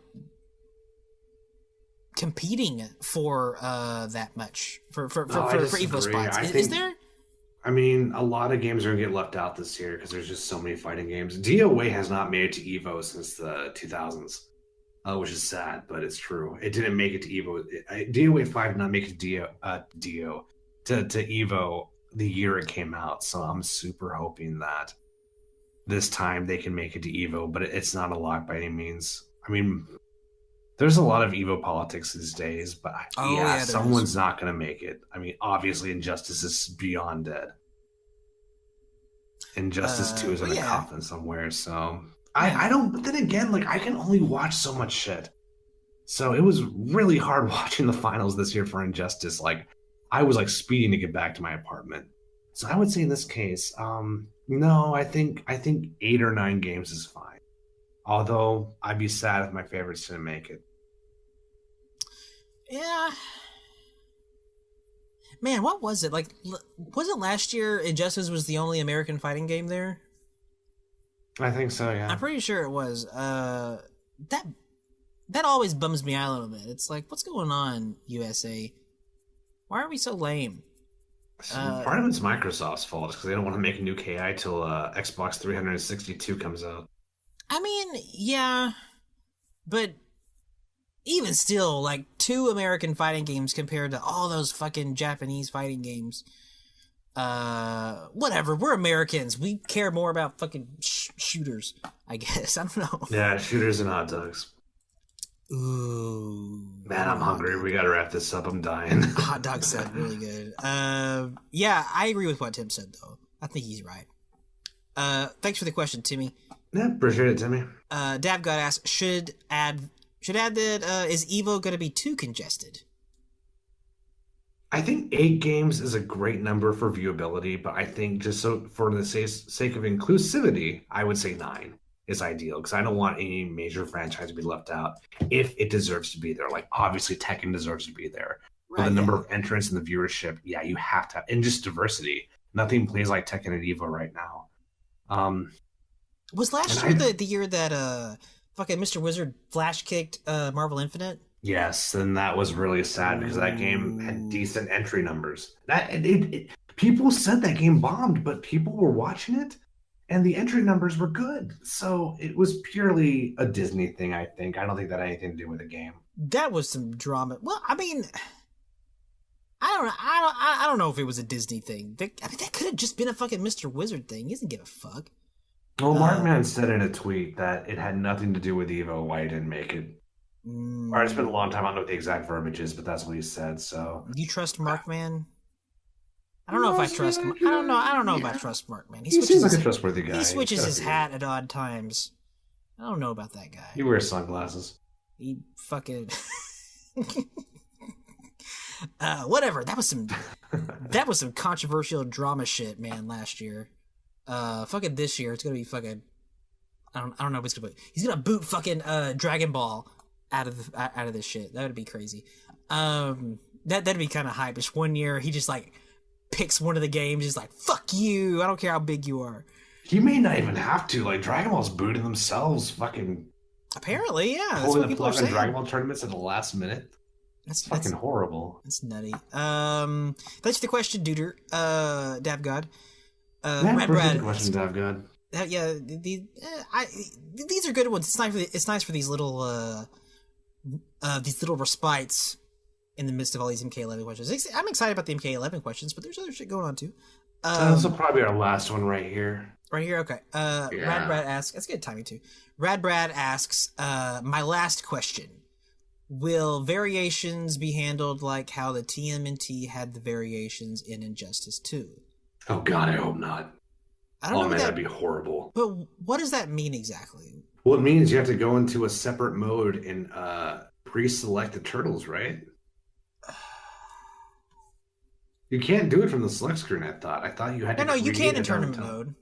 competing for that much for EVO spots. Is there? I mean, a lot of games are going to get left out this year because there's just so many fighting games. DOA has not made it to EVO since the 2000s, which is sad, but it's true. It didn't make it to EVO. DOA 5 did not make it to EVO the year it came out, so I'm super hoping that this time they can make it to EVO, but it's not a lot by any means. I mean, There's a lot of Evo politics these days, but Oh yeah, yeah, there is. someone's not going to make it. I mean, obviously, Injustice is beyond dead. Injustice 2 is in But a yeah, coffin somewhere, so yeah. I don't. But then again, like I can only watch so much shit. So it was really hard watching the finals this year for Injustice. Like I was like speeding to get back to my apartment. So I would say in this case, no, I think 8 or 9 games is fine. Although I'd be sad if my favorites didn't make it. Yeah. Man, what was it? Like, was it last year Injustice was the only American fighting game there? I think so, I'm yeah. pretty sure it was. That that always bums me out a little bit. It's like, what's going on, USA? Why are we so lame? So Uh, part of it's Microsoft's fault because they don't want to make a new KI till Xbox 362 comes out. I mean, yeah, but even still, like two American fighting games compared to all those fucking Japanese fighting games. Whatever. We're Americans. We care more about fucking shooters, I guess. I don't know. Yeah, shooters and hot dogs. Ooh, I Man, love I'm a hot hungry. dog. We gotta wrap this up. I'm dying. Hot dog sound really good. Yeah, I agree with what Tim said though. I think he's right. Thanks for the question, Timmy. Yeah, appreciate it, Timmy. Dab God asks, should add that is Evo going to be too congested? I think 8 games is a great number for viewability, but I think just so for the sake of inclusivity, I would say 9 is ideal because I don't want any major franchise to be left out if it deserves to be there. Like obviously Tekken deserves to be there. For the Right. number Yeah. of entrants and the viewership, yeah, you have to, and just diversity. Nothing plays like Tekken and Evo right now. Was And last year I the year that fucking Mr. Wizard flash kicked Marvel Infinite? Yes, and that was really sad because that game had Ooh. decent entry numbers. People said that game bombed, but people were watching it, and the entry numbers were good. So it was purely a Disney thing, I think. I don't think that had anything to do with the game. That was some drama. Well, I mean, I don't know if it was a Disney thing. I mean, that could have just been a fucking Mr. Wizard thing. He doesn't give a fuck. Well, Uh, Markman said in a tweet that it had nothing to do with Evo why he didn't make it. Or it's been a mm, long time. I don't know what the exact verbiage is, but that's what he said. So you trust Markman? I don't know if I trust him. I don't know. I don't know if I yeah, trust Markman. he seems like a trustworthy He guy. He's switches got a his beard. hat at odd times. I don't know about that guy. He wears sunglasses. He fucking whatever. That was some controversial drama shit, man. Last year, fucking this year, it's gonna be fucking. I don't know what he's gonna put. He's gonna boot fucking Dragon Ball out of this shit. That would be crazy. That'd be kind of hype. Just one year, he just like picks one of the games. He's like, "Fuck you! I don't care how big you are." He may not even have to. Like Dragon Ball's booting themselves, fucking Apparently, yeah. That's pulling what the people are plug on Dragon saying. Ball tournaments at the last minute. That's It's fucking that's horrible. that's nutty. Thanks for the question, Duder. Dab God. Yeah, Red appreciate the Brad. question, Dav God. Yeah, these are good ones. It's nice for these little respites in the midst of all these MK11 questions. I'm excited about the MK11 questions, but there's other shit going on too. This will probably be our last one right here. Right here, okay. Yeah. Rad Brad asks. That's good timing too. Rad Brad asks. My last question: will variations be handled like how the TMNT had the variations in Injustice 2? Oh God, I hope not. I don't Oh know man, what that'd that. be horrible. But what does that mean exactly? Well, it means you have to go into a separate mode and pre-select the turtles, right? You can't do it from the select screen. I thought. I thought you had No, to no, you create can in a tournament downtown. mode.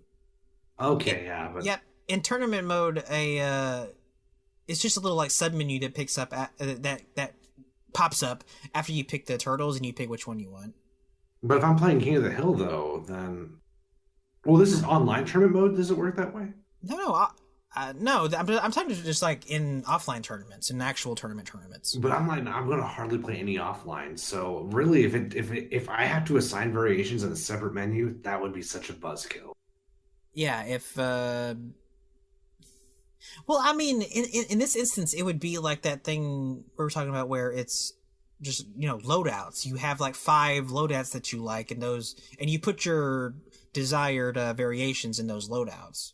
Okay, yeah, but Yep, in tournament mode, it's just a little like sub menu that picks up that pops up after you pick the turtles and you pick which one you want. if I'm playing King of the Hill though, then well, this is online tournament mode. Does it work that way? No, I'm talking just like in offline tournaments, in actual tournaments. But I'm like, I'm gonna hardly play any offline. So really, if I have to assign variations in a separate menu, that would be such a buzzkill. Yeah, if well, I mean, in this instance, it would be like that thing we were talking about where it's just loadouts. You have like 5 loadouts that you like, and you put your desired variations in those loadouts.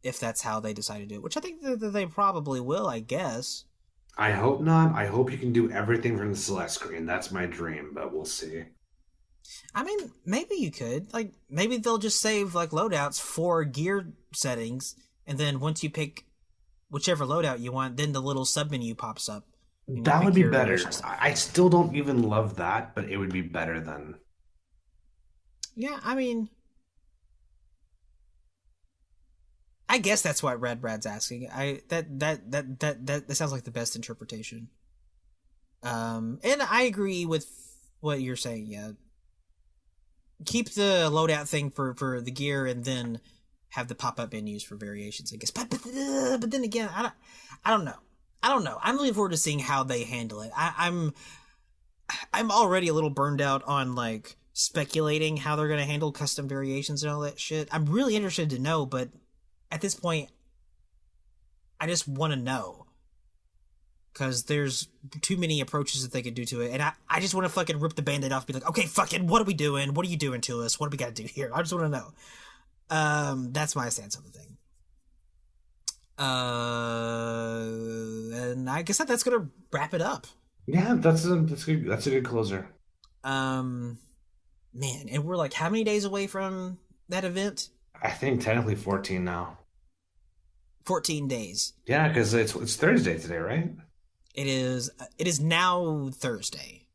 if that's how they decide to do it, which I think that they probably will, I guess. I hope not. I hope you can do everything from the select screen. That's my dream, but we'll see. I mean, maybe you could. Like, maybe they'll just save, like, loadouts for gear settings, and then once you pick whichever loadout you want, then the little submenu pops up. And you That would pick be your better. variation stuff. I still don't even love that, but it would be better than. Yeah, I mean, I guess that's what Red Brad's asking. That sounds like the best interpretation. And I agree with what you're saying. Yeah, keep the loadout thing for the gear, and then have the pop up menus for variations. I guess, but then again, I don't know. I don't know. I'm looking forward to seeing how they handle it. I'm already a little burned out on like speculating how they're gonna handle custom variations and all that shit. I'm really interested to know, but at this point, I just want to know. Because there's too many approaches that they could do to it. And I just want to fucking rip the band-aid off and be like, okay, fucking, what are we doing? What are you doing to us? What do we got to do here? I just want to know. That's my stance on the thing. And I guess that's going to wrap it up. Yeah, that's a good closer. Man, and we're like how many days away from that event? I think technically 14 now. 14 days. Yeah, because it's Thursday today, right? It is now Thursday.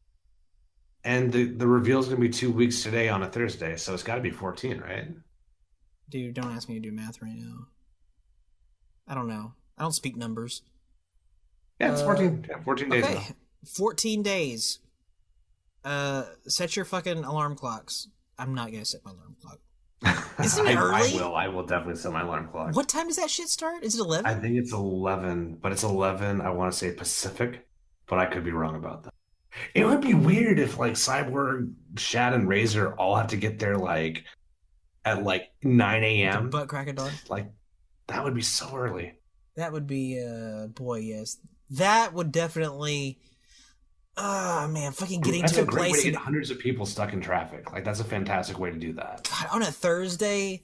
And the reveal is going to be 2 weeks today on a Thursday, so it's got to be 14, right? Dude, don't ask me to do math right now. I don't know. I don't speak numbers. Yeah, it's 14. Yeah, 14 days okay. now. 14 days. Set your fucking alarm clocks. I'm not going to set my alarm clock. Isn't it early? I will definitely set my alarm clock. What time does that shit start? Is it 11? I think it's 11, but it's 11, I want to say Pacific, but I could be wrong about that. It would be weird if like Cyborg, Shad, and Razor all have to get there like at like 9 a.m. Butt crack of dawn? Like, that would be so early. That would be, boy, yes. That would definitely... man, fucking getting that's to a a great place way to get hundreds of people stuck in traffic. Like, that's a fantastic way to do that. God, on a Thursday,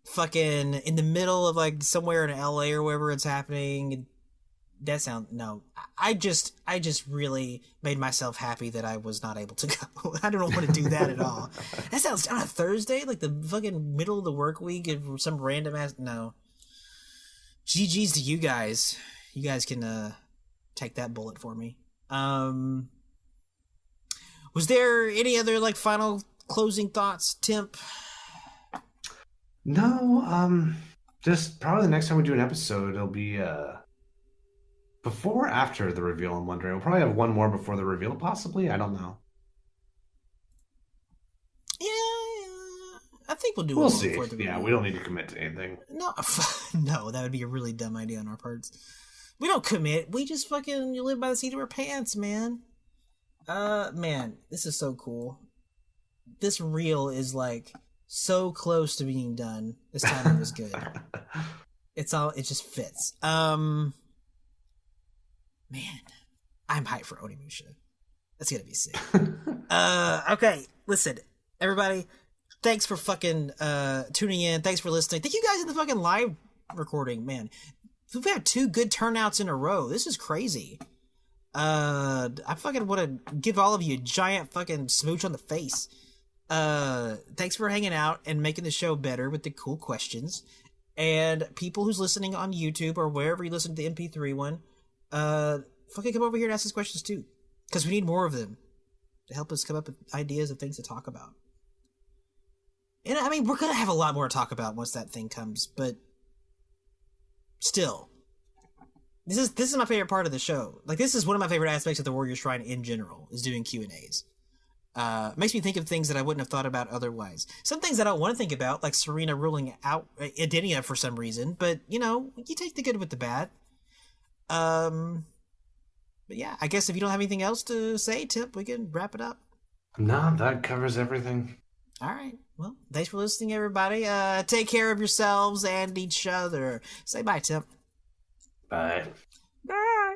fucking in the middle of like somewhere in LA or wherever it's happening. That sounds no. I just really made myself happy that I was not able to go. I don't want to do that at all. That sounds on a Thursday, like the fucking middle of the work week, and some random ass. No. GG's to you guys. You guys can take that bullet for me. Was there any other like final closing thoughts, Temp? No, just probably the next time we do an episode, it'll be before or after the reveal, I'm wondering. We'll probably have one more before the reveal, possibly. I don't know. Yeah, I think we'll do We'll one see. before the reveal. Yeah, we don't need to commit to anything. No, no, that would be a really dumb idea on our parts. We don't commit. We just fucking live by the seat of our pants, man. Man, this is so cool. This reel is like so close to being done. This time it was good. It just fits. Man, I'm hyped for Onimusha. That's gonna be sick. Okay, listen, everybody, thanks for fucking tuning in. Thanks for listening. Thank you guys in the fucking live recording, man. We've had 2 good turnouts in a row. This is crazy. I fucking want to give all of you a giant fucking smooch on the face. Thanks for hanging out and making the show better with the cool questions. And people who's listening on YouTube or wherever you listen to the MP3 one, fucking come over here and ask us questions too. Because we need more of them to help us come up with ideas of things to talk about. And I mean, we're going to have a lot more to talk about once that thing comes, but still, this is my favorite part of the show. Like, this is one of my favorite aspects of the Warrior Shrine in general, is doing Q&As. Makes me think of things that I wouldn't have thought about otherwise. Some things I don't want to think about, like Sareena ruling out Edenia for some reason, but, you know, you take the good with the bad. But yeah, I guess if you don't have anything else to say, Tip, we can wrap it up. No, that covers everything. All right. Well, thanks for listening, everybody. Take care of yourselves and each other. Say bye, Tip. Bye. Bye.